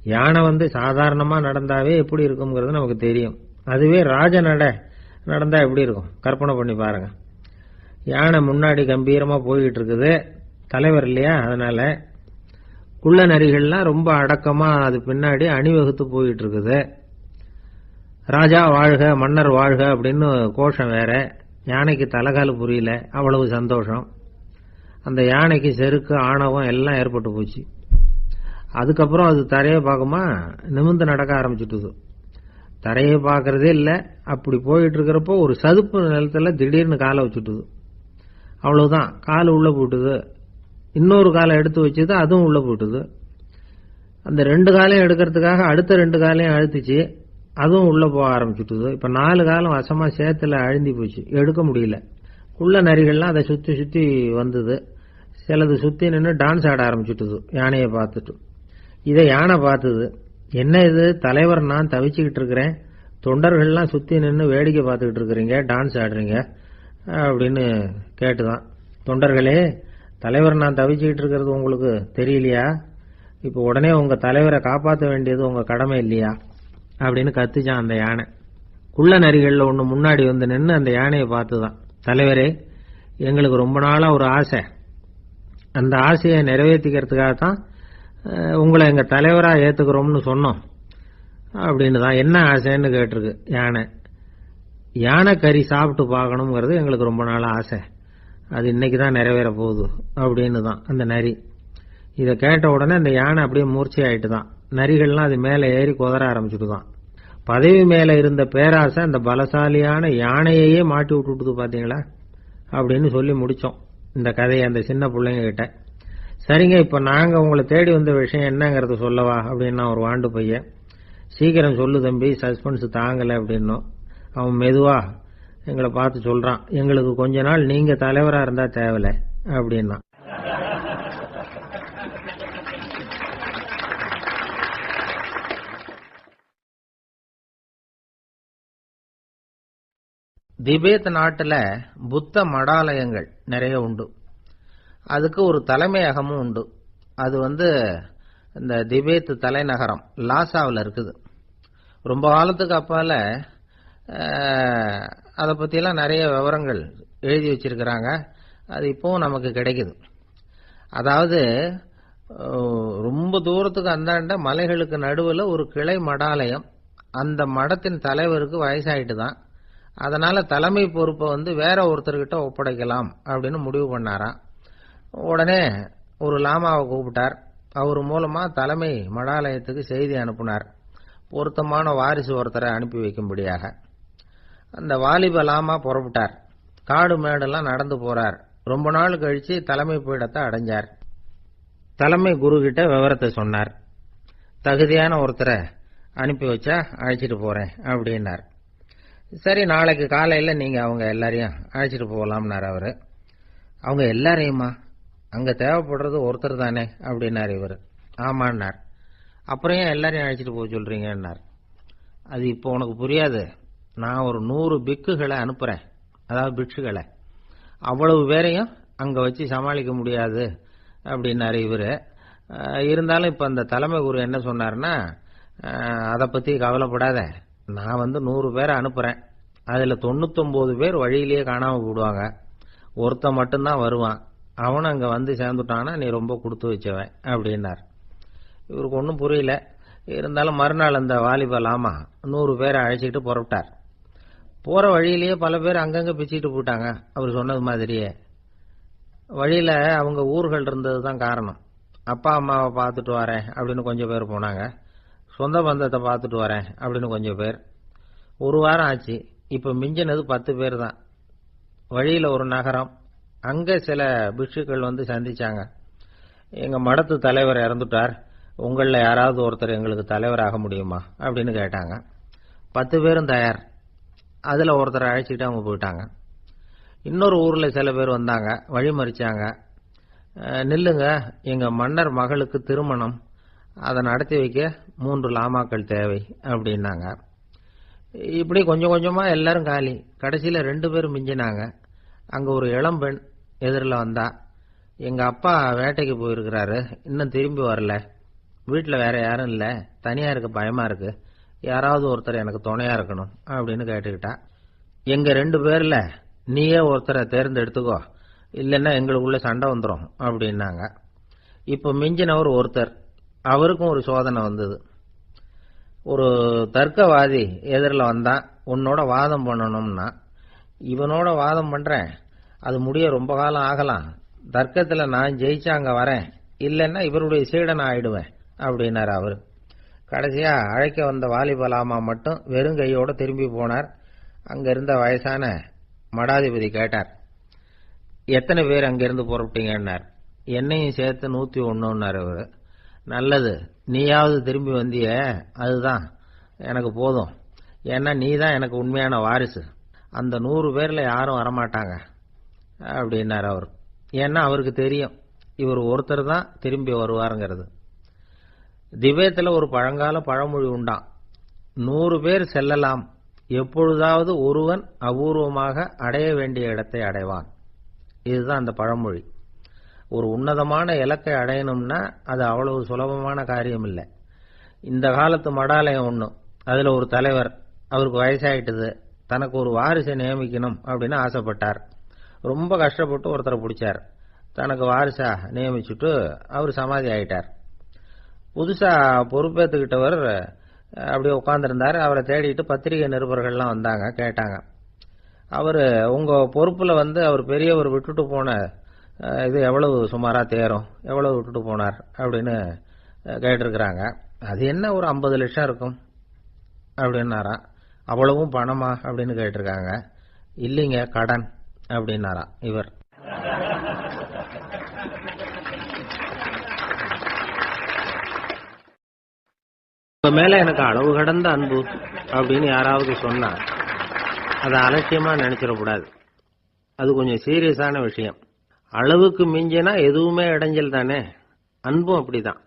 யானை சாதாரணமா நடந்தாவே எப்படி இருக்குங்கிறது நமக்கு தெரியும், அதுவே ராஜ நட நடந்தா எப்படி இருக்கும் கற்பனை பண்ணி பாருங்க. யானை முன்னாடி கம்பீரமா போய்கிட்டு இருக்குது, தலைவர் இல்லையா, அதனால குள்ள நரிகள்லாம் ரொம்ப அடக்கமா அது பின்னாடி அணிவகுத்து போயிட்டு இருக்குது. ராஜா வாழ்க மன்னர் வாழ்க அப்படின்னு கோஷம் வேற. யானைக்கு தலைகால புரியல, அவ்வளவு சந்தோஷம். அந்த யானைக்கு செருக்கு ஆணவம் எல்லாம் ஏற்பட்டு போச்சு. அதுக்கப்புறம் அது தரையை பார்க்குமா, நிமிர்ந்து நடக்க ஆரம்பிச்சுட்டுது. தரையை பார்க்கறதே இல்லை. அப்படி போயிட்டு இருக்கிறப்போ ஒரு சதுப்பு நிலத்துல திடீர்னு காலை வச்சுட்டுது. அவ்வளவுதான், கால் உள்ள போயிட்டுது. இன்னொரு காலை எடுத்து வச்சுது, அதுவும் உள்ள போயிட்டுது. அந்த 2 காலையும் எடுக்கிறதுக்காக அடுத்த 2 காலையும் அழுத்துச்சு, அதுவும் உள்ள போக ஆரம்பிச்சுட்டுது. இப்ப 4 காலம் வசமா சேத்துல அழுந்தி போச்சு, எடுக்க முடியல. குள்ள நரிகள்லாம் அதை சுத்தி சுத்தி வந்தது. சிலது சுத்தி நின்று டான்ஸ் ஆட ஆரம்பிச்சுட்டுது யானையை பார்த்துட்டு. இதை யானை பார்த்தது. என்ன இது தலைவர், நான் தவிச்சுக்கிட்டு இருக்கிறேன், தொண்டர்கள்லாம் சுத்தி நின்று வேடிக்கை பார்த்துக்கிட்டு இருக்கிறீங்க, டான்ஸ் ஆடுறீங்க அப்படின்னு கேட்டுதான். தொண்டர்களே, தலைவர் நான் தவிச்சுக்கிட்டு இருக்கிறது உங்களுக்கு தெரியலையா? இப்ப உடனே உங்க தலைவரை காப்பாற்ற வேண்டியது உங்க கடமை இல்லையா அப்படின்னு கத்துச்சான் அந்த யானை. குள்ள நரிகள்ல ஒண்ணு முன்னாடி வந்து நின்று அந்த யானையை பார்த்துதான், தலைவரே, எங்களுக்கு ரொம்ப நாளா ஒரு ஆசை, அந்த ஆசையை நிறைவேற்றிக்கிறதுக்காகத்தான் உங்களை எங்க தலைவரா ஏத்துக்கிறோம்னு சொன்னோம் அப்படின்னு தான். என்ன ஆசைன்னு கேட்டிருக்கு யானை. யானை கறி சாப்பிட்டு பார்க்கணுங்கிறது எங்களுக்கு ரொம்ப நாளா ஆசை, அது இன்னைக்கு தான் நிறைவேற போகுது அப்படின்னு தான் அந்த நரி. இதை கேட்ட உடனே அந்த யானை அப்படியே மூர்ச்சி ஆயிட்டு தான். நரிகள்லாம் அது மேலே ஏறி குதற ஆரம்பிச்சுட்டு தான். பதவி மேல இருந்த பேராசை அந்த பலசாலியான யானையே மாட்டி விட்டுட்டு பாத்தீங்களா அப்படின்னு சொல்லி முடிச்சோம் இந்த கதையை அந்த சின்ன பிள்ளைங்க கிட்ட. சரிங்க, இப்ப நாங்க உங்களை தேடி வந்த விஷயம் என்னங்கறத சொல்லவா அப்படின்னா ஒரு வாண்டு பையன். சீக்கிரம் சொல்லு தம்பி, சஸ்பென்ஸ் தாங்கல அப்படின்னும். அவன் மெதுவா எங்களை பார்த்து சொல்றான், எங்களுக்கு கொஞ்ச நாள் நீங்க தலைவரா இருந்தா தேவல அப்படின்னா. திபேத் நாட்டுல புத்த மடாலயங்கள் நிறைய உண்டு. அதுக்கு ஒரு தலைமையகமும் உண்டு. அது இந்த திபேத் தலைநகரம் லாசாவில் இருக்குது. ரொம்ப காலத்துக்கு அப்பால அதை பற்றியெல்லாம் நிறைய விவரங்கள் எழுதி வச்சிருக்கிறாங்க. அது இப்போவும் நமக்கு கிடைக்குது. அதாவது ரொம்ப தூரத்துக்கு அந்தாண்ட மலைகளுக்கு நடுவில் ஒரு கிளை மடாலயம். அந்த மடத்தின் தலைவருக்கு வயசாயிட்டு தான். அதனால தலைமை பொறுப்பை வேற ஒருத்தர்கிட்ட ஒப்படைக்கலாம் அப்படின்னு முடிவு பண்ணாராம். உடனே ஒரு லாமாவை கூப்பிட்டார். அவர் மூலமா தலைமை மடாலயத்துக்கு செய்தி அனுப்பினார், பொருத்தமான வாரிசு ஒருத்தரை அனுப்பி வைக்கும்படியாக. அந்த வாலிப லாமா புறப்பட்டார். காடு மேடெல்லாம் நடந்து போறார். ரொம்ப நாள் கழிச்சு தலைமை பீடத்தை அடைஞ்சார். தலைமை குரு கிட்ட விவரத்தை சொன்னார். தகுதியான ஒருத்தரை அனுப்பி வச்சா அழைச்சிட்டு போறேன் அப்படின்னார். சரி, நாளைக்கு காலையில நீங்க அவங்க எல்லாரையும் அழைச்சிட்டு போகலாம்னார் அவரு. அவங்க எல்லாரையுமா? அங்க தேவைப்படுறது ஒருத்தர் தானே அப்படின்னார் இவர். ஆமான்னார். அப்புறம் ஏன் எல்லாரையும் அழைச்சிட்டு போக சொல்றீங்கன்னார். அது இப்போ உனக்கு புரியாது. நான் ஒரு 100 பிக்குகளை அனுப்புறேன், அதாவது பிட்சுகளை. அவ்வளவு பேரையும் அங்க வச்சு சமாளிக்க முடியாது அப்படின்னாரு இவரு. இருந்தாலும் இப்ப அந்த தலைமை குரு என்ன சொன்னார்னா, அதை பத்தி கவலைப்படாத, நான் 100 பேரை அனுப்புறேன். அதுல 99 பேர் வழியிலேயே காணாம போடுவாங்க, ஒருத்தன் மட்டும்தான் வருவான். அவனும் அங்க வந்து சேர்ந்துட்டானா நீ ரொம்ப கொடுத்து வச்சவன் அப்படின்னார். இவருக்கு ஒன்றும் புரியல. இருந்தாலும் மறுநாள் அந்த வாலிப லாமா 100 பேரை அழைச்சிட்டு புறப்பட்டார். போற வழியிலேயே பல பேர் அங்கங்க பிச்சுட்டு போயிட்டாங்க அவர் சொன்னது மாதிரியே. வழியில அவங்க ஊர்கள் இருந்தது தான் காரணம். அப்பா அம்மாவை பார்த்துட்டு வரேன் அப்படின்னு கொஞ்சம் பேர் போனாங்க. சொந்த பந்தத்தை பார்த்துட்டு வரேன் அப்படின்னு கொஞ்சம் பேர். ஒரு வாரம் ஆச்சு. இப்ப மிஞ்சினது 10 பேர் தான். வழியில ஒரு நகரம். அங்க சில பிட்சுக்கள் சந்திச்சாங்க. எங்க மடத்து தலைவர் இறந்துட்டார், உங்கள யாராவது ஒருத்தர் எங்களுக்கு தலைவராக முடியுமா அப்படின்னு கேட்டாங்க. 10 பேரும் தயார். அதுல ஒருத்தரை அழைச்சிட்டு அவங்க போயிட்டாங்க. இன்னொரு ஊர்ல சில பேர் வந்தாங்க, வழிமறிச்சாங்க. நில்லுங்க, எங்க மன்னர் மகளுக்கு திருமணம், அதை நடத்தி வைக்க 3 லாமாக்கள் தேவை அப்படின்னாங்க. இப்படி கொஞ்சம் கொஞ்சமா எல்லாரும் காலி. கடைசியில 2 பேரும் மிஞ்சினாங்க. அங்க ஒரு இளம்பெண் எதிரில் வந்தா, எங்க அப்பா வேட்டைக்கு போயிருக்கிறாரு, இன்னும் திரும்பி வரல, வீட்டுல வேற யாரும் இல்ல, தனியா இருக்க பயமா இருக்கு, யாராவது ஒருத்தர் எனக்கு துணையா இருக்கணும் அப்படின்னு கேட்டுக்கிட்டா. எங்க 2 பேர்ல நீயே ஒருத்தரை தேர்ந்தெடுத்துக்கோ, இல்லைன்னா எங்களுக்குள்ள சண்டை வந்துடும் அப்படின்னாங்க. இப்ப மிஞ்சினவர் ஒருத்தர், அவருக்கும் ஒரு சோதனை வந்தது. ஒரு தர்க்கவாதி எதிரில் வந்தான், உன்னோட வாதம் பண்ணணும்னா. இவனோட வாதம் பண்றேன், அது முடிய ரொம்ப காலம் ஆகலாம், தர்க்கத்தில் நான் ஜெயிச்சா அங்க வரேன், இல்லைன்னா இவருடைய சீடன் ஆயிடுவேன் அப்படின்னாரு அவரு. கடைசியா அழைக்க வந்த வாலிபலாமா மட்டும் வெறும் கையோட திரும்பி போனார். அங்க இருந்த வயசான மடாதிபதி கேட்டார், எத்தனை பேர் அங்கிருந்து புறப்பட்டீங்கன்னார். என்னையும் சேர்த்து 101ன்னாரு அவரு. நல்லது, நீயாவது திரும்பி வந்திய, அதுதான் எனக்கு போதும். ஏன்னா நீ தான் எனக்கு உண்மையான வாரிசு. அந்த 100 பேர்ல யாரும் வரமாட்டாங்க அப்படின்னாரு அவர். ஏன்னா அவருக்கு தெரியும் இவர் ஒருத்தர் தான் திரும்பி வருவாருங்கிறது. திபேத்துல ஒரு பழங்கால பழமொழி உண்டாம், 100 பேர் செல்லலாம், எப்பொழுதாவது ஒருவன் அபூர்வமாக அடைய வேண்டிய இடத்தை அடைவான். இதுதான் அந்த பழமொழி. ஒரு உன்னதமான இலக்கை அடையணும்னா அது அவ்வளவு சுலபமான காரியம் இல்லை. இந்த காலத்து மடாலயம் ஒண்ணு, அதுல ஒரு தலைவர், அவருக்கு வயசாயிட்டது, தனக்கு ஒரு வாரிசை நியமிக்கணும் அப்படின்னு ஆசைப்பட்டார். ரொம்ப கஷ்டப்பட்டு ஒருத்தரை பிடிச்சார், தனக்கு வாரிசா நியமிச்சுட்டு அவர் சமாதி ஆயிட்டார். புதுசா பொறுப்பேற்றுக்கிட்டவர் அப்படியே உட்கார்ந்துருந்தார். அவரை தேடிட்டு பத்திரிகை நிருபர்கள்லாம் வந்தாங்க, கேட்டாங்க. அவரு உங்க பொறுப்புல அவர் பெரியவர் விட்டுட்டு போன இது எவ்வளவு சுமாரா தேரும், எவ்வளவு விட்டுட்டு போனார் அப்படின்னு கேட்டிருக்கிறாங்க. அது என்ன ஒரு 50 லட்சம் இருக்கும் அப்படின்னாராம். அவ்வளவும் பணமா அப்படின்னு கேட்டிருக்காங்க. இல்லைங்க, கடன் அப்படின்னாராம் இவர். உங்க மேல எனக்கு அளவு கடந்த அன்பு அப்படின்னு யாராவது சொன்னா அதை அலட்சியமா நினைச்சிடக்கூடாது. அது கொஞ்சம் சீரியஸான விஷயம். அளவுக்கு மிஞ்சினா எதுவுமே இடைஞ்சல் தானே. அன்பும் அப்படிதான்.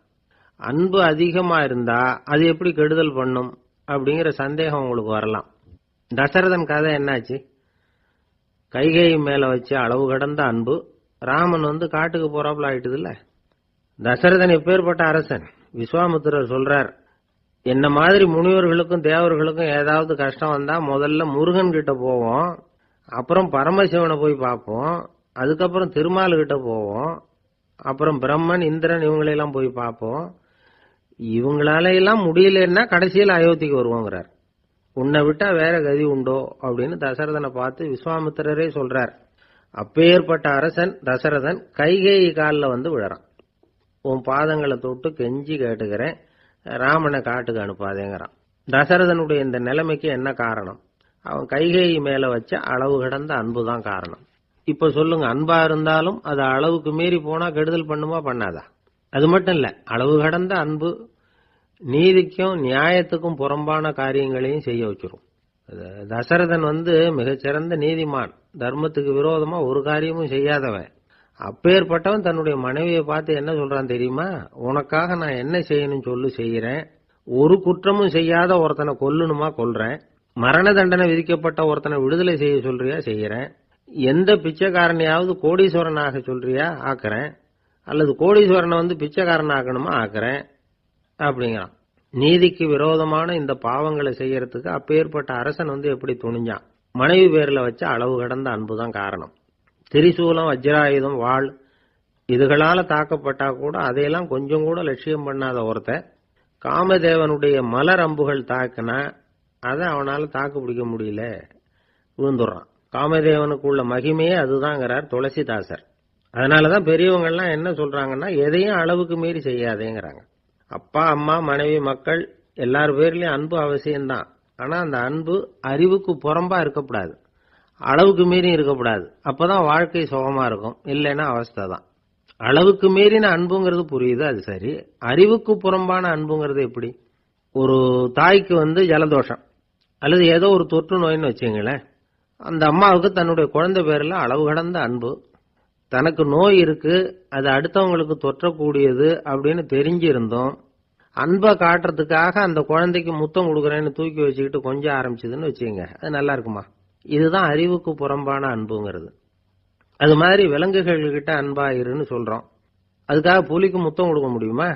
அன்பு அதிகமா இருந்தா அது எப்படி கெடுதல் பண்ணும் அப்படிங்கிற சந்தேகம் உங்களுக்கு வரலாம். தசரதன் கதை என்னாச்சு? கைகேயி மேல வச்சு அளவு கடந்த அன்பு, ராமன் காட்டுக்கு போறாப்புல ஆயிட்டுது இல்ல. தசரதன் எப்பேற்பட்ட அரசன். விஸ்வாமித்திரர் சொல்றார், என்ன மாதிரி முனிவர்களுக்கும் தேவர்களுக்கும் ஏதாவது கஷ்டம் வந்தா முதல்ல முருகன் கிட்ட போவோம், அப்புறம் பரமசிவனை போய் பார்ப்போம், அதுக்கப்புறம் திருமால் கிட்ட போவோம், அப்புறம் பிரம்மன் இந்திரன் இவங்களெல்லாம் போய் பார்ப்போம், இவங்களால எல்லாம் முடியலன்னா கடைசியில் அயோத்திக்கு வருவோங்கிறார். உன்னை விட்டா வேற கதி உண்டோ அப்படின்னு தசரதனை பார்த்து விஸ்வாமித்திரரே சொல்றார். அப்பேற்பட்ட அரசன் தசரதன் கைகேயி காலில் விழறான். உன் பாதங்களை தொட்டு கெஞ்சி கேட்டுக்கிறேன், ராமனை காட்டுக்கு அனுப்பாதேங்கிறான். தசரதனுடைய இந்த நிலைமைக்கு என்ன காரணம்? அவன் கைகேயி மேல வச்ச அளவு கடந்த அன்புதான் காரணம். இப்ப சொல்லுங்க, அன்பா இருந்தாலும் அது அளவுக்கு மீறி போனா கெடுதல் பண்ணுமா பண்ணாதா? அது மட்டும் இல்ல, அளவு கடந்த அன்பு நீதிக்கும் நியாயத்துக்கும் புறம்பான காரியங்களையும் செய்ய வச்சிரும். தசரதன் மிகச்சிறந்த நீதிமான், தர்மத்துக்கு விரோதமா ஒரு காரியமும் செய்யாதவன். அப்பேற்பட்டவன் தன்னுடைய மனைவியை பார்த்து என்ன சொல்றான் தெரியுமா? உனக்காக நான் என்ன செய்யணும் சொல்லு, செய்யறேன். ஒரு குற்றமும் செய்யாத ஒருத்தனை கொல்லணுமா கொல்றேன். மரண தண்டனை விதிக்கப்பட்ட ஒருத்தனை விடுதலை செய்ய சொல்றியா செய்யறேன். எந்த பிச்சைக்காரனையாவது கோடீஸ்வரனாக சொல்றியா ஆக்குறேன், அல்லது கோடீஸ்வரனை பிச்சைக்காரன் ஆக்கணுமா ஆக்குறேன் அப்படிங்கிறான். நீதிக்கு விரோதமான இந்த பாவங்களை செய்யறதுக்கு அப்பேற்பட்ட அரசன் எப்படி துணிஞ்சான்? மனைவி பேர்ல வச்ச அளவு கடந்த அன்புதான் காரணம். திரிசூலம், வஜ்ராயுதம், வாள் இதுகளால தாக்கப்பட்டா கூட அதையெல்லாம் கொஞ்சம் கூட லட்சியம் பண்ணாத ஒருத்த காமதேவனுடைய மலர் அம்புகள் தாக்குனா அதை அவனால தாக்கு பிடிக்க முடியல, விழுந்துடுறான். காமதேவனுக்குள்ள மகிமையே அதுதாங்கிறார் துளசிதாசர். அதனாலதான் பெரியவங்கள்லாம் என்ன சொல்றாங்கன்னா, எதையும் அளவுக்கு மீறி செய்யாதேங்கிறாங்க. அப்பா, அம்மா, மனைவி, மக்கள் எல்லார் பேர்லயும் அன்பு அவசியம்தான். ஆனா அந்த அன்பு அறிவுக்கு புறம்பா இருக்கக்கூடாது, அளவுக்கு மீறி இருக்கக்கூடாது. அப்பதான் வாழ்க்கை சுகமா இருக்கும், இல்லைன்னா அவஸ்தை தான். அளவுக்கு மீறின அன்புங்கிறது புரியுது, அது சரி. அறிவுக்கு புறம்பான அன்புங்கிறது எப்படி? ஒரு தாய்க்கு ஜலதோஷம் அல்லது ஏதோ ஒரு தொற்று நோயின்னு வச்சுங்களேன். அந்த அம்மாவுக்கு தன்னுடைய குழந்தை பேர்ல அளவு கடந்த அன்பு. தனக்கு நோய் இருக்கு, அது அடுத்தவங்களுக்கு தொற்றக்கூடியது அப்படின்னு தெரிஞ்சிருந்தோம் அன்பை காட்டுறதுக்காக அந்த குழந்தைக்கு முத்தம் கொடுக்குறேன்னு தூக்கி வச்சுக்கிட்டு கொஞ்சம் ஆரம்பிச்சதுன்னு வச்சுங்க, அது நல்லா இருக்குமா? இதுதான் அறிவுக்கு புறம்பான அன்புங்கிறது. அது மாதிரி விலங்குகள்கிட்ட அன்பா இருன்னு சொல்றோம். அதுக்காக புலிக்கு முத்தம் கொடுக்க முடியுமா?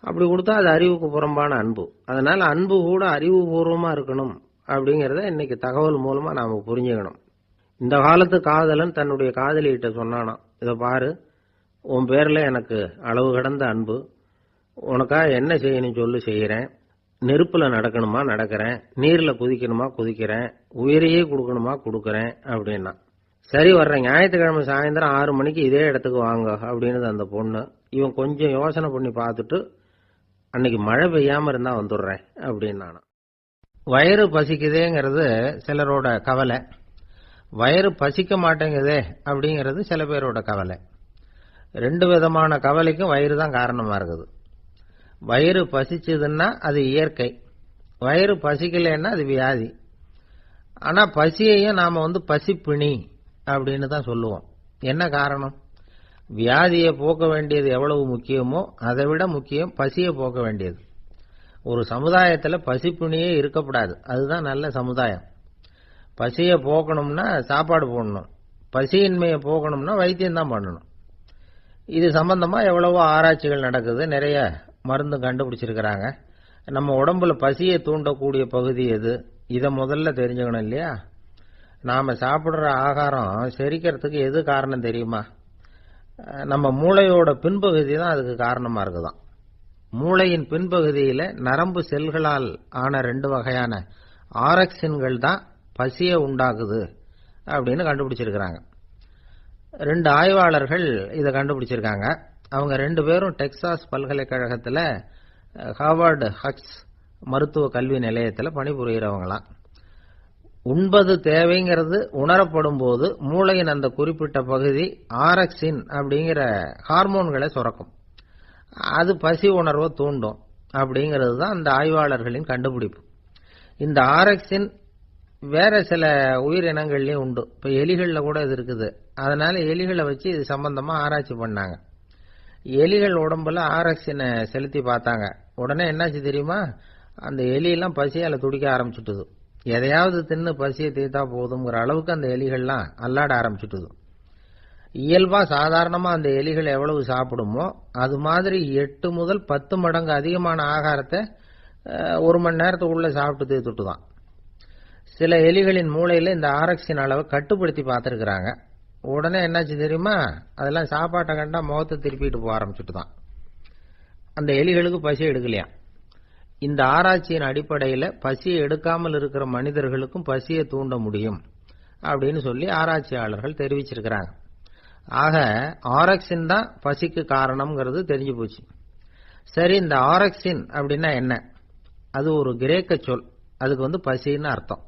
அப்படி கொடுத்தா அது அறிவுக்கு புறம்பான அன்பு. அதனால அன்பு கூட அறிவுபூர்வமா இருக்கணும் அப்படிங்கிறத இன்னைக்கு தகவல் மூலமா நாம புரிஞ்சுக்கணும். இந்த காலத்து காதலன் தன்னுடைய காதலிகிட்ட சொன்னானாம், இதை பாரு, உன் பேர்ல எனக்கு அளவு கடந்த அன்பு. உனக்காக என்ன செய்யணும் சொல்லு, செய்யறேன். நெருப்புல நடக்கணுமா நடக்கிறேன், நீர்ல குதிக்கணுமா குதிக்கிறேன், உயிரையே கொடுக்கணுமா கொடுக்கறேன் அப்படின்னா. சரி, வர்றேன் ஞாயிற்றுக்கிழமை சாயந்தரம் 6 மணிக்கு இதே இடத்துக்கு வாங்க அப்படின்னு அந்த பொண்ணு. இவன் கொஞ்சம் யோசனை பண்ணி பார்த்துட்டு, அன்னைக்கு மழை பெய்யாம இருந்தா வந்துடுறேன் அப்படின்னா. வயிறு பசிக்குதேங்கிறது சிலரோட கவலை, வயிறு பசிக்க மாட்டேங்குதே அப்படிங்கிறது சில பேரோட கவலை. 2 விதமான கவலைக்கும் வயிறு தான் காரணமா இருக்குது. வயிறு பசிச்சதுன்னா அது இயற்கை, வயிறு பசிக்கலைன்னா அது வியாதி. ஆனா பசியையும் நாம பசிப்பிணி அப்படின்னு தான் சொல்லுவோம். என்ன காரணம்? வியாதியை போக்க வேண்டியது எவ்வளவு முக்கியமோ அதை விட முக்கியம் பசியை போக்க வேண்டியது. ஒரு சமுதாயத்துல பசிப்பிணியே இருக்கக்கூடாது, அதுதான் நல்ல சமுதாயம். பசியை போக்கணும்னா சாப்பாடு போடணும், பசியின்மையை போக்கணும்னா வைத்தியம் தான் பண்ணணும். இது சம்பந்தமா எவ்வளவோ ஆராய்ச்சிகள் நடக்குது, நிறைய மருந்து கண்டுபிடிச்சிருக்கிறாங்க. நம்ம உடம்புல பசியை தூண்டக்கூடிய பகுதி எது, இதை முதல்ல தெரிஞ்சுக்கணும் இல்லையா? நாம சாப்பிடுற ஆகாரம் செரிக்கிறதுக்கு எது காரணம் தெரியுமா? நம்ம மூளையோட பின்பகுதி தான் அதுக்கு காரணமா இருக்குதாம். மூளையின் பின்பகுதியில நரம்பு செல்களால் ஆன 2 வகையான ஆரக்சின்கள் தான் பசியை உண்டாக்குது அப்படின்னு கண்டுபிடிச்சிருக்கிறாங்க. 2 ஆய்வாளர்கள் இதை கண்டுபிடிச்சிருக்காங்க. அவங்க 2 பேரும் டெக்சாஸ் பல்கலைக்கழகத்துல ஹார்வர்டு ஹக்ஸ் மருத்துவ கல்வி நிலையத்தில் பணிபுரிகிறவங்களாம். உண்பது தேவைங்கிறது உணரப்படும் போது மூளையின் அந்த குறிப்பிட்ட பகுதி ஆரக்சின் அப்படிங்கிற ஹார்மோன்களை சுரக்கும். அது பசி உணர்வை தூண்டும் அப்படிங்கிறது தான் அந்த ஆய்வாளர்களின் கண்டுபிடிப்பு. இந்த ஆரக்சின் வேற சில உயிரினங்கள்லயும் உண்டு. இப்ப எலிகள்ல கூட இது இருக்குது. அதனால எலிகளை வச்சு இது சம்பந்தமா ஆராய்ச்சி பண்ணாங்க. எலிகள் உடம்புல ஆரக்சினை செலுத்தி பார்த்தாங்க. உடனே என்னாச்சு தெரியுமா? அந்த எலியெல்லாம் பசியால துடிக்க ஆரம்பிச்சுட்டுது. எதையாவது தின்னு பசியை தீர்த்தா போதுங்கிற அளவுக்கு அந்த எலிகள்லாம் அல்லாட ஆரம்பிச்சுட்டுது. இயல்பா சாதாரணமா அந்த எலிகள் எவ்வளவு சாப்பிடுமோ அது மாதிரி 8 முதல் 10 மடங்கு அதிகமான ஆகாரத்தை 1 மணி நேரத்துக்குள்ள சாப்பிட்டு தீர்த்துட்டு தான். சில எலிகளின் மூளையில இந்த ஆரக்சின் அளவை கட்டுப்படுத்தி பார்த்திருக்கிறாங்க. உடனே என்னாச்சு தெரியுமா? அதெல்லாம் சாப்பாட்டை கண்டா முகத்தை திருப்பிட்டு போக ஆரம்பிச்சுட்டு தான். அந்த எலிகளுக்கு பசி எடுக்கலையா. இந்த ஆராய்ச்சியின் அடிப்படையில் பசியை எடுக்காமல் இருக்கிற மனிதர்களுக்கும் பசியை தூண்ட முடியும் அப்படின்னு சொல்லி ஆராய்ச்சியாளர்கள் தெரிவிச்சிருக்கிறாங்க. ஆக ஆரக்சின் தான் பசிக்கு காரணம்ங்கிறது தெரிஞ்சு போச்சு. சரி, இந்த ஆரக்சின் அப்படின்னா என்ன? அது ஒரு கிரேக்க சொல். அதுக்கு பசின்னு அர்த்தம்.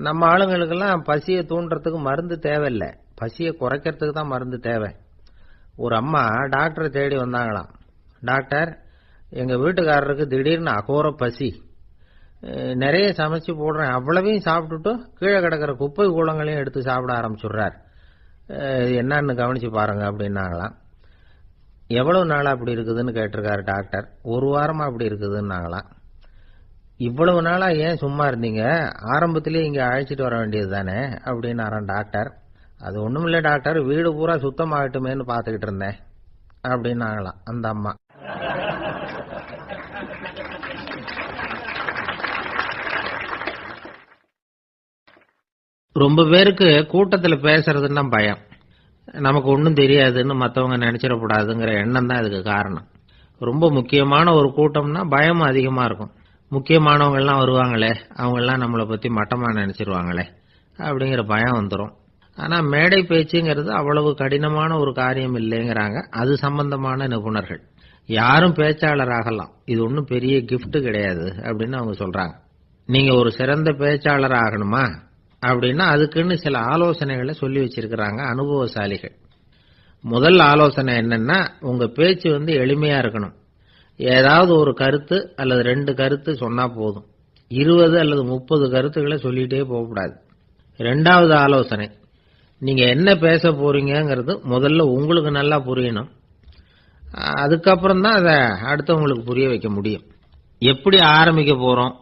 நம்ம ஆளுங்களுக்கெல்லாம் பசியை தூண்டுறதுக்கு மருந்து தேவையில்லை, பசியை குறைக்கிறதுக்கு தான் மருந்து தேவை. ஒரு அம்மா டாக்டரை தேடி வந்தாங்களாம். டாக்டர், எங்க வீட்டுக்காரருக்கு திடீர்னு அகோர பசி, நிறைய சமைச்சு போடுறேன், அவ்வளவையும் சாப்பிட்டுட்டு கீழே கிடக்கிற குப்பை கூலங்களையும் எடுத்து சாப்பிட ஆரம்பிச்சுடுறார், என்னன்னு கவனிச்சு பாருங்க அப்படின்னாங்களாம். எவ்வளவு நாளா அப்படி இருக்குதுன்னு கேட்டிருக்காரு டாக்டர். 1 வாரமா அப்படி இருக்குதுன்னாங்களாம். இவ்வளவு நாளா ஏன் சும்மா இருந்தீங்க, ஆரம்பத்திலேயே இங்க அழைச்சிட்டு வர வேண்டியது தானே அப்படின்னாராம் டாக்டர். அது ஒண்ணும் இல்லை டாக்டர், வீடு பூரா சுத்தமாகட்டுமேன்னு பார்த்துக்கிட்டு இருந்தேன் அப்படின்னாங்களாம் அந்த அம்மா. ரொம்ப பேருக்கு கூட்டத்துல பேசுறதுன்னா பயம். நமக்கு ஒன்றும் தெரியாதுன்னு மற்றவங்க நினைச்சிடக்கூடாதுங்கிற எண்ணம் தான் இதுக்கு காரணம். ரொம்ப முக்கியமான ஒரு கூட்டம்னா பயம் அதிகமா இருக்கும். முக்கியமானவங்கெல்லாம் வருவாங்களே, அவங்கெல்லாம் நம்மளை பத்தி மட்டமா நினைச்சிருவாங்களே அப்படிங்கிற பயம் வந்துடும். ஆனா மேடை பேச்சுங்கிறது அவ்வளவு கடினமான ஒரு காரியம் இல்லைங்கிறாங்க அது சம்பந்தமான நிபுணர்கள். யாரும் பேச்சாளர் ஆகலாம், இது ஒன்றும் பெரிய கிஃப்ட் கிடையாது அப்படின்னு அவங்க சொல்றாங்க. நீங்க ஒரு சிறந்த பேச்சாளர் ஆகணுமா அப்படின்னா அதுக்குன்னு சில ஆலோசனைகளை சொல்லி வச்சிருக்கிறாங்க அனுபவசாலிகள். முதல் ஆலோசனை என்னன்னா, உங்க பேச்சு எளிமையா இருக்கணும். ஏதாவது ஒரு கருத்து அல்லது 2 கருத்து சொன்னா போதும். 20 அல்லது 30 கருத்துக்களை சொல்லிட்டே போகக்கூடாது. 2வது ஆலோசனை, நீங்க என்ன பேச போறீங்கிறது முதல்ல உங்களுக்கு நல்லா புரியணும். அதுக்கப்புறம் தான் அதை அடுத்தவங்களுக்கு புரிய வைக்க முடியும். எப்படி ஆரம்பிக்க போறோம்,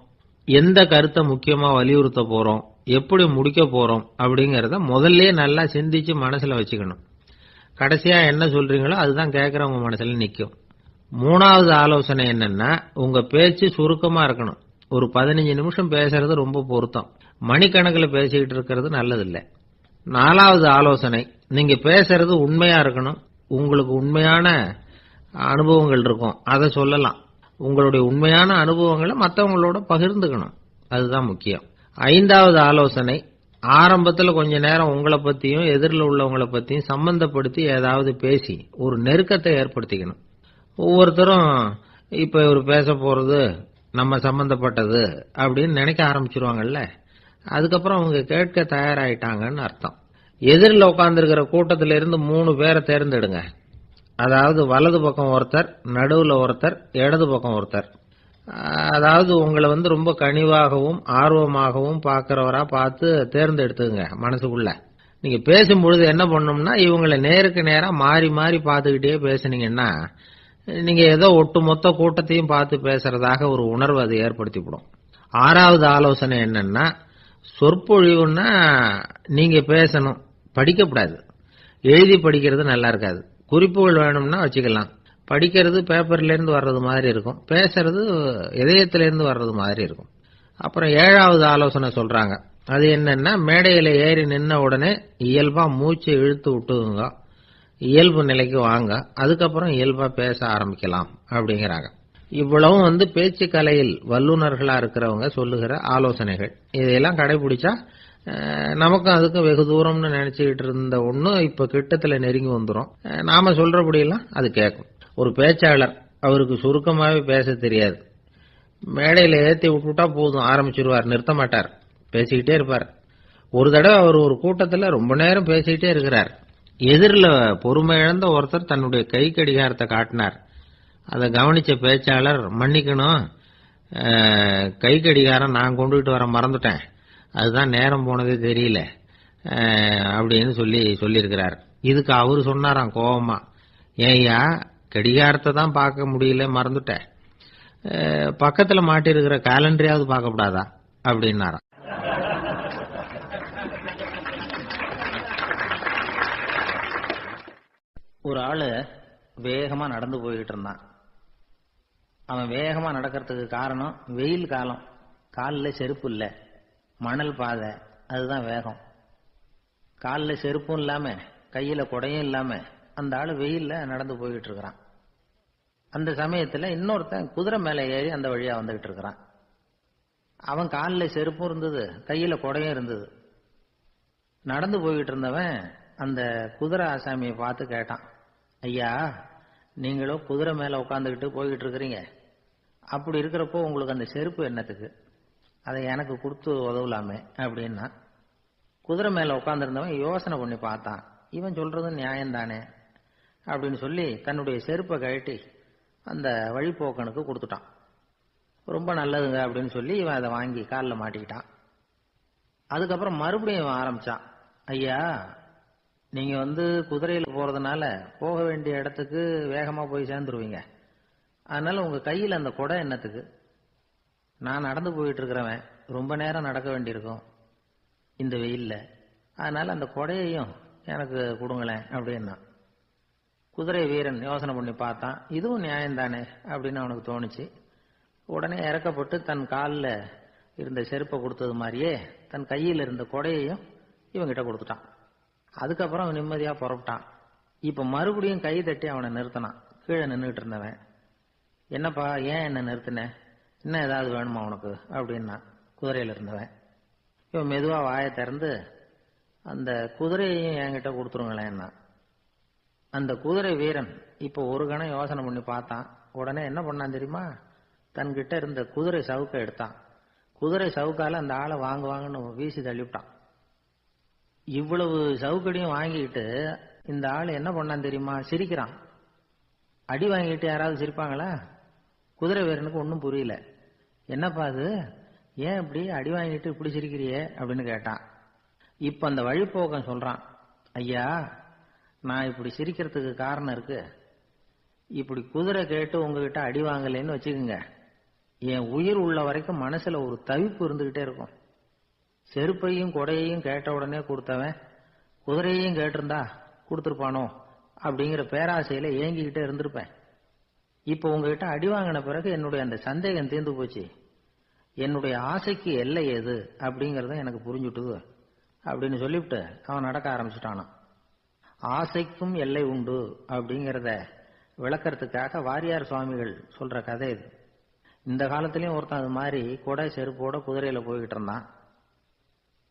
எந்த கருத்தை முக்கியமா வலியுறுத்த போறோம், எப்படி முடிக்க போறோம் அப்படிங்கறத முதல்ல நல்லா சிந்திச்சு மனசுல வச்சுக்கணும். கடைசியா என்ன சொல்றீங்களோ அதுதான் கேட்கறவங்க மனசுல நிக்கும். 3வது ஆலோசனை என்னன்னா, உங்க பேச்சு சுருக்கமா இருக்கணும். ஒரு 15 நிமிஷம் பேசுறது ரொம்ப பொருத்தம். மணிக்கணக்கில் பேசிக்கிட்டு இருக்கிறது நல்லதில்லை. 4வது ஆலோசனை, நீங்க பேசுறது உண்மையா இருக்கணும், உங்களுக்கு உண்மையான அனுபவங்கள் இருக்கும், அதை சொல்லலாம். உங்களுடைய உண்மையான அனுபவங்களை மற்றவங்களோட பகிர்ந்துக்கணும், அதுதான் முக்கியம். 5வது ஆலோசனை, ஆரம்பத்தில் கொஞ்ச நேரம் உங்களை பத்தியும் எதிரில் உள்ளவங்களை பத்தியும் சம்பந்தப்படுத்தி ஏதாவது பேசி ஒரு நெருக்கத்தை ஏற்படுத்திக்கணும். ஒவ்வொருத்தரும் இப்ப இவர் பேச போறது நம்ம சம்பந்தப்பட்டது அப்படின்னு நினைக்க ஆரம்பிச்சிருவாங்கல்ல, அதுக்கப்புறம் அவங்க கேட்க தயாராயிட்டாங்கன்னு அர்த்தம். எதிரில் உட்கார்ந்துருக்கிற கூட்டத்தில இருந்து 3 பேரை தேர்ந்தெடுங்க. அதாவது வலது பக்கம் ஒருத்தர், நடுவுல ஒருத்தர், இடது பக்கம் ஒருத்தர். அதாவது உங்களை ரொம்ப கனிவாகவும் ஆர்வமாகவும் பார்க்கிறவரா பார்த்து தேர்ந்தெடுத்துங்க மனசுக்குள்ள. நீங்க பேசும்பொழுது என்ன பண்ணணும்னா, இவங்களை நேருக்கு நேரா மாறி மாறி பார்த்துக்கிட்டே பேசுனீங்கன்னா நீங்க ஏதோ ஒட்டுமொத்த கூட்டத்தையும் பார்த்து பேசுறதாக ஒரு உணர்வு அது ஏற்படுத்திவிடும். 6வது ஆலோசனை என்னன்னா, சொற்பொழிவுன்னா நீங்க பேசணும், படிக்கக்கூடாது. எழுதி படிக்கிறது நல்லா இருக்காது. குறிப்புகள் வேணும்னா வச்சுக்கலாம். படிக்கிறது பேப்பர்ல இருந்து வர்றது மாதிரி இருக்கும், பேசுறது இதயத்திலிருந்து வர்றது மாதிரி இருக்கும். அப்புறம் 7வது ஆலோசனை சொல்றாங்க, அது என்னன்னா, மேடையில ஏறி நின்ன உடனே இயல்பா மூச்சு இழுத்து விட்டுங்க, இயல்பு நிலைக்கு வாங்க, அதுக்கப்புறம் இயல்பா பேச ஆரம்பிக்கலாம் அப்படிங்கிறாங்க. இவ்வளவும் பேச்சு கலையில் வல்லுநர்களா இருக்கிறவங்க சொல்லுகிற ஆலோசனைகள். இதையெல்லாம் கடைபிடிச்சா நமக்கும் அதுக்கும் வெகு தூரம்னு நினைச்சுக்கிட்டு இருந்த ஒண்ணு இப்ப கிட்டத்துல நெருங்கி வந்துடும். நாம சொல்றபடியெல்லாம் அது கேட்கும். ஒரு பேச்சாளர், அவருக்கு சுருக்கமாவே பேச தெரியாது. மேடையில ஏத்தி விட்டுட்டா போதும், ஆரம்பிச்சிருவார், நிறுத்த மாட்டார், பேசிக்கிட்டே இருப்பார். ஒரு தடவை அவர் ஒரு கூட்டத்துல ரொம்ப நேரம் பேசிக்கிட்டே இருக்கிறார். எதிரில் பொறுமை இழந்த ஒருத்தர் தன்னுடைய கை கடிகாரத்தை காட்டினார். அதை கவனிச்ச பேச்சாளர், மன்னிக்கணும், கை கடிகாரம் நான் கொண்டுகிட்டு வர மறந்துட்டேன், அதுதான் நேரம் போனதே தெரியல அப்படின்னு சொல்லியிருக்கிறார். இதுக்கு அவரு சொன்னாராம் கோபமா, ஏய்யா கடிகாரத்தை தான் பார்க்க முடியல, மறந்துட்டேன், பக்கத்துல மாட்டிருக்கிற காலண்டரையாவது பார்க்கப்படாதா அப்படின்னாராம். ஒரு ஆளு வேகமா நடந்து போயிட்டு இருந்தான். அவன் வேகமா நடக்கிறதுக்கு காரணம் வெயில் காலம், காலில் செருப்பு இல்ல, மணல் பாதை, அதுதான் வேகம். காலில் செருப்பும் இல்லாம கையில குடையும் இல்லாம அந்த ஆளு வெயில்ல நடந்து போய்கிட்டு இருக்கிறான். அந்த சமயத்துல இன்னொருத்தன் குதிரை மேல ஏறி அந்த வழியா வந்துகிட்டு இருக்கிறான். அவன் காலில் செருப்பும் இருந்தது, கையில குடையும் இருந்தது. நடந்து போய்கிட்டு இருந்தவன் அந்த குதிரை ஆசாமியை பார்த்து கேட்டான், ஐயா நீங்களும் குதிரை மேல உட்காந்துக்கிட்டு போய்கிட்டு இருக்கிறீங்க, அப்படி இருக்கிறப்போ உங்களுக்கு அந்த செருப்பு என்னத்துக்கு, அதை எனக்கு கொடுத்து உதவலாமே அப்படின்னா. குதிரை மேல உட்காந்துருந்தவன் யோசனை பண்ணி பார்த்தான், இவன் சொல்றது நியாயம்தானே அப்படின்னு சொல்லி தன்னுடைய செருப்பை கழட்டி அந்த வழிபோக்கனுக்கு கொடுத்துட்டான். ரொம்ப நல்லதுங்க அப்படின்னு சொல்லி இவன் அதை வாங்கி காலில் மாட்டிக்கிட்டான். அதுக்கப்புறம் மறுபடியும் இவன் ஆரம்பிச்சான், ஐயா நீங்க குதிரையில போறதுனால போக வேண்டிய இடத்துக்கு வேகமா போய் சேர்ந்துருவீங்க, அதனால உங்க கையில அந்த குடை என்னத்துக்கு, நான் நடந்து போயிட்டு இருக்கிறவன் ரொம்ப நேரம் நடக்க வேண்டியிருக்கும் இந்த வெயில்ல, அதனால அந்த குடையையும் எனக்கு கொடுங்களேன் அப்படின்னா. குதிரை வீரன் யோசனை பண்ணி பார்த்தான், இதுவும் நியாயம்தானே அப்படின்னு அவனுக்கு தோணுச்சு. உடனே இறக்கப்பட்டு தன் காலில் இருந்த செருப்பை கொடுத்தது மாதிரியே தன் கையில் இருந்த குடையையும் இவங்கிட்ட கொடுத்துட்டான். அதுக்கப்புறம் அவன் நிம்மதியா புறப்பட்டான். இப்ப மறுபடியும் கை தட்டி அவனை நிறுத்தினான். கீழே நின்றுட்டு இருந்தவன், என்னப்பா ஏன் என்ன நிறுத்தின, இன்னும் ஏதாவது வேணுமா உனக்கு அப்படின்னா குதிரையில இருந்தவன். இவன் மெதுவா வாயை திறந்து அந்த குதிரையையும் என்கிட்ட கொடுத்துருங்களேன்னா. அந்த குதிரை வீரன் இப்ப ஒரு கணம் யோசனை பண்ணி பார்த்தான். உடனே என்ன பண்ணான் தெரியுமா, தன்கிட்ட இருந்த குதிரை சவுக்கை எடுத்தான். குதிரை சவுக்கால அந்த ஆளை வாங்குவாங்கன்னு வீசி தள்ளிவிட்டான். இவ்வளவு சவுக்கடியும் வாங்கிட்டு இந்த ஆள் என்ன பண்ணான் தெரியுமா, சிரிக்கிறான். அடி வாங்கிட்டு யாராவது சிரிப்பாங்களா? குதிரை வீரனுக்கு ஒன்றும் புரியல. என்னப்பா அது, ஏன் இப்படி அடி வாங்கிட்டு இப்படி சிரிக்கிறியே அப்படின்னு கேட்டான். இப்ப அந்த வழிபோக்கன் சொல்றான், ஐயா நான் இப்படி சிரிக்கிறதுக்கு காரணம் இருக்கு. இப்படி குதிரை கேட்டு உங்ககிட்ட அடி வாங்கலைன்னு வச்சுக்கோங்க, என் உயிர் உள்ள வரைக்கும் மனசுல ஒரு தவிப்பு இருந்துகிட்டே இருக்கும். செருப்பையும் கொடையையும் கேட்ட உடனே கொடுத்தவன் குதிரையையும் கேட்டிருந்தா கொடுத்துருப்பானோ அப்படிங்கிற பேராசையில ஏங்கிக்கிட்டே இருந்திருப்பேன். இப்ப உங்ககிட்ட அடி வாங்கின பிறகு என்னுடைய அந்த சந்தேகம் தீர்ந்து போச்சு. என்னுடைய ஆசைக்கு எல்லை எது அப்படிங்கறத எனக்கு புரிஞ்சுட்டு அப்படின்னு சொல்லிவிட்டு அவன் நடக்க ஆரம்பிச்சுட்டானான். ஆசைக்கும் எல்லை உண்டு அப்படிங்கிறத விளக்கறதுக்காக வாரியார் சுவாமிகள் சொல்ற கதை இது. இந்த காலத்திலயும் ஒருத்தன் அது மாதிரி கொடை செருப்போட குதிரையில போய்கிட்டு இருந்தான்.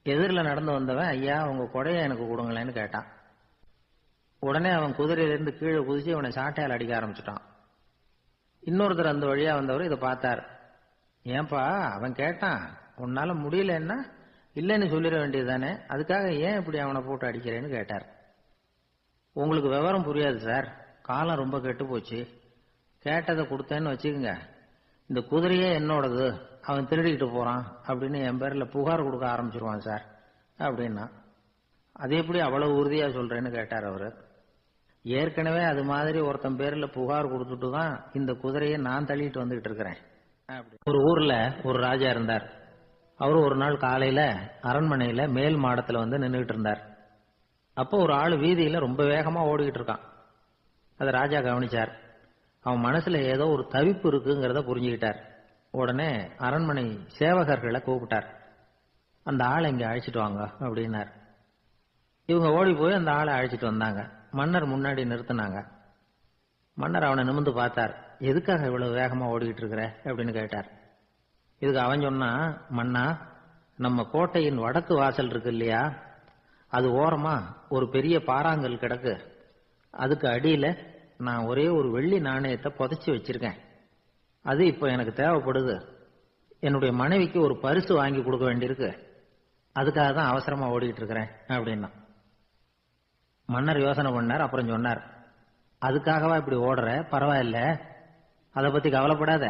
எதிரில் நடந்து வந்தவன், ஐயா உங்க கொடையை எனக்கு கொடுங்களேன்னு கேட்டான். உடனே அவன் குதிரையிலிருந்து கீழே குதிச்சு அவனை சாட்டையால் அடிக்க ஆரம்பிச்சுட்டான். இன்னொருத்தர் அந்த வழியா வந்தவர் இதை பார்த்தார். ஏன்பா அவன் கேட்டான், உன்னால முடியலன்னா இல்லைன்னு சொல்லிட வேண்டியதுதானே, அதுக்காக ஏன் இப்படி அவனை போட்டு அடிக்கிறேன்னு கேட்டார். உங்களுக்கு விவரம் புரியாது சார், காலம் ரொம்ப கெட்டு போச்சு. கேட்டதை கொடுத்தேன்னு வச்சுக்கோங்க, இந்த குதிரையே என்னோடது, அவன் திருடிக்கிட்டு போறான் அப்படின்னு என் பேர்ல புகார் கொடுக்க ஆரம்பிச்சிருவான் சார் அப்படின்னா. அது எப்படி அவ்வளவு உறுதியா சொல்றேன்னு கேட்டார் அவரு. ஏற்கனவே அது மாதிரி ஒருத்தன் பேர்ல புகார் கொடுத்துட்டு தான் இந்த குதிரையை நான் தள்ளிட்டு வந்துகிட்டு இருக்கிறேன். ஒரு ஊர்ல ஒரு ராஜா இருந்தார். அவரு ஒரு நாள் காலையில அரண்மனையில மேல் மாடத்துல வந்து நின்றுட்டு இருந்தார். அப்போ ஒரு ஆள் வீதியில ரொம்ப வேகமா ஓடிக்கிட்டு இருக்கான். அதை ராஜா கவனிச்சார். அவன் மனசுல ஏதோ ஒரு தவிப்பு இருக்குங்கிறத புரிஞ்சுக்கிட்டார். உடனே அரண்மனை சேவகர்களை கூப்பிட்டார். அந்த ஆளை இங்க அழைச்சிட்டு வாங்க அப்படின்னார். இவங்க ஓடி போய் அந்த ஆளை அழைச்சிட்டு வந்தாங்க. மன்னர் முன்னாடி நிறுத்தினாங்க. மன்னர் அவனை நிமிர்ந்து பார்த்தார். எதுக்காக இவ்வளவு வேகமா ஓடிக்கிட்டு இருக்கிற அப்படின்னு கேட்டார். இதுக்கு அவன் சொன்னா, மன்னா நம்ம கோட்டையின் வடக்கு வாசல் இருக்கு இல்லையா, அது ஓரமா ஒரு பெரிய பாறாங்கல் கிடக்கு. அதுக்கு அடியில நான் ஒரே ஒரு வெள்ளி நாணயத்தை புதைச்சி வச்சிருக்கேன். அது இப்போ எனக்கு தேவைப்படுது. என்னுடைய மனைவிக்கு ஒரு பரிசு வாங்கி கொடுக்க வேண்டியிருக்கு. அதுக்காக தான் அவசரமா ஓடிக்கிட்டு இருக்கிறேன் அப்படின்னா. மன்னர் யோசனை பண்ணார். அப்புறம் சொன்னார், அதுக்காகவா இப்படி ஓடுற, பரவாயில்ல, அதை பத்தி கவலைப்படாத,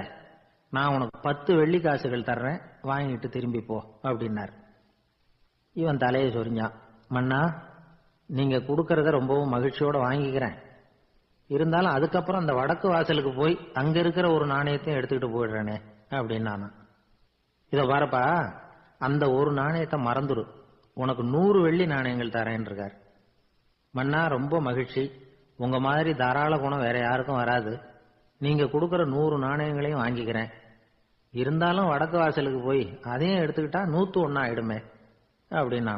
நான் உனக்கு 10 வெள்ளி காசுகள் தர்றேன், வாங்கிட்டு திரும்பி போ அப்படின்னார். இவன் தலையை சொரிஞ்சான். மன்னா நீங்க கொடுக்கறத ரொம்பவும் மகிழ்ச்சியோட வாங்கிக்கிறேன், இருந்தாலும் அதுக்கப்புறம் அந்த வடக்கு வாசலுக்கு போய் அங்க இருக்கிற ஒரு நாணயத்தையும் எடுத்துக்கிட்டு போயிடுறேனே அப்படின்னா. இத பாருப்பா, அந்த ஒரு நாணயத்தை மறந்துடு, உனக்கு 100 வெள்ளி நாணயங்கள் தரேன் இருக்கார். மன்னா ரொம்ப மகிழ்ச்சி, உங்க மாதிரி தாராள குணம் வேற யாருக்கும் வராது. நீங்க கொடுக்கற 100 நாணயங்களையும் வாங்கிக்கிறேன், இருந்தாலும் வடக்கு வாசலுக்கு போய் அதையும் எடுத்துக்கிட்டா 101 ஆயிடுமே அப்படின்னா.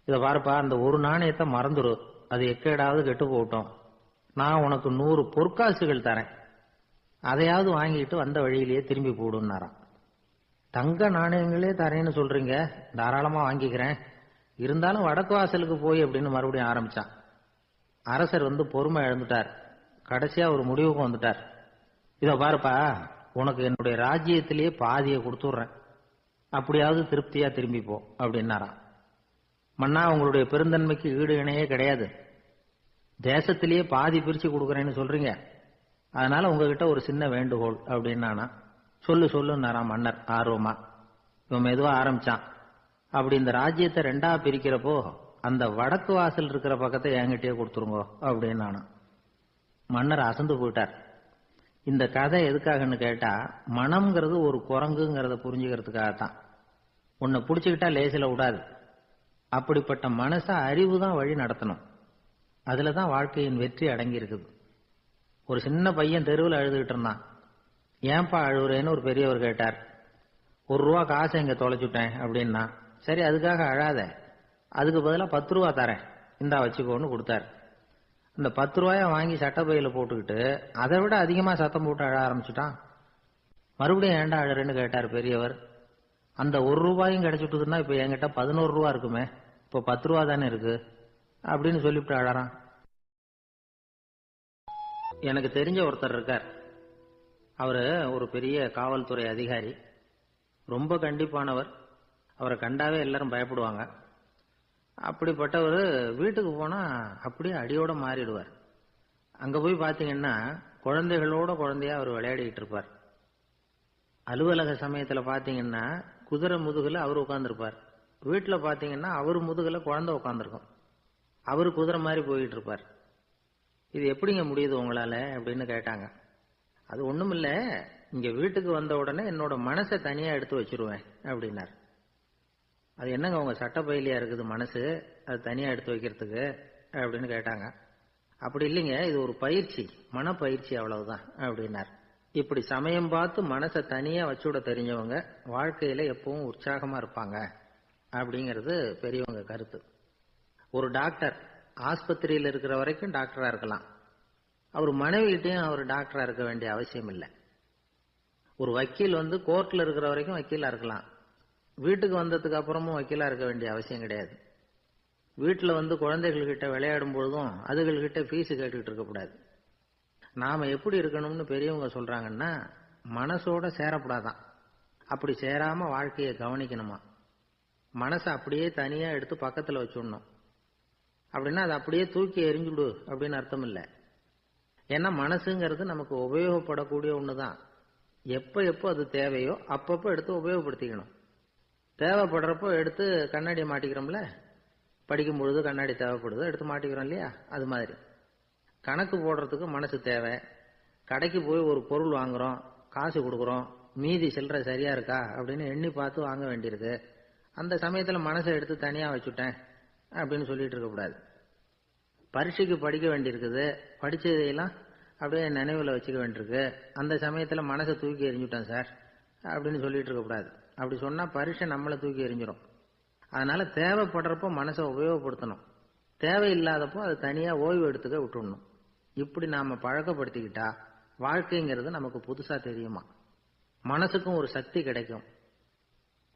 இத பாருப்பா, அந்த ஒரு நாணயத்தை மறந்துடு, அது எக்கேடாவது கெட்டு போட்டோம், நான் உனக்கு 100 பொற்காசுகள் தரேன், அதையாவது வாங்கிட்டு வந்த வழியிலேயே திரும்பி போடுன்னாராம். தங்க நாணயங்களே தரேன்னு சொல்றீங்க, தாராளமா வாங்கிக்கிறேன், இருந்தாலும் வடக்கு வாசலுக்கு போய் அப்படின்னு மறுபடியும் ஆரம்பிச்சான். அரசர் வந்து பொறுமை இழந்துட்டார். கடைசியா ஒரு முடிவுக்கு வந்துட்டார். இத பாருப்பா, உனக்கு என்னுடைய ராஜ்யத்திலேயே பாதியை கொடுத்துடுறேன், அப்படியாவது திருப்தியா திரும்பி போ அப்படின்னாராம். மன்னா உங்களுடைய பெருந்தன்மைக்கு ஈடு இணையே கிடையாது, தேசத்திலேயே பாதி பிரிச்சு கொடுக்கறேன்னு சொல்றீங்க, அதனால உங்ககிட்ட ஒரு சின்ன வேண்டுகோள் அப்படின்னானா. சொல்லுன்னாராம் மன்னர் ஆர்வமா. இவன் மெதுவா ஆரம்பிச்சான். அப்படி இந்த ராஜ்யத்தை 2ஆ பிரிக்கிறப்போ அந்த வடக்கு வாசல் இருக்கிற பக்கத்தை என்கிட்டயே கொடுத்துருங்க அப்படின்னானா. மன்னர் அசந்து போயிட்டார். இந்த கதை எதுக்காகன்னு கேட்டா, மனம்ங்கிறது ஒரு குரங்குங்கிறத புரிஞ்சுக்கிறதுக்காகத்தான். உன்னை பிடிச்சுக்கிட்டா லேசில விடாது. அப்படிப்பட்ட மனச அறிவு தான் வழி நடத்தணும். அதுலதான் வாழ்க்கையின் வெற்றி அடங்கி இருக்குது. ஒரு சின்ன பையன் தெருவில் அழுதுகிட்டு இருந்தான். ஏன்பா அழுவுறேன்னு ஒரு பெரியவர் கேட்டார். 1 ரூபா காசை இங்க தொலைச்சுட்டேன் அப்படின்னா. சரி அதுக்காக அழாத, அதுக்கு பதிலாக 10 ரூபா தரேன், இந்தா வச்சுக்கோன்னு கொடுத்தாரு. அந்த 10 ரூபாய வாங்கி சட்டப்பையில போட்டுக்கிட்டு அதை விட அதிகமா சத்தம் போட்டு அழ ஆரம்பிச்சுட்டான். மறுபடியும் ஏண்டா அழறேன்னு கேட்டார் பெரியவர். அந்த 1 ரூபாயும் கிடைச்சிட்டுதுன்னா இப்ப என்கிட்ட 11 ரூபா இருக்குமே, இப்போ 10 ரூபா தானே இருக்கு அப்படின்னு சொல்லிவிட்டு அழறான். எனக்கு தெரிஞ்ச ஒருத்தர் இருக்கார். அவரு ஒரு பெரிய காவல்துறை அதிகாரி, ரொம்ப கண்டிப்பானவர். அவரை கண்டாவே எல்லாரும் பயப்படுவாங்க. அப்படிப்பட்டவர் வீட்டுக்கு போனா அப்படியே அடியோட மாறிடுவார். அங்க போய் பாத்தீங்கன்னா குழந்தைகளோட குழந்தையா அவர் விளையாடிட்டு இருப்பார். அலுவலக சமயத்துல பாத்தீங்கன்னா குதிரை முதுகுல அவர் உட்கார்ந்துருப்பார். வீட்டுல பாத்தீங்கன்னா அவர் முதுகுல குழந்தை உட்காந்துருக்கும். அவரு குதிரை மாதிரி போயிட்டு இருப்பார். இது எப்படிங்க முடியுது உங்களால அப்படின்னு கேட்டாங்க. அது ஒண்ணுமில்ல, இங்க வீட்டுக்கு வந்த உடனே என்னோட மனசை தனியா எடுத்து வச்சிருவேன் அப்படின்னார். அது என்னங்க உங்க சட்டப்பையிலையா இருக்குது மனசு, அது தனியா எடுத்து வைக்கிறதுக்கு அப்படின்னு கேட்டாங்க. அப்படி இல்லைங்க, இது ஒரு பயிற்சி, மனப்பயிற்சி, அவ்வளவுதான் அப்படின்னார். இப்படி சமயம் பார்த்து மனசை தனியா வச்சுட தெரிஞ்சவங்க வாழ்க்கையில எப்பவும் உற்சாகமா இருப்பாங்க அப்படிங்கிறது பெரியவங்க கருத்து. ஒரு டாக்டர் ஆஸ்பத்திரியில் இருக்கிற வரைக்கும் டாக்டரா இருக்கலாம். அவர் மனைவிகிட்டையும் அவர் டாக்டரா இருக்க வேண்டிய அவசியம் இல்லை. ஒரு வக்கீல் கோர்ட்ல இருக்கிற வரைக்கும் வக்கீலா இருக்கலாம். வீட்டுக்கு வந்ததுக்கு அப்புறமும் வக்கீலா இருக்க வேண்டிய அவசியம் கிடையாது. வீட்டில் குழந்தைகள்கிட்ட விளையாடும் பொழுதும் அதுகள்கிட்ட ஃபீஸு கேட்டுக்கிட்டு இருக்கக்கூடாது. நாம எப்படி இருக்கணும்னு பெரியவங்க சொல்றாங்கன்னா, மனசோட சேரப்படாதான். அப்படி சேராம வாழ்க்கையை கவனிக்கணுமா. மனசை அப்படியே தனியா எடுத்து பக்கத்தில் வச்சுடணும். அப்படின்னா அதை அப்படியே தூக்கி எறிஞ்சுடு அப்படின்னு அர்த்தம் இல்லை. ஏன்னா மனசுங்கிறது நமக்கு உபயோகப்படக்கூடிய ஒண்ணுதான். எப்போ அது தேவையோ அப்பப்போ எடுத்து உபயோகப்படுத்திக்கணும். தேவைப்படுறப்போ எடுத்து கண்ணாடியை மாட்டிக்கிறோம்ல, படிக்கும் பொழுது கண்ணாடி தேவைப்படுது, எடுத்து மாட்டிக்கிறோம் இல்லையா? அது மாதிரி கணக்கு போடுறதுக்கு மனசு தேவை. கடைக்கு போய் ஒரு பொருள் வாங்குறோம், காசு கொடுக்குறோம், மீதி சில்லறை சரியா இருக்கா அப்படின்னு எண்ணி பார்த்து வாங்க வேண்டியிருக்கு. அந்த சமயத்தில் மனசை எடுத்து தனியா வச்சுட்டேன் அப்படின்னு சொல்லிட்டு இருக்கக்கூடாது. பரீட்சைக்கு படிக்க வேண்டியிருக்குது, படிச்சதையெல்லாம் அப்படியே நினைவில் வச்சுக்க வேண்டியிருக்கு. அந்த சமயத்தில் மனசை தூக்கி எறிஞ்சுட்டேன் சார் அப்படின்னு சொல்லிட்டு இருக்கக்கூடாது. அப்படி சொன்னா பரீட்சை நம்மளை தூக்கி எறிஞ்சிடும். அதனால தேவைப்படுறப்போ மனசை உபயோகப்படுத்தணும், தேவையில்லாதப்போ அதை தனியா ஓய்வு எடுத்துக்க விட்டுடணும். இப்படி நாம பழக்கப்படுத்திக்கிட்டா வாழ்க்கைங்கிறது நமக்கு புதுசா தெரியுமா. மனசுக்கும் ஒரு சக்தி கிடைக்கும்.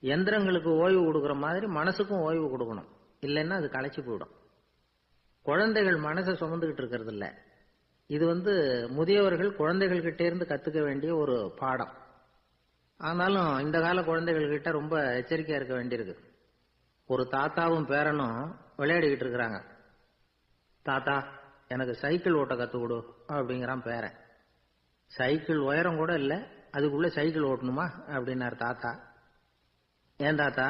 எந்திரங்களுக்கு ஓய்வு கொடுக்குற மாதிரி மனசுக்கும் ஓய்வு கொடுக்கணும், இல்லைன்னா அது களைச்சு போயிடும். குழந்தைகள் மனசை சுமந்துகிட்டு இருக்கிறது இல்ல. இது முதியவர்கள் குழந்தைகள் கிட்டே இருந்து கத்துக்க வேண்டிய ஒரு பாடம். ஆனாலும் இந்த கால குழந்தைகள் கிட்ட ரொம்ப எச்சரிக்கையா இருக்க வேண்டியிருக்கு. ஒரு தாத்தாவும் பேரனும் விளையாடிக்கிட்டு இருக்கிறாங்க. தாத்தா எனக்கு சைக்கிள் ஓட்ட கத்து கொடு அப்படிங்கிறான் பேரன். சைக்கிள் உயரம் கூட இல்லை, அதுக்குள்ள சைக்கிள் ஓட்டணுமா அப்படின்னாரு தாத்தா. ஏன் தாத்தா,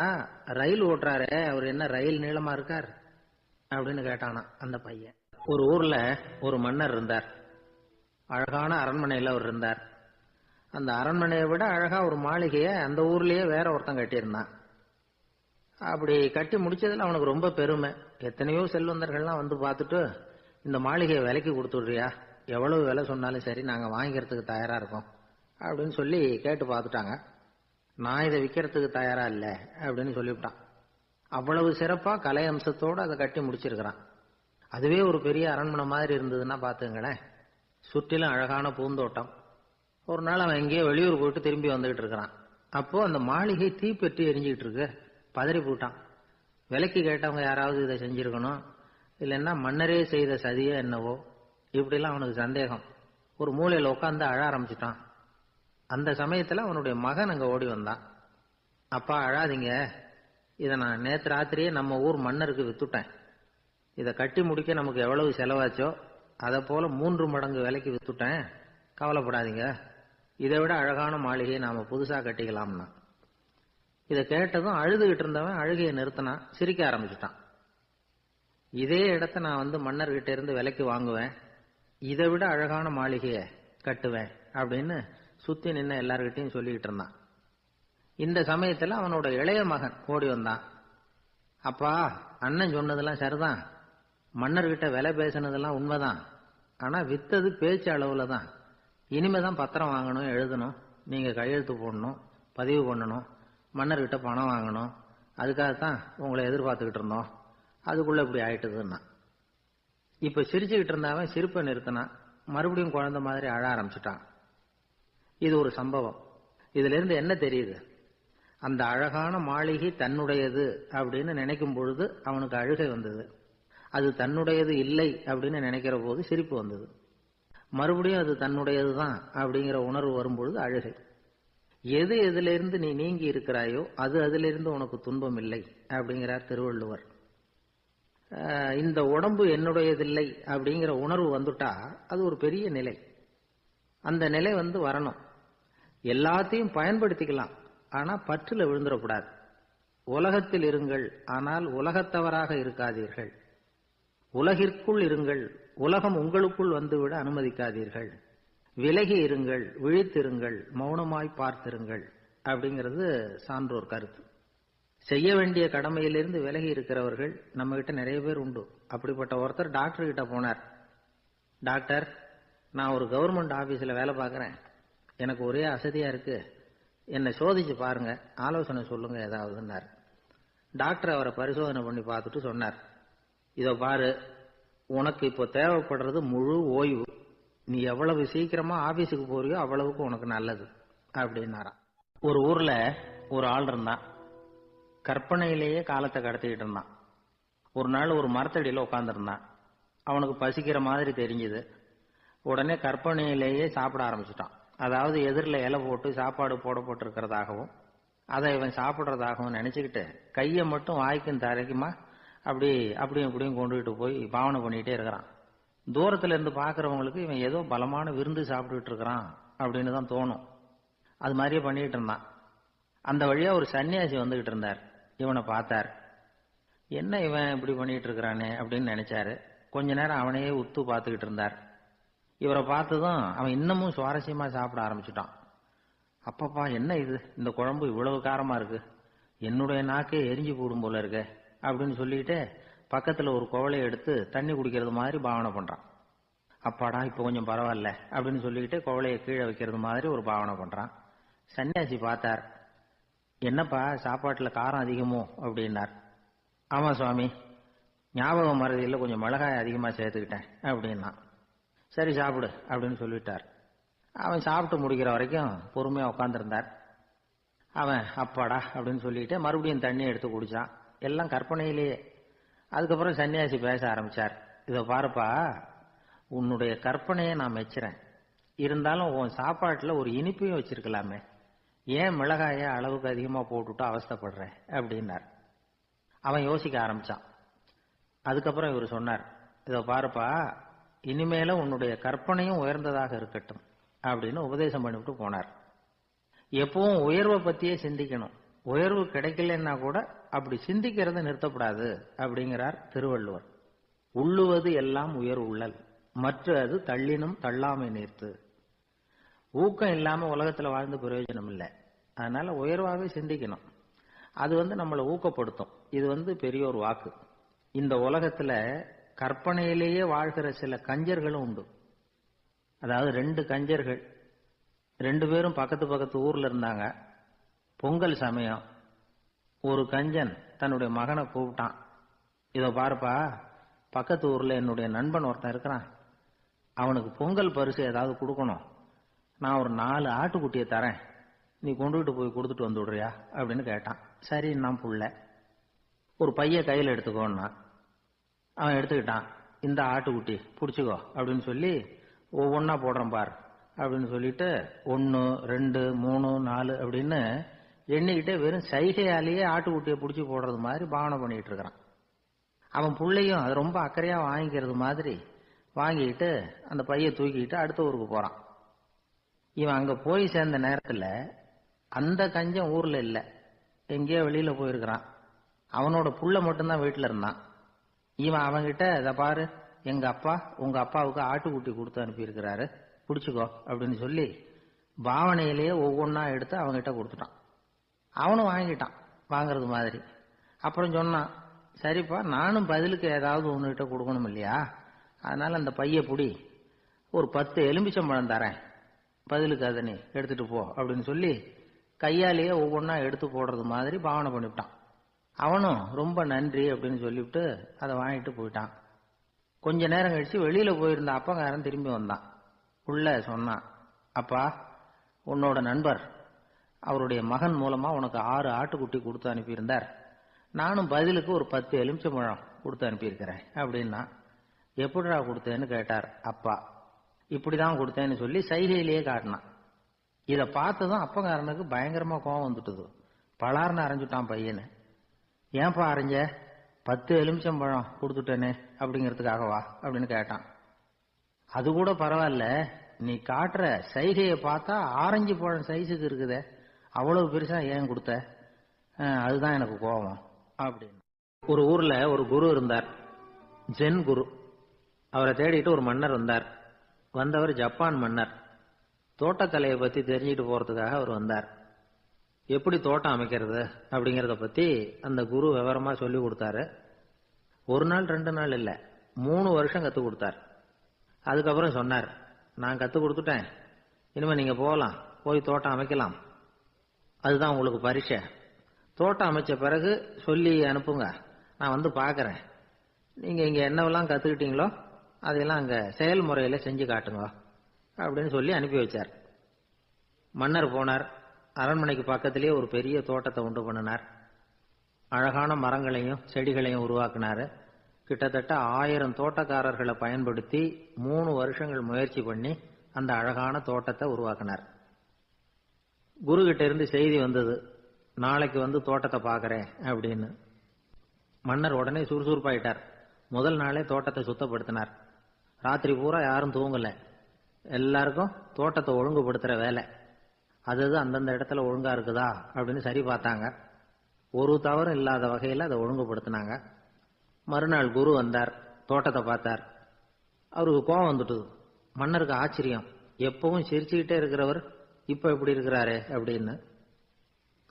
ரயில் ஓட்டுறாரு, அவர் என்ன ரயில் நீளமா இருக்கார் அப்படின்னு கேட்டானா அந்த பையன். ஒரு ஊர்ல ஒரு மன்னர் இருந்தார். அழகான அரண்மனையில் அவர் இருந்தார். அந்த அரண்மனையை விட அழகா ஒரு மாளிகையை அந்த ஊர்லயே வேற ஒருத்தன் கட்டியிருந்தான். அப்படி கட்டி முடிச்சதுல அவனுக்கு ரொம்ப பெருமை. எத்தனையோ செல்வந்தர்கள்லாம் பார்த்துட்டு, இந்த மாளிகையை விலைக்கு கொடுத்துடுறியா, எவ்வளவு விலை சொன்னாலும் சரி நாங்க வாங்கிக்கிறதுக்கு தயாரா இருக்கோம் அப்படின்னு சொல்லி கேட்டு பார்த்துட்டாங்க. நான் இதை விற்கிறதுக்கு தயாரா இல்லை அப்படின்னு சொல்லிவிட்டான். அவ்வளவு சிறப்பா கலை அம்சத்தோடு அதை கட்டி முடிச்சிருக்கிறான். அதுவே ஒரு பெரிய அரண்மனை மாதிரி இருந்ததுன்னா பாத்துங்களேன். சுற்றிலும் அழகான பூந்தோட்டம். ஒரு நாள் அவன் எங்கேயோ வெளியூர் போயிட்டு திரும்பி வந்துகிட்டு இருக்கிறான். அப்போ அந்த மாளிகை தீப்பெட்டி எரிஞ்சுக்கிட்டு இருக்கு. பதறி போட்டான். விலைக்கு கேட்டவங்க யாராவது இதை செஞ்சிருக்கணும், இல்லைன்னா மன்னரே செய்த சதியோ என்னவோ, இப்படிலாம் அவனுக்கு சந்தேகம். ஒரு மூலையில் உட்காந்து அழ ஆரம்பிச்சுட்டான். அந்த சமயத்தில் அவனுடைய மகன் அங்கே ஓடி வந்தான். அப்பா அழாதீங்க, இதை நான் நேற்று ராத்திரியே நம்ம ஊர் மன்னருக்கு வித்துட்டேன். இதை கட்டி முடிக்க நமக்கு எவ்வளவு செலவாச்சோ அதை போல 3 மடங்கு விலைக்கு வித்துட்டேன், கவலைப்படாதீங்க. இதை விட அழகான மாளிகையை நாம புதுசா கட்டிக்கலாம்னா. இதை கேட்டதும் அழுதுகிட்டு இருந்தவன் அழுகையை நிறுத்தினான், சிரிக்க ஆரம்பிச்சுட்டான். இதே இடத்த நான் மன்னர்கிட்ட இருந்து விலைக்கு வாங்குவேன், இதை விட அழகான மாளிகையை கட்டுவேன் அப்படின்னு சுத்தி நின்று எல்லார்கிட்டையும் சொல்லிக்கிட்டு இருந்தான். இந்த சமயத்துல அவனோட இளைய மகன் ஓடி வந்தான். அப்பா, அண்ணன் சொன்னதெல்லாம் சரிதான், மன்னர்கிட்ட விலை பேசினதெல்லாம் உண்மைதான், ஆனா வித்தது பேச்சு அளவுல தான். இனிமேதான் பத்திரம் வாங்கணும், எழுதணும், நீங்க கையெழுத்து போடணும், பதிவு பண்ணணும், மன்னர்கிட்ட பணம் வாங்கணும். அதுக்காகத்தான் உங்களை எதிர்பார்த்துக்கிட்டு இருந்தோம், அதுக்குள்ள இப்படி ஆயிட்டுதுன்னா. இப்ப சிரிச்சுக்கிட்டு இருந்தவன் சிரிப்பை நிறுத்தினான். மறுபடியும் குழந்தை மாதிரி அழ ஆரம்பிச்சுட்டான். இது ஒரு சம்பவம். இதுல இருந்து என்ன தெரியுது? அந்த அழகான மாளிகை தன்னுடையது அப்படின்னு நினைக்கும் பொழுது அவனுக்கு அழுகை வந்தது. அது தன்னுடையது இல்லை அப்படின்னு நினைக்கிற போது சிரிப்பு வந்தது. மறுபடியும் அது தன்னுடையதுதான் அப்படிங்கிற உணர்வு வரும்பொழுது அழுகை. எது எதிலிருந்து நீ நீங்கி இருக்கிறாயோ அது அதிலிருந்து உனக்கு துன்பம் இல்லை அப்படிங்கிறார் திருவள்ளுவர். இந்த உடம்பு என்னுடையதில்லை அப்படிங்கிற உணர்வு வந்துட்டா அது ஒரு பெரிய நிலை. அந்த நிலை வரணும். எல்லாத்தையும் பயன்படுத்திக்கலாம், ஆனா பற்றுல விழுந்துடக்கூடாது. உலகத்தில் இருங்கள், ஆனால் உலகத்தவராக இருக்காதீர்கள். உலகிற்குள் இருங்கள், உலகம் உங்களுக்குள் வந்துவிட அனுமதிக்காதீர்கள். விலகி இருங்கள், விழித்திருங்கள், மௌனமாய் பார்த்திருங்கள் அப்படிங்கிறது சான்றோர் கருத்து. செய்ய வேண்டிய கடமையிலிருந்து விலகி இருக்கிறவர்கள் நம்ம கிட்ட நிறைய பேர் உண்டு. அப்படிப்பட்ட ஒருத்தர் டாக்டர் கிட்ட போனார். டாக்டர், நான் ஒரு கவர்மெண்ட் ஆபீஸ்ல வேலை பார்க்கறேன், எனக்கு ஒரே அசதியா இருக்கு, என்னை சோதிச்சு பாருங்க, ஆலோசனை சொல்லுங்க ஏதாவதுன்னார். டாக்டர் அவரை பரிசோதனை பண்ணி பார்த்துட்டு சொன்னார், இதோ பாரு, உனக்கு இப்போ தேவைப்படுறது முழு ஓய்வு. நீ எவ்வளவு சீக்கிரமா ஆபீஸுக்கு போறியோ அவ்வளவுக்கு உனக்கு நல்லது அப்படின்னாராம். ஒரு ஊர்ல ஒரு ஆள் இருந்தான். கற்பனையிலேயே காலத்தை கடத்திக்கிட்டு இருந்தான். ஒரு நாள் ஒரு மரத்தடியில உட்கார்ந்துருந்தான். அவனுக்கு பசிக்கிற மாதிரி தெரிஞ்சது. உடனே கற்பனையிலேயே சாப்பிட ஆரம்பிச்சுட்டான். அதாவது எதிரில் இலை போட்டு சாப்பாடு போடப்பட்டிருக்கிறதாகவும் அதை இவன் சாப்பிட்றதாகவும் நினைச்சுக்கிட்டு கையை மட்டும் வாய்க்கும் தரைக்குமா அப்படியும் இப்படியும் கொண்டுகிட்டு போய் பாவனை பண்ணிக்கிட்டே இருக்கிறான். தூரத்துல இருந்து பாக்குறவங்களுக்கு இவன் ஏதோ பலமான விருந்து சாப்பிட்டுட்டு இருக்கிறான் அப்படின்னு தான் தோணும். அது மாதிரியே பண்ணிட்டு இருந்தான். அந்த வழியா ஒரு சன்னியாசி வந்துகிட்டு இருந்தார். இவனை பார்த்தார். என்ன இவன் இப்படி பண்ணிட்டு இருக்கிறானே அப்படின்னு நினைச்சாரு. கொஞ்ச நேரம் அவனையே உத்து பார்த்துக்கிட்டு இருந்தார். இவரை பார்த்ததும் அவன் இன்னமும் சுவாரஸ்யமா சாப்பிட ஆரம்பிச்சுட்டான். அப்பப்பா என்ன இது, இந்த குழம்பு இவ்வளவு காரமா இருக்கு, என்னுடைய நாக்கே எரிஞ்சு போடும் போல இருக்க அப்படின்னு சொல்லிட்டு பக்கத்துல ஒரு குவளையை எடுத்து தண்ணி குடிக்கிறது மாதிரி பாவனை பண்றான். அப்பாடா இப்ப கொஞ்சம் பரவாயில்ல அப்படின்னு சொல்லிட்டு குவளையை கீழே வைக்கிறது மாதிரி ஒரு பாவனை பண்றான். சன்னியாசி பார்த்தார். என்னப்பா சாப்பாட்டுல காரம் அதிகமோ அப்படின்னார். ஆமா சுவாமி, ஞாபகம் மறதியில் கொஞ்சம் மிளகாய் அதிகமா சேர்த்துக்கிட்டேன் அப்படின்னா. சரி சாப்பிடு அப்படின்னு சொல்லிட்டார். அவன் சாப்பிட்டு முடிக்கிற வரைக்கும் பொறுமையா உட்காந்துருந்தார். அவன் அப்பாடா அப்படின்னு சொல்லிட்டு மறுபடியும் தண்ணி எடுத்து குடிச்சான். எல்லாம் கற்பனையிலேயே. அதுக்கப்புறம் சன்னியாசி பேச ஆரம்பிச்சார். இதை பாருப்பா, உன்னுடைய கற்பனையை நான் மெச்சுறேன். இருந்தாலும் உன் சாப்பாட்டுல ஒரு இனிப்பையும் வச்சிருக்கலாமே, ஏன் மிளகாய அளவுக்கு அதிகமா போட்டுட்டு அவஸ்தைப்படுற அப்படின்னார். அவன் யோசிக்க ஆரம்பிச்சான். அதுக்கப்புறம் இவர் சொன்னார், இதை பாருப்பா, இனிமேல உன்னுடைய கற்பனையும் உயர்ந்ததாக இருக்கட்டும் அப்படின்னு உபதேசம் பண்ணிவிட்டு போனார். எப்பவும் உயர்வை பத்தியே சிந்திக்கணும். உயர்வு கிடைக்கலன்னா கூட அப்படி சிந்திக்கிறத நிறுத்தப்படாது அப்படிங்கிறார் திருவள்ளுவர். உள்ளுவது எல்லாம் உயர் உள்ளல், மற்ற அது தள்ளினும் தள்ளாமை நீர்த்து. ஊக்கம் இல்லாம உலகத்துல வாழ்ந்து பிரயோஜனம் இல்லை. அதனால உயர்வாகவே சிந்திக்கணும். அது நம்மளை ஊக்கப்படுத்தும். இது பெரிய ஒரு வாக்கு. இந்த உலகத்துல கற்பனையிலேயே வாழ்கிற சில கஞ்சர்களும் உண்டு. அதாவது 2 கஞ்சர்கள், 2 பேரும் பக்கத்து பக்கத்து ஊர்ல இருந்தாங்க. பொங்கல் சமயம். ஒரு கஞ்சன் தன்னுடைய மகனை கூப்பிட்டான். இதோ பாருப்பா, பக்கத்து ஊர்ல என்னுடைய நண்பன் ஒருத்தன் இருக்கிறான். அவனுக்கு பொங்கல் பரிசு ஏதாவது கொடுக்கணும். நான் ஒரு 4 ஆட்டுக்குட்டியை தரேன், நீ கொண்டுகிட்டு போய் கொடுத்துட்டு வந்து விடுறியா அப்படின்னு கேட்டான். சரி நான் புள்ள. ஒரு பைய கையில் எடுத்துக்கோன்னா அவன் எடுத்துக்கிட்டான். இந்த ஆட்டுக்குட்டி பிடிச்சிக்கோ அப்படின்னு சொல்லி ஒவ்வொன்னா போடுறேன் பார் அப்படின்னு சொல்லிட்டு 1 2 3 4 அப்படின்னு எண்ணிக்கிட்டே வெறும் சைகையாலேயே ஆட்டுக்குட்டியை பிடிச்சி போடுறது மாதிரி பாவனை பண்ணிட்டு இருக்கிறான். அவன் பிள்ளையும் அது ரொம்ப அக்கறையா வாங்கிக்கிறது மாதிரி வாங்கிட்டு அந்த பைய தூக்கிட்டு அடுத்த ஊருக்கு போறான். இவன் அங்க போய் சேர்ந்த நேரத்துல அந்த கஞ்சன் ஊர்ல இல்ல, எங்கேயோ வெளியில போயிருக்கிறான். அவனோட புள்ள மட்டும்தான் வீட்டுல இருந்தான். இவன் அவன்கிட்ட, இதை பாரு, எங்க அப்பா உங்க அப்பாவுக்கு ஆட்டுக்குட்டி கொடுத்து அனுப்பியிருக்கிறாரு, பிடிச்சுக்கோ அப்படின்னு சொல்லி பாவனையிலேயே ஒவ்வொன்னா எடுத்து அவன்கிட்ட கொடுத்துட்டான். அவனும் வாங்கிட்டான் வாங்கறது மாதிரி. அப்புறம் சொன்னான், சரிப்பா நானும் பதிலுக்கு ஏதாவது ஒன்னுகிட்ட கொடுக்கணும் இல்லையா, அதனால அந்த பைய புடி, ஒரு 10 எலும்பிச்சம்பழம் தரேன், பதிலுக்கு அதை நீ எடுத்துட்டு போ அப்படின்னு சொல்லி கையாலேயே ஒவ்வொன்னா எடுத்து போடுறது மாதிரி பாவனை பண்ணிவிட்டான். அவனும் ரொம்ப நன்றி அப்படின்னு சொல்லிவிட்டு அதை வாங்கிட்டு போயிட்டான். கொஞ்ச நேரம் கழிச்சு வெளியில போயிருந்த அப்பங்காரன் திரும்பி வந்தான். உள்ள சொன்னான், அப்பா உன்னோட நண்பர் அவருடைய மகன் மூலமா உனக்கு 6 ஆட்டுக்குட்டி கொடுத்து அனுப்பியிருந்தார், நானும் பதிலுக்கு ஒரு 10 எலுமிச்சம்பழம் கொடுத்து அனுப்பியிருக்கிறேன் அப்படின்னா. எப்படிடா கொடுத்தேன்னு கேட்டார் அப்பா. இப்படிதான் கொடுத்தேன்னு சொல்லி சைகையிலேயே காட்டினான். இதை பார்த்ததும் அப்பங்காரனுக்கு பயங்கரமா கோவம் வந்துட்டுது. பலார்னு அரைஞ்சுட்டான் பையனு. ஏன்பா அரைஞ்ச, 10 எலுமிச்சம்பழம் கொடுத்துட்டேனே அப்படிங்கிறதுக்காகவா அப்படின்னு கேட்டான். அது கூட பரவாயில்ல, நீ காட்டுற சைகையை பார்த்தா ஆரஞ்சு பழம் சைஸுக்கு இருக்குதே, அவ்வளவு பெருசா ஏன் கொடுத்த, அதுதான் எனக்கு கோபம் அப்படின்னு. ஒரு ஊர்ல ஒரு குரு இருந்தார், ஜென் குரு. அவரை தேடிட்டு ஒரு மன்னர் வந்தார். வந்தவர் ஜப்பான் மன்னர். தோட்டக்கலையை பத்தி தெரிஞ்சுட்டு போறதுக்காக அவர் வந்தார். எப்படி தோட்டம் அமைக்கிறது அப்படிங்கறத பத்தி அந்த குரு விவரமா சொல்லி கொடுத்தாரு. 1 நாள் 2 நாள் இல்ல, 3 வருஷம் கத்து கொடுத்தார். அதுக்கப்புறம் சொன்னார், நான் கத்து கொடுத்துட்டேன், இனிமே நீங்க போகலாம், போய் தோட்டம் அமைக்கலாம், அதுதான் உங்களுக்கு பரிசை. தோட்டம் அமைச்ச பிறகு சொல்லி அனுப்புங்க, நான் வந்து பாக்கிறேன். நீங்க இங்க என்னவெல்லாம் கத்துக்கிட்டீங்களோ அதையெல்லாம் அங்க செயல்முறையில செஞ்சு காட்டுங்க அப்படின்னு சொல்லி அனுப்பி வச்சார். மன்னர் போனார். அரண்மனைக்கு பக்கத்திலேயே ஒரு பெரிய தோட்டத்தை உண்டு பண்ணினார். அழகான மரங்களையும் செடிகளையும் உருவாக்கினார். கிட்டத்தட்ட 1000 தோட்டக்காரர்களை பயன்படுத்தி 3 வருஷங்கள் முயற்சி பண்ணி அந்த அழகான தோட்டத்தை உருவாக்கினார். குரு கிட்ட இருந்து செய்தி வந்தது, நாளைக்கு வந்து தோட்டத்தை பார்க்கறேன் அப்படின்னு. மன்னர் உடனே சுறுசுறுப்பாயிட்டார். முதல் நாளே தோட்டத்தை சுத்தப்படுத்தினார். ராத்திரி பூரா யாரும் தூங்கல. எல்லாருக்கும் தோட்டத்தை ஒழுங்குபடுத்துற வேலை. அது அந்தந்த இடத்துல ஒழுங்கா இருக்குதா அப்படின்னு சரி பார்த்தாங்க. ஒரு தவறும் இல்லாத வகையில் அதை ஒழுங்குபடுத்தினாங்க. மறுநாள் குரு வந்தார், தோட்டத்தை பார்த்தார். அவருக்கு கோபம் வந்துட்டுது. மன்னருக்கு ஆச்சரியம், எப்பவும் சிரிச்சுக்கிட்டே இருக்கிறவர் இப்ப எப்படி இருக்கிறாரே அப்படின்னு.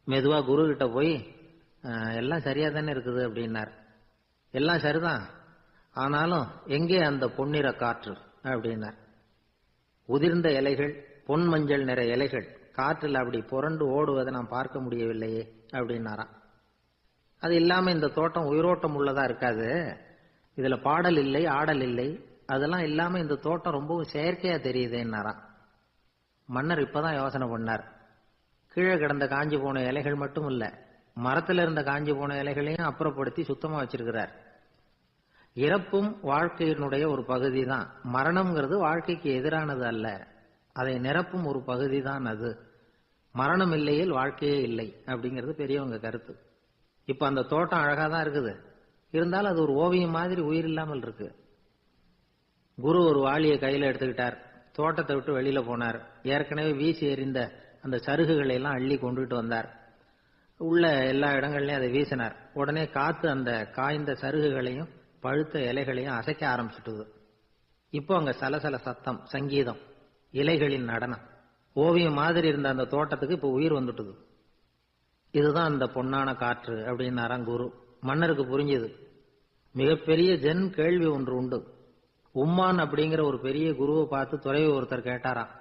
மெதுவா குரு கிட்ட போய் எல்லாம் சரியா தானே இருக்குது அப்படின்னார். எல்லாம் சரிதான், ஆனாலும் எங்கே அந்த பொன்னிற காற்று அப்படின்னார். உதிர்ந்த இலைகள், பொன் மஞ்சள் நிற இலைகள் காற்றில் அப்படி புரண்டு ஓடுவதை நான் பார்க்க முடியவில்லையே அப்படின்னாராம். அது இல்லாம இந்த தோட்டம் உயிரோட்டம் உள்ளதா இருக்காது, இதுல பாடல் இல்லை, ஆடல் இல்லை, அதெல்லாம் இல்லாம இந்த தோட்டம் ரொம்பவும் செயற்கையா தெரியுதுன்னாராம். மன்னர் இப்பதான் யோசனை பண்ணார். கீழே கிடந்த காஞ்சி போன இலைகள் மட்டும் இல்ல, மரத்துல இருந்த காஞ்சி போன இலைகளையும் அப்புறப்படுத்தி சுத்தமா வச்சிருக்கிறார். இறப்பும் வாழ்க்கையினுடைய ஒரு பகுதி தான். மரணம்ங்கிறது வாழ்க்கைக்கு எதிரானது அல்ல, அதை நிரப்பும் ஒரு பகுதி தான் அது. மரணம் இல்லையில் வாழ்க்கையே இல்லை அப்படிங்கிறது பெரியவங்க கருத்து. இப்ப அந்த தோட்டம் அழகா தான் இருக்குது, இருந்தாலும் அது ஒரு ஓவியம் மாதிரி உயிர் இல்லாமல் இருக்கு. குரு ஒரு வாளியை கையில எடுத்துக்கிட்டார், தோட்டத்தை விட்டு வெளியில போனார். ஏற்கனவே வீசி எறிந்த அந்த சருகுகளை எல்லாம் அள்ளி கொண்டுட்டு வந்தார். உள்ள எல்லா இடங்கள்லயும் அதை வீசினார். உடனே காத்து அந்த காய்ந்த சருகுகளையும் பழுத்த இலைகளையும் அசைக்க ஆரம்பிச்சுட்டுது. இப்போ அங்க சலசல சத்தம், சங்கீதம், இலைகளின் நடனம், ஓவியம் மாதிரி இருந்த அந்த தோட்டத்துக்கு இப்போ உயிர் வந்துட்டுது. இதுதான் அந்த பொன்னான காற்று அப்படின்னாராம் குரு. மன்னருக்கு புரிஞ்சது. மிகப்பெரிய ஜென் கேள்வி ஒன்று உண்டு. உம்மான் அப்படிங்கிற ஒரு பெரிய குருவை பார்த்து துறவி ஒருத்தர் கேட்டாராம்,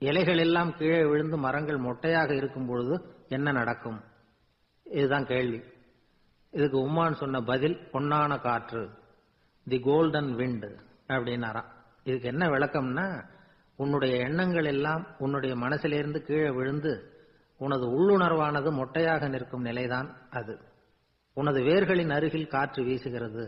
இலைகள் எல்லாம் கீழே விழுந்து மரங்கள் மொட்டையாக இருக்கும் பொழுது என்ன நடக்கும்? இதுதான் கேள்வி. இதுக்கு உம்மான் சொன்ன பதில் பொன்னான காற்று, தி கோல்டன் விண்ட் அப்படின்னாராம். இதுக்கு என்ன விளக்கம்னா, உன்னுடைய எண்ணங்கள் எல்லாம் உன்னுடைய மனசிலிருந்து கீழே விழுந்து உனது உள்ளுணர்வானது மொட்டையாக நிற்கும் நிலைதான் அது. உனது வேர்களின் அருகில் காற்று வீசுகிறது.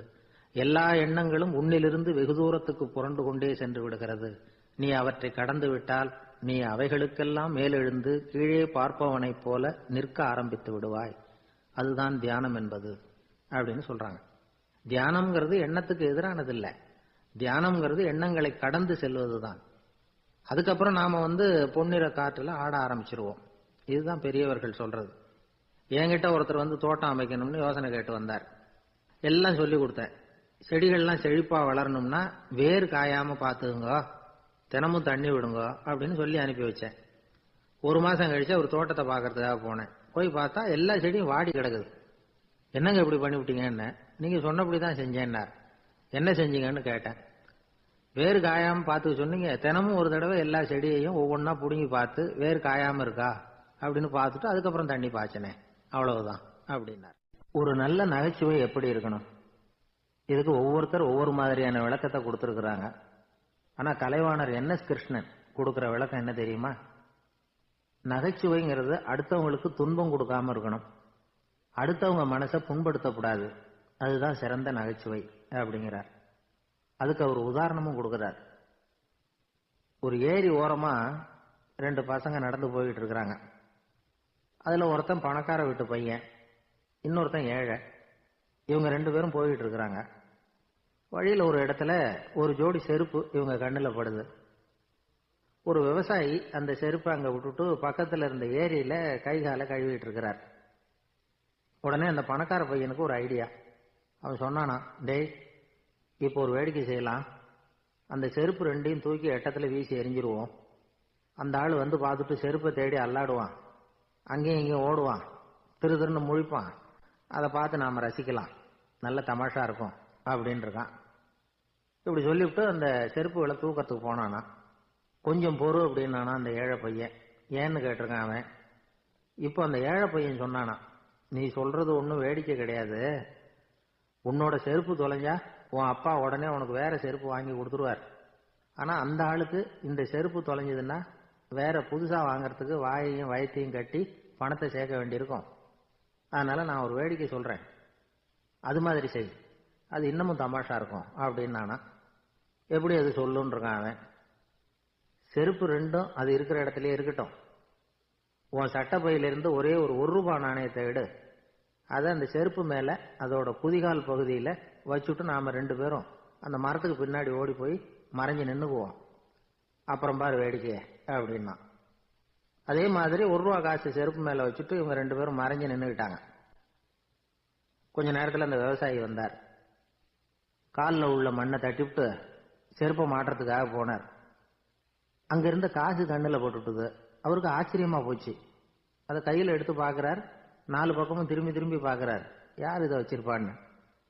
எல்லா எண்ணங்களும் உன்னிலிருந்து வெகு தூரத்துக்கு புரண்டு கொண்டே சென்று விடுகிறது. நீ அவற்றை கடந்து விட்டால் நீ அவைகளுக்கெல்லாம் மேலெழுந்து கீழே பார்ப்பவனைப் போல நிற்க ஆரம்பித்து விடுவாய். அதுதான் தியானம் என்பது அப்படின்னு சொல்றாங்க. தியானம்ங்கிறது எண்ணத்துக்கு எதிரானது இல்லை. தியானம்ங்கிறது எண்ணங்களை கடந்து செல்வதுதான். அதுக்கப்புறம் நாம பொன்னிற காற்றுல ஆட ஆரம்பிச்சிருவோம். இதுதான் பெரியவர்கள் சொல்றது. என்கிட்ட ஒருத்தர் தோட்டம் அமைக்கணும்னு யோசனை கேட்டு வந்தார். எல்லாம் சொல்லி கொடுத்தேன். செடிகள்லாம் செழிப்பா வளரணும்னா வேர் காயாம பாத்துக்குங்க, தினமும் தண்ணி விடுங்க அப்படின்னு சொல்லி அனுப்பி வச்சேன். 1 மாசம் கழிச்சு ஒரு தோட்டத்தை பாக்கிறதுக்காக போனேன். போய் பார்த்தா எல்லா செடியும் வாடி கிடக்குது. என்னங்க இப்படி பண்ணி விட்டீங்கன்னு. நீங்க சொன்னபடிதான் செஞ்சேன்னார். என்ன செஞ்சீங்கன்னு கேட்டேன். வேறு காயாம பார்த்து சொன்னீங்க, தினமும் ஒரு தடவை எல்லா செடியையும் ஒவ்வொன்னா புடுங்கி பார்த்து வேறு காயாம இருக்கா அப்படின்னு பார்த்துட்டு அதுக்கப்புறம் தண்ணி பாய்ச்சனே, அவ்வளவுதான் அப்படின்னார். ஒரு நல்ல நகைச்சுவை எப்படி இருக்கணும்? இதுக்கு ஒவ்வொருத்தர் ஒவ்வொரு மாதிரியான விளக்கத்தை கொடுத்துருக்குறாங்க. ஆனா கலைவாணர் NS கிருஷ்ணன் கொடுக்கிற விளக்கம் என்ன தெரியுமா? நகைச்சுவைங்கிறது அடுத்தவங்களுக்கு துன்பம் கொடுக்காம இருக்கணும், அடுத்தவங்க மனசை புண்படுத்தக்கூடாது, அதுதான் சிறந்த நகைச்சுவை அப்படிங்கிறார். அதுக்கு அவர் உதாரணமும் கொடுக்கிறார். ஒரு ஏரி ஓரமா 2 பசங்க நடந்து போயிட்டு இருக்கிறாங்க. அதுல ஒருத்தன் பணக்கார வீட்டு பையன், இன்னொருத்தன் ஏழை. இவங்க 2 பேரும் போயிட்டு இருக்கிறாங்க. வழியில ஒரு இடத்துல ஒரு ஜோடி செருப்பு இவங்க கண்ணுல படுது. ஒரு விவசாயி அந்த செருப்பை அங்க விட்டுட்டு பக்கத்துல இருந்த ஏரியில கை காலை கழுவிட்டு இருக்கிறார். உடனே அந்த பணக்கார பையனுக்கு ஒரு ஐடியா. அவன் சொன்னானா, டேய் இப்போ ஒரு வேடிக்கை செய்யலாம், அந்த செருப்பு 2ஐயும் தூக்கி எட்டத்துல வீசி எரிஞ்சிருவோம். அந்த ஆள் பார்த்துட்டு செருப்பை தேடி அல்லாடுவான், அங்கேயும் இங்கேயும் ஓடுவான், திரு திருன்னு முழிப்பான். அதை பார்த்து நாம ரசிக்கலாம், நல்ல தமாஷா இருக்கும் அப்படின்னு இருக்கான். இப்படி சொல்லிவிட்டு அந்த செருப்புகளை தூக்கத்துக்கு போனானா. கொஞ்சம் பொறு அப்படின்னானா அந்த ஏழை பையன். ஏன்னு கேட்டிருக்கான் அவன். இப்போ அந்த ஏழை பையன் சொன்னானா, நீ சொல்றது ஒன்றும் வேடிக்கை கிடையாது, உன்னோட செருப்பு தொலைஞ்சா உன் அப்பா உடனே உனக்கு வேற செருப்பு வாங்கி கொடுத்துருவார். ஆனா அந்த ஆளுக்கு இந்த செருப்பு தொலைஞ்சதுன்னா வேற புதுசா வாங்கறதுக்கு வாயையும் வயத்தையும் கட்டி பணத்தை சேர்க்க வேண்டியிருக்கும். அதனால நான் ஒரு வேடிக்கை சொல்றேன், அது மாதிரி செய், அது இன்னமும் தமாஷா இருக்கும் அப்படின்னு நானா. எப்படி அது சொல்லுன்னு இருக்கான் அவன். செருப்பு ரெண்டும் அது இருக்கிற இடத்துலயே இருக்கட்டும். உன் சட்டப்பையிலிருந்து ஒரே ஒரு ரூபாய் நாணயத்தை எடு, அதை அந்த செருப்பு மேல அதோட குதிகால் பகுதியில வச்சுட்டு நாம 2 பேரும் அந்த மரத்துக்கு பின்னாடி ஓடி போய் மறைஞ்சு நின்னுக்குவோம். அப்புறம் பாரு வேடிக்கைய அப்படின்னா. அதே மாதிரி 1 ரூபா காசு செருப்பு மேல வச்சுட்டு இவங்க 2 பேரும் மறைஞ்சு நின்னுக்கிட்டாங்க. கொஞ்ச நேரத்துல அந்த விவசாயி வந்தார். காலில் உள்ள மண்ணை தட்டிவிட்டு செருப்பை மாட்டுறதுக்காக போனார். அங்க இருந்த காசு கண்ணுல போட்டுட்டுது. அவருக்கு ஆச்சரியமா போச்சு. அதை கையில எடுத்து பாக்குறார். 4 பக்கமும் திரும்பி திரும்பி பாக்குறார், யார் இதை வச்சிருப்பான்னு.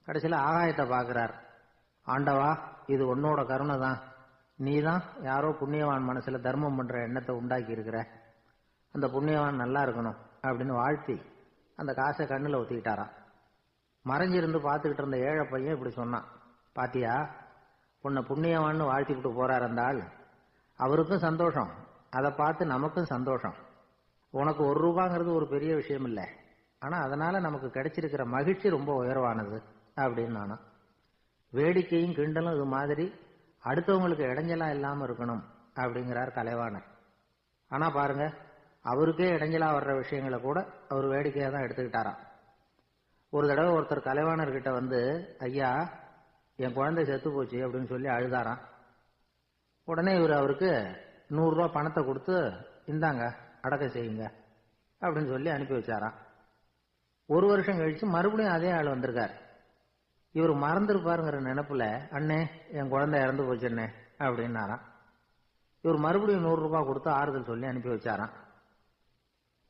கடைசியில ஆகாயத்தை பாக்குறார். ஆண்டவா, இது உன்னோட கருணை தான். நீ தான் யாரோ புண்ணியவான் மனசுல தர்மம் பண்ற எண்ணத்தை உண்டாக்கி இருக்கிற. அந்த புண்ணியவான் நல்லா இருக்கணும் அப்படின்னு வாழ்த்தி அந்த காசை கண்ணுல ஒத்திக்கிட்டாராம். மறைஞ்சிருந்து பார்த்துக்கிட்டு இருந்த ஏழை பையன் இப்படி சொன்னான், பாத்தியா, உன்னை புண்ணியவான்னு வாழ்த்திக்கிட்டு போறார் அந்த ஆள். அவருக்கும் சந்தோஷம், அதை பார்த்து நமக்கும் சந்தோஷம். உனக்கு 1 ரூபாங்கிறது ஒரு பெரிய விஷயம் இல்லை, ஆனா அதனால நமக்கு கிடைச்சிருக்கிற மகிழ்ச்சி ரொம்ப உயர்வானது அப்படின்னு நானா. வேடிக்கையும் கிண்டலும் இது மாதிரி அடுத்தவங்களுக்கு இடைஞ்சலா இல்லாம இருக்கணும் அப்படிங்கிறார் கலைவாணர். ஆனா பாருங்க, அவருக்கே இடைஞ்சலா வர்ற விஷயங்களை கூட அவர் வேடிக்கையா தான் எடுத்துக்கிட்டாராம். ஒரு தடவை ஒருத்தர் கலைவாணர்கிட்ட வந்து, ஐயா என் குழந்தை செத்து போச்சு அப்படின்னு சொல்லி அழுதாராம். உடனே இவர் அவருக்கு 100 ரூபாய் பணத்தை கொடுத்து, இந்தாங்க அடக்கம் செய்யுங்க அப்படின்னு சொல்லி அனுப்பி வச்சாராம். 1 வருஷம் கழிச்சு மறுபடியும் அதே ஆள் வந்திருக்கார். இவர் மறந்துருப்பாருங்கிற நினைப்புல, அண்ணே என் குழந்தை இறந்து போச்சுண்ணே அப்படின்னாராம். இவர் மறுபடியும் 100 ரூபாய் கொடுத்து ஆறுதல் சொல்லி அனுப்பி வச்சாராம்.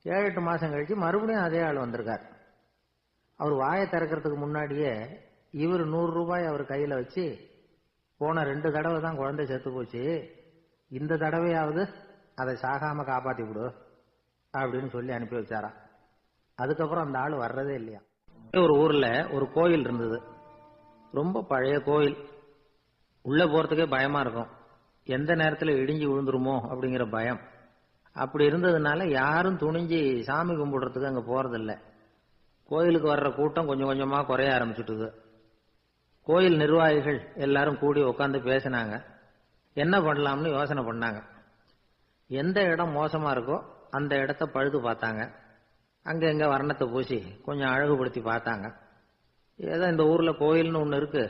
7-8 மாசம் கழிச்சு மறுபடியும் அதே ஆள் வந்திருக்கார். அவர் வாயை திறக்கிறதுக்கு முன்னாடியே இவர் 100 ரூபாய் அவர் கையில வச்சு, போன 2 தடவை தான் குழந்தை செத்து போச்சு, இந்த தடவையாவது அதை சாகாம காப்பாத்தி விடு அப்படின்னு சொல்லி அனுப்பி வச்சாராம். அதுக்கப்புறம் அந்த ஆள் வர்றதே இல்லையா. ஒரு ஊர்ல ஒரு கோயில் இருந்தது, ரொம்ப பழைய கோயில். உள்ள போறதுக்கே பயமா இருக்கும், எந்த நேரத்துல இடிஞ்சு விழுந்துருமோ அப்படிங்கிற பயம். அப்படி இருந்ததுனால யாரும் துணிஞ்சு சாமி கும்பிடுறதுக்கு அங்க போறதில்லை. கோயிலுக்கு வர்ற கூட்டம் கொஞ்சம் கொஞ்சமா குறைய ஆரம்பிச்சுட்டுது. கோயில் நிர்வாகிகள் எல்லாரும் கூடி உட்காந்து பேசினாங்க. என்ன பண்ணலாம்னு யோசனை பண்ணாங்க. எந்த இடம் மோசமா இருக்கோ அந்த இடத்த பழுது பார்த்தாங்க. அங்க எங்க வர்ணத்தை பூசி கொஞ்சம் அழகுபடுத்தி பார்த்தாங்க. ஏதோ இந்த ஊர்ல கோயில்னு ஒண்ணு இருக்கு,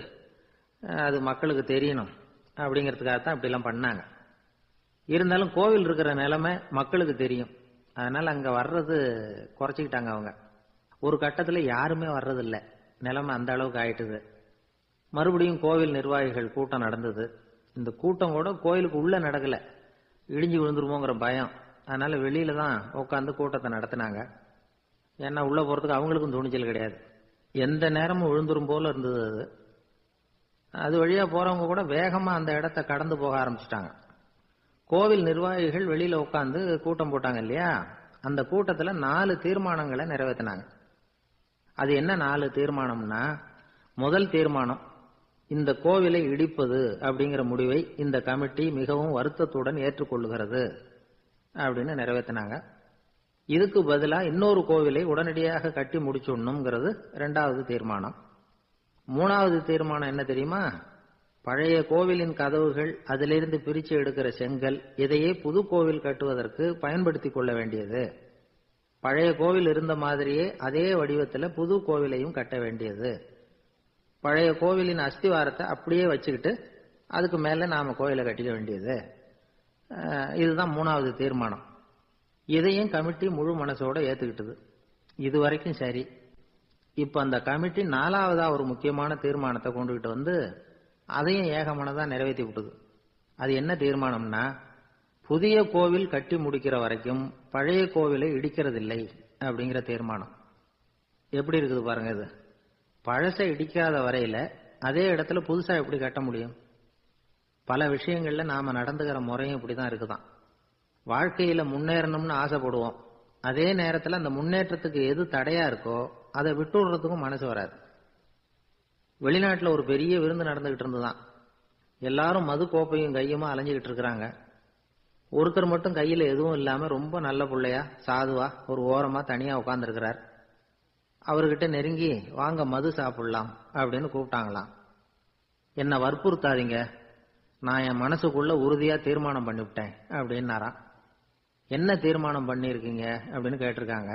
அது மக்களுக்கு தெரியணும் அப்படிங்கிறதுக்காகத்தான் இப்படி எல்லாம் பண்ணாங்க. இருந்தாலும் கோவில் இருக்கிற நிலைமை மக்களுக்கு தெரியும், அதனால அங்க வர்றது குறைச்சிக்கிட்டாங்க அவங்க. ஒரு கட்டத்துல யாருமே வர்றதில்லை, நிலைமை அந்த அளவுக்கு ஆயிட்டுது. மறுபடியும் கோவில் நிர்வாகிகள் கூட்டம் நடந்தது. இந்த கூட்டம் கூட கோயிலுக்கு உள்ள நடக்கல, இடிஞ்சு விழுந்துருமோங்கிற பயம். அதனால வெளியில தான் உட்காந்து கூட்டத்தை நடத்தினாங்க. ஏன்னா உள்ள போறதுக்கு அவங்களுக்கும் துணிச்சல் கிடையாது, எந்த நேரமும் விழுந்துரும் போல இருந்தது அது. அது வழியா போறவங்க கூட வேகமா அந்த இடத்தை கடந்து போக ஆரம்பிச்சுட்டாங்க. கோவில் நிர்வாகிகள் வெளியில உட்காந்து கூட்டம் போட்டாங்க இல்லையா, அந்த கூட்டத்துல 4 தீர்மானங்களை நிறைவேற்றினாங்க. அது என்ன 4 தீர்மானம்னா, முதல் தீர்மானம், இந்த கோவிலை இடிப்பது அப்படிங்கிற முடிவை இந்த கமிட்டி மிகவும் வருத்தத்துடன் ஏற்றுக்கொள்ளுகிறது அப்படின்னு நிறைவேற்றினாங்க. இதுக்கு பதிலா இன்னொரு கோவிலை உடனடியாக கட்டி முடிச்சுடணுங்கிறது 2வது தீர்மானம். 3வது தீர்மானம் என்ன தெரியுமா, பழைய கோவிலின் கதவுகள், அதிலிருந்து பிரிச்சு எடுக்கிற செங்கல், இதையே புது கோவில் கட்டுவதற்கு பயன்படுத்திக் கொள்ள வேண்டியது. பழைய கோவில் இருந்த மாதிரியே அதே வடிவத்தில் புது கோவிலையும் கட்ட வேண்டியது. பழைய கோவிலின் அஸ்திவாரத்தை அப்படியே வச்சுக்கிட்டு அதுக்கு மேல நாம கோயிலை கட்டிக்க வேண்டியது. இதுதான் 3வது தீர்மானம். இதையும் கமிட்டி முழு மனசோட ஏத்துக்கிட்டது. இது வரைக்கும் சரி. இப்ப அந்த கமிட்டி 4வதா ஒரு முக்கியமான தீர்மானத்தை கொண்டுகிட்டு வந்து அதையும் ஏகமனதா நிறைவேற்றி விட்டது. அது என்ன தீர்மானம்னா, புதிய கோவில் கட்டி முடிக்கிற வரைக்கும் பழைய கோவிலை இடிக்கிறதில்லை அப்படிங்கிற தீர்மானம். எப்படி இருக்குது பாருங்க இது. பழசை இடிக்காத வரையில அதே இடத்துல புதுசா எப்படி கட்ட முடியும்? பல விஷயங்கள்ல நாம நடந்துகிற முறையும் இப்படிதான் இருக்குதான். வாழ்க்கையில முன்னேறணும்னு ஆசைப்படுவோம், அதே நேரத்துல அந்த முன்னேற்றத்துக்கு எது தடையா இருக்கோ அதை விட்டு விடுறதுக்கும் மனசு வராது. வெளிநாட்டில் ஒரு பெரிய விருந்து நடந்துகிட்டு இருந்துதான். எல்லாரும் மது கோப்பையும் கையுமா அலைஞ்சுக்கிட்டு இருக்கிறாங்க. ஒருத்தர் மட்டும் கையில எதுவும் இல்லாம ரொம்ப நல்ல பிள்ளையா சாதுவா ஒரு ஓரமா தனியா உட்கார்ந்துருக்கிறார். அவர்கிட்ட நெருங்கி வாங்க மது சாப்பிடலாம் அப்படின்னு கூப்பிட்டாங்களாம். என்ன வற்புறுத்தாதீங்க, நான் என் மனசுக்குள்ள உறுதியா தீர்மானம் பண்ணிவிட்டேன் அப்படின்னாராம். என்ன தீர்மானம் பண்ணிருக்கீங்க அப்படின்னு கேட்டிருக்காங்க.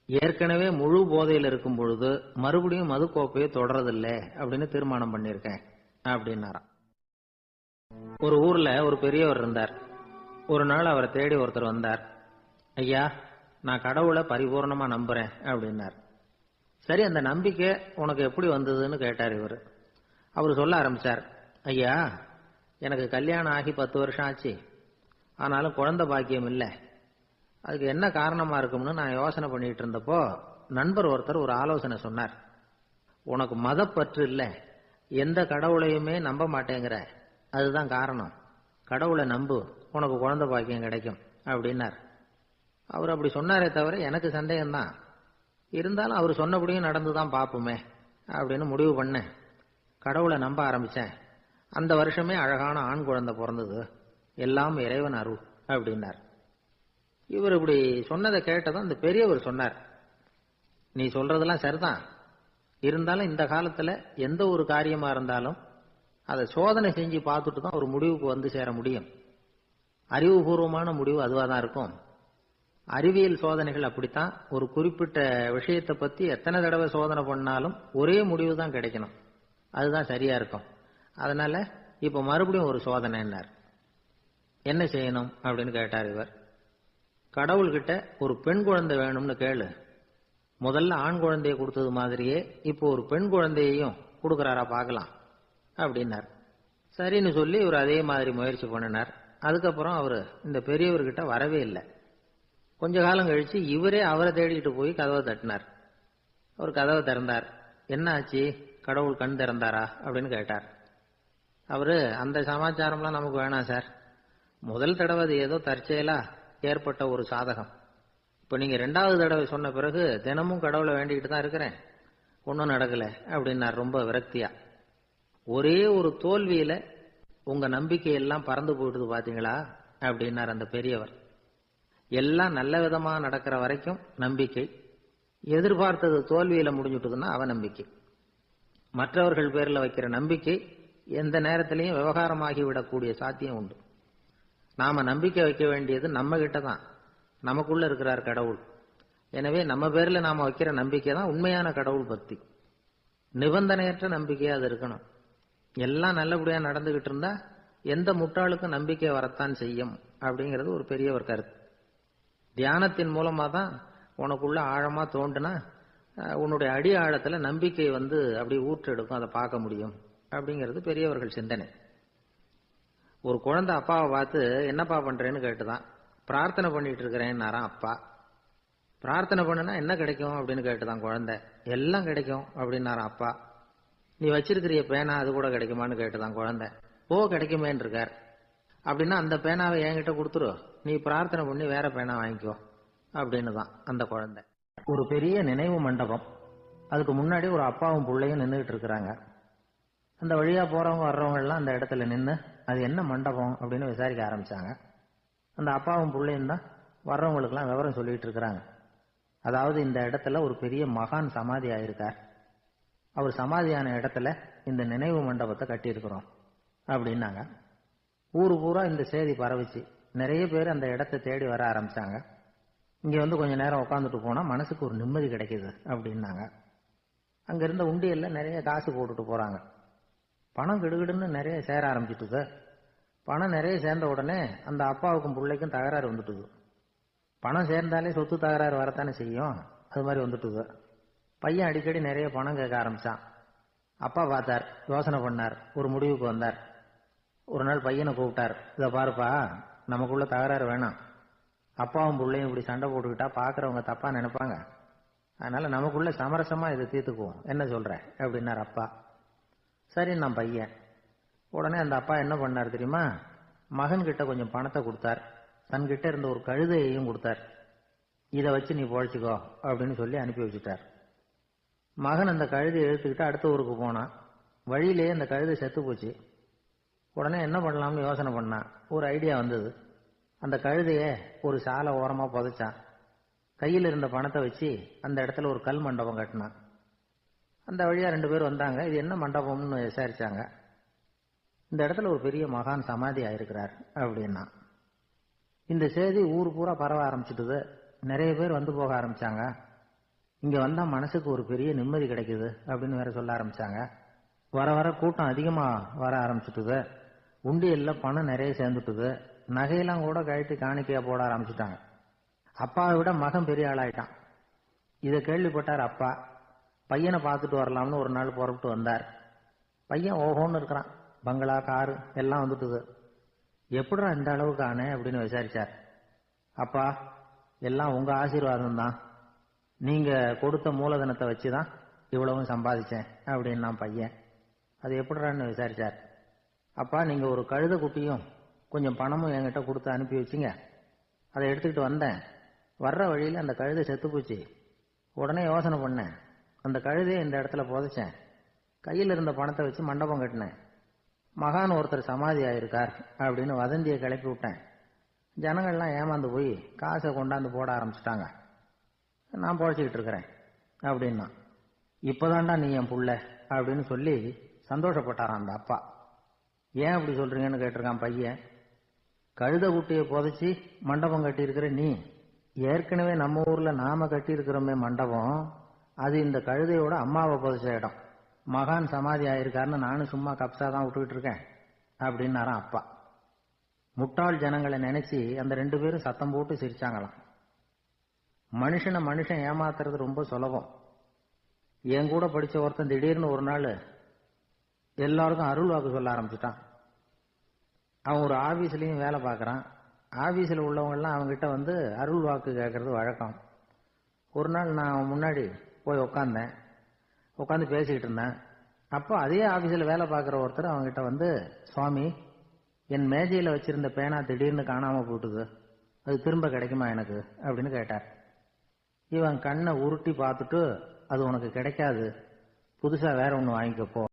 ஏற்கனவே முழு போதையில் இருக்கும் பொழுது மறுபடியும் மது கோப்பையை தொடறதில்லை அப்படின்னு தீர்மானம் பண்ணிருக்கேன் அப்படின்னாராம். ஒரு ஊர்ல ஒரு பெரியவர் இருந்தார். ஒரு நாள் அவரை தேடி ஒருத்தர் வந்தார். ஐயா, நான் கடவுளை பரிபூர்ணமா நம்புறேன் அப்படின்னார். சரி, அந்த நம்பிக்கை உனக்கு எப்படி வந்ததுன்னு கேட்டார் இவர். அவர் சொல்ல ஆரம்பிச்சார். ஐயா, எனக்கு கல்யாணம் ஆகி 10 வருஷம் ஆச்சு, ஆனாலும் குழந்தை பாக்கியம் இல்லை. அதுக்கு என்ன காரணமா இருக்கும்னு நான் யோசனை பண்ணிட்டு இருந்தப்போ நண்பர் ஒருத்தர் ஒரு ஆலோசனை சொன்னார். உனக்கு மதப்பற்று இல்லை, எந்த கடவுளையுமே நம்ப மாட்டேங்கிற, அதுதான் காரணம். கடவுளை நம்பு, உனக்கு குழந்தை பாக்கியம் கிடைக்கும் அப்படின்னார். அவர் அப்படி சொன்னாரே தவிர எனக்கு சந்தேகம்தான். இருந்தாலும் அவர் சொன்னபடியும் நடந்துதான் பார்ப்போமே அப்படின்னு முடிவு பண்ணேன். கடவுளை நம்ப ஆரம்பிச்சேன். அந்த வருஷமே அழகான ஆண் குழந்தை பிறந்தது. எல்லாம் இறைவன் அருள் அப்படின்னார். இவர் இப்படி சொன்னதை கேட்டதும் இந்த பெரியவர் சொன்னார், நீ சொல்றதெல்லாம் சரிதான், இருந்தாலும் இந்த காலத்துல எந்த ஒரு காரியமா இருந்தாலும் அதை சோதனை செஞ்சு பார்த்துட்டு தான் ஒரு முடிவுக்கு வந்து சேர முடியும். அறிவுபூர்வமான முடிவு அதுவாக தான் இருக்கும். அறிவியல் சோதனைகள் அப்படித்தான். ஒரு குறிப்பிட்ட விஷயத்தை பத்தி எத்தனை தடவை சோதனை பண்ணாலும் ஒரே முடிவு தான் கிடைக்கணும். அதுதான் சரியா இருக்கும். அதனால இப்ப மறுபடியும் ஒரு சோதனைன்னார். என்ன செய்யணும் அப்படின்னு கேட்டார் இவர். கடவுள்கிட்ட ஒரு பெண் குழந்தை வேணும்னு கேளு. முதல்ல ஆண் குழந்தையை கொடுத்தது மாதிரியே இப்போ ஒரு பெண் குழந்தையையும் கொடுக்கறாரா பார்க்கலாம் அப்படின்னார். சரின்னு சொல்லி இவர் அதே மாதிரி முயற்சி பண்ணினார். அதுக்கப்புறம் அவர் இந்த பெரியவர்கிட்ட வரவே இல்லை. கொஞ்ச காலம் கழிச்சு இவரே அவரை தேடிட்டு போய் கதவை தட்டினார். அவர் கதவை திறந்தார். என்ன ஆச்சு, கடவுள் கண் திறந்தாரா அப்படின்னு கேட்டார். அவரு, அந்த சமாச்சாரம்லாம் நமக்கு வேணாம் சார். முதல் தடவை அது ஏதோ தற்செயலா ஏற்பட்ட ஒரு சாதகம். இப்ப நீங்க 2வது தடவை சொன்ன பிறகு தினமும் கடவுளை வேண்டிக்கிட்டு தான் இருக்கிறேன், ஒன்றும் நடக்கல அப்படின்னார் ரொம்ப விரக்தியா. ஒரே ஒரு தோல்வியில உங்க நம்பிக்கையெல்லாம் பறந்து போயிடுது பாத்தீங்களா அப்படின்னார் அந்த பெரியவர். எல்லாம் நல்ல விதமா நடக்கிற வரைக்கும் நம்பிக்கை, எதிர்பார்த்தது தோல்வியில முடிஞ்சுட்டுதுன்னா அவநம்பிக்கை. மற்றவர்கள் பேர்ல வைக்கிற நம்பிக்கை எந்த நேரத்திலையும் விவகாரமாகி விடக்கூடிய சாத்தியம் உண்டு. நாம நம்பிக்கை வைக்க வேண்டியது நம்ம கிட்ட தான், நமக்குள்ள இருக்கிறார் கடவுள். எனவே நம்ம பேர்ல நாம வைக்கிற நம்பிக்கை தான் உண்மையான கடவுள் பக்தி. நிபந்தனையற்ற நம்பிக்கையா அது இருக்கணும். எல்லாம் நல்லபடியா நடந்துகிட்டு இருந்தா எந்த முட்டாளுக்கும் நம்பிக்கை வரத்தான் செய்யும் அப்படிங்கிறது ஒரு பெரியவர் கருத்து. தியானத்தின் மூலமா தான் உனக்குள்ள ஆழமா தோண்டுனா உன்னுடைய அடி ஆழத்துல நம்பிக்கை வந்து அப்படி ஊற்றெடுக்கும், அதை பார்க்க முடியும் அப்படிங்கிறது பெரியவர்கள் சிந்தனை. ஒரு குழந்தை அப்பாவை பார்த்து என்னப்பா பண்றேன்னு கேட்டுதான். பிரார்த்தனை பண்ணிட்டு இருக்கிறேன்னாராம் அப்பா. பிரார்த்தனை பண்ணுனா என்ன கிடைக்கும் அப்படின்னு கேட்டுதான் குழந்தை. எல்லாம் கிடைக்கும் அப்படின்னாராம் அப்பா. நீ வச்சிருக்கிறிய பேனா அது கூட கிடைக்குமான்னு கேட்டுதான் குழந்தை. ஓ, கிடைக்குமேன்னு இருக்கார். அப்படின்னா அந்த பேனாவை என்கிட்ட கொடுத்துரு, நீ பிரார்த்தனை பண்ணி வேற பேனா வாங்கிக்கோ அப்படின்னு தான் அந்த குழந்தை. ஒரு பெரிய நினைவு மண்டபம், அதுக்கு முன்னாடி ஒரு அப்பாவும் பிள்ளையும் நின்றுட்டு இருக்கிறாங்க. அந்த வழியா போறவங்க வர்றவங்க எல்லாம் அந்த இடத்துல நின்று அது என்ன மண்டபம் அப்படின்னு விசாரிக்க ஆரம்பிச்சாங்க. அந்த அப்பாவும் பிள்ளையும் தான் வர்றவங்களுக்கெல்லாம் விவரம் சொல்லிட்டு இருக்கிறாங்க. அதாவது இந்த இடத்துல ஒரு பெரிய மகான் சமாதி ஆயிருக்கார், அவர் சமாதியான இடத்துல இந்த நினைவு மண்டபத்தை கட்டியிருக்கிறோம் அப்படின்னாங்க. ஊரு பூரா இந்த செய்தி பரவிச்சு. நிறைய பேர் அந்த இடத்தை தேடி வர ஆரம்பிச்சாங்க. இங்க வந்து கொஞ்ச நேரம் உட்காந்துட்டு போனா மனசுக்கு ஒரு நிம்மதி கிடைக்குது அப்படின்னாங்க. அங்க இருந்த உண்டியல்ல நிறைய காசு போட்டுட்டு போறாங்க. பணம் கிடுகிடுன்னு நிறைய சேர ஆரம்பிச்சுட்டுது. பணம் நிறைய சேர்ந்த உடனே அந்த அப்பாவுக்கும் பிள்ளைக்கும் தகராறு வந்துட்டுது. பணம் சேர்ந்தாலே சொத்து தகராறு வரத்தானே செய்யும், அது மாதிரி வந்துட்டுது. பையன் அடிக்கடி நிறைய பணம் கேட்க ஆரம்பிச்சான். அப்பா பார்த்தார், யோசனை பண்ணார், ஒரு முடிவுக்கு வந்தார். ஒரு நாள் பையனை கூப்பிட்டார். இதை பாருப்பா, நமக்குள்ள தகராறு வேணாம். அப்பாவும் பிள்ளையும் இப்படி சண்டை போட்டுக்கிட்டா பாக்குறவங்க தப்பா நினைப்பாங்க. அதனால நமக்குள்ள சமரசமா இதை தீர்த்துக்குவோம், என்ன சொல்ற அப்படின்னார் அப்பா. சரி நான் பையன். உடனே அந்த அப்பா என்ன பண்ணார் தெரியுமா, மகன் கிட்ட கொஞ்சம் பணத்தை கொடுத்தார். தன்கிட்ட இருந்த ஒரு கழுதையையும் கொடுத்தார். இதை வச்சு நீ பொழைச்சிக்கோ அப்படின்னு சொல்லி அனுப்பி வச்சுட்டார். மகன் அந்த கழுதையை இழுத்துக்கிட்டு அடுத்த ஊருக்கு போனான். வழியிலேயே அந்த கழுதை செத்து போச்சு. உடனே என்ன பண்ணலாம்னு யோசனை பண்ணான். ஒரு ஐடியா வந்தது. அந்த கழுதைய ஒரு சாலை ஓரமா புதைச்சான். கையில் இருந்த பணத்தை வச்சு அந்த இடத்துல ஒரு கல் மண்டபம் கட்டினான். அந்த வழியா 2 பேர் வந்தாங்க. இது என்ன மண்டபம்னு விசாரிச்சாங்க. இந்த இடத்துல ஒரு பெரிய மகான் சமாதி ஆயிருக்கிறார் அப்படின்னா. இந்த செய்தி ஊர் பூரா பரவ ஆரம்பிச்சுட்டுது. நிறைய பேர் வந்து போக ஆரம்பிச்சாங்க. இங்க வந்தா மனசுக்கு ஒரு பெரிய நிம்மதி கிடைக்குது அப்படின்னு வேற சொல்ல ஆரம்பிச்சாங்க. வர வர கூட்டம் அதிகமா வர ஆரம்பிச்சுட்டுது. உண்டியல்ல பணம் நிறைய சேர்ந்துட்டுது. நகையெல்லாம் கூட கழட்டி காணிக்கையா போட ஆரம்பிச்சுட்டாங்க. அப்பாவை விட மகன் பெரிய ஆளாயிட்டான். இதை கேள்விப்பட்டார் அப்பா. பையனை பார்த்துட்டு வரலாம்னு ஒரு நாள் புறப்பட்டு வந்தார். பையன் ஓஹோன்னு இருக்கிறான். பங்களா, காரு எல்லாம் வந்துட்டுது. எப்படிடா இந்த அளவுக்கு ஆனே அப்படின்னு விசாரிச்சார். அப்பா, எல்லாம் உங்க ஆசீர்வாதம் தான். நீங்க கொடுத்த மூலதனத்தை வச்சுதான் இவ்வளவும் சம்பாதிச்சேன் அப்படின்னு நான் பையன். அது எப்படிறான்னு விசாரிச்சார். அப்பா, நீங்க ஒரு கழுத குட்டியும் கொஞ்சம் பணமும் என்கிட்ட கொடுத்து அனுப்பி வச்சிங்க. அதை எடுத்துக்கிட்டு வந்தேன். வர்ற வழியில் அந்த கழுதை செத்து போச்சு. உடனே யோசனை பண்ணேன். அந்த கழுதையை இந்த இடத்துல புதைச்சேன். கையில் இருந்த பணத்தை வச்சு மண்டபம் கட்டினேன். மகான் ஒருத்தர் சமாதி ஆயிருக்கார் அப்படின்னு வதந்தியை கிளப்பி விட்டேன். ஜனங்கள்லாம் ஏமாந்து போய் காசை கொண்டாந்து போட ஆரம்பிச்சுட்டாங்க. நான் பொழைச்சிக்கிட்டு இருக்கிறேன் அப்படின்னா. இப்பதான்டா நீ என் புள்ள அப்படின்னு சொல்லி சந்தோஷப்பட்டாரான் அந்த அப்பா. ஏன் அப்படி சொல்றீங்கன்னு கேட்டிருக்கான் பையன். கழுத குட்டியை புதைச்சி மண்டபம் கட்டி இருக்கிற நீ, ஏற்கனவே நம்ம ஊர்ல நாம கட்டி இருக்கிறோமே மண்டபம், அது இந்த கழுதையோட அம்மாவை புதைச்ச இடம். மகான் சமாதி ஆயிருக்காருன்னு நானும் சும்மா கப்சா தான் விட்டுக்கிட்டு இருக்கேன் அப்படின்னாரான் அப்பா. முட்டாள் ஜனங்களை நினைச்சு அந்த 2 பேரும் சத்தம் போட்டு சிரிச்சாங்களாம். மனுஷன் ஏமாத்துறது ரொம்ப சுலபம். என் கூட படிச்ச ஒருத்தன் திடீர்னு ஒரு நாள் எல்லாருக்கும் அருள் வாக்கு சொல்ல ஆரம்பிச்சுட்டான். அவன் ஒரு ஆபீஸ்லயும் வேலை பார்க்கறான். ஆபீஸ்ல உள்ளவங்க எல்லாம் அவங்ககிட்ட வந்து அருள் வாக்கு கேட்கறது வழக்கம். ஒரு நாள் நான் அவன் முன்னாடி போய் உட்காந்து பேசிக்கிட்டு இருந்தேன். அப்போ அதே ஆபீஸ்ல வேலை பார்க்குற ஒருத்தர் அவங்ககிட்ட வந்து, சுவாமி, என் மேஜையில வச்சிருந்த பேனா திடீர்னு காணாம போட்டுது, அது திரும்ப கிடைக்குமா எனக்கு அப்படின்னு கேட்டார். இவன் கண்ணை உருட்டி பார்த்துட்டு, அது உனக்கு கிடைக்காது, புதுசா வேற ஒன்று வாங்கிக்கப்போ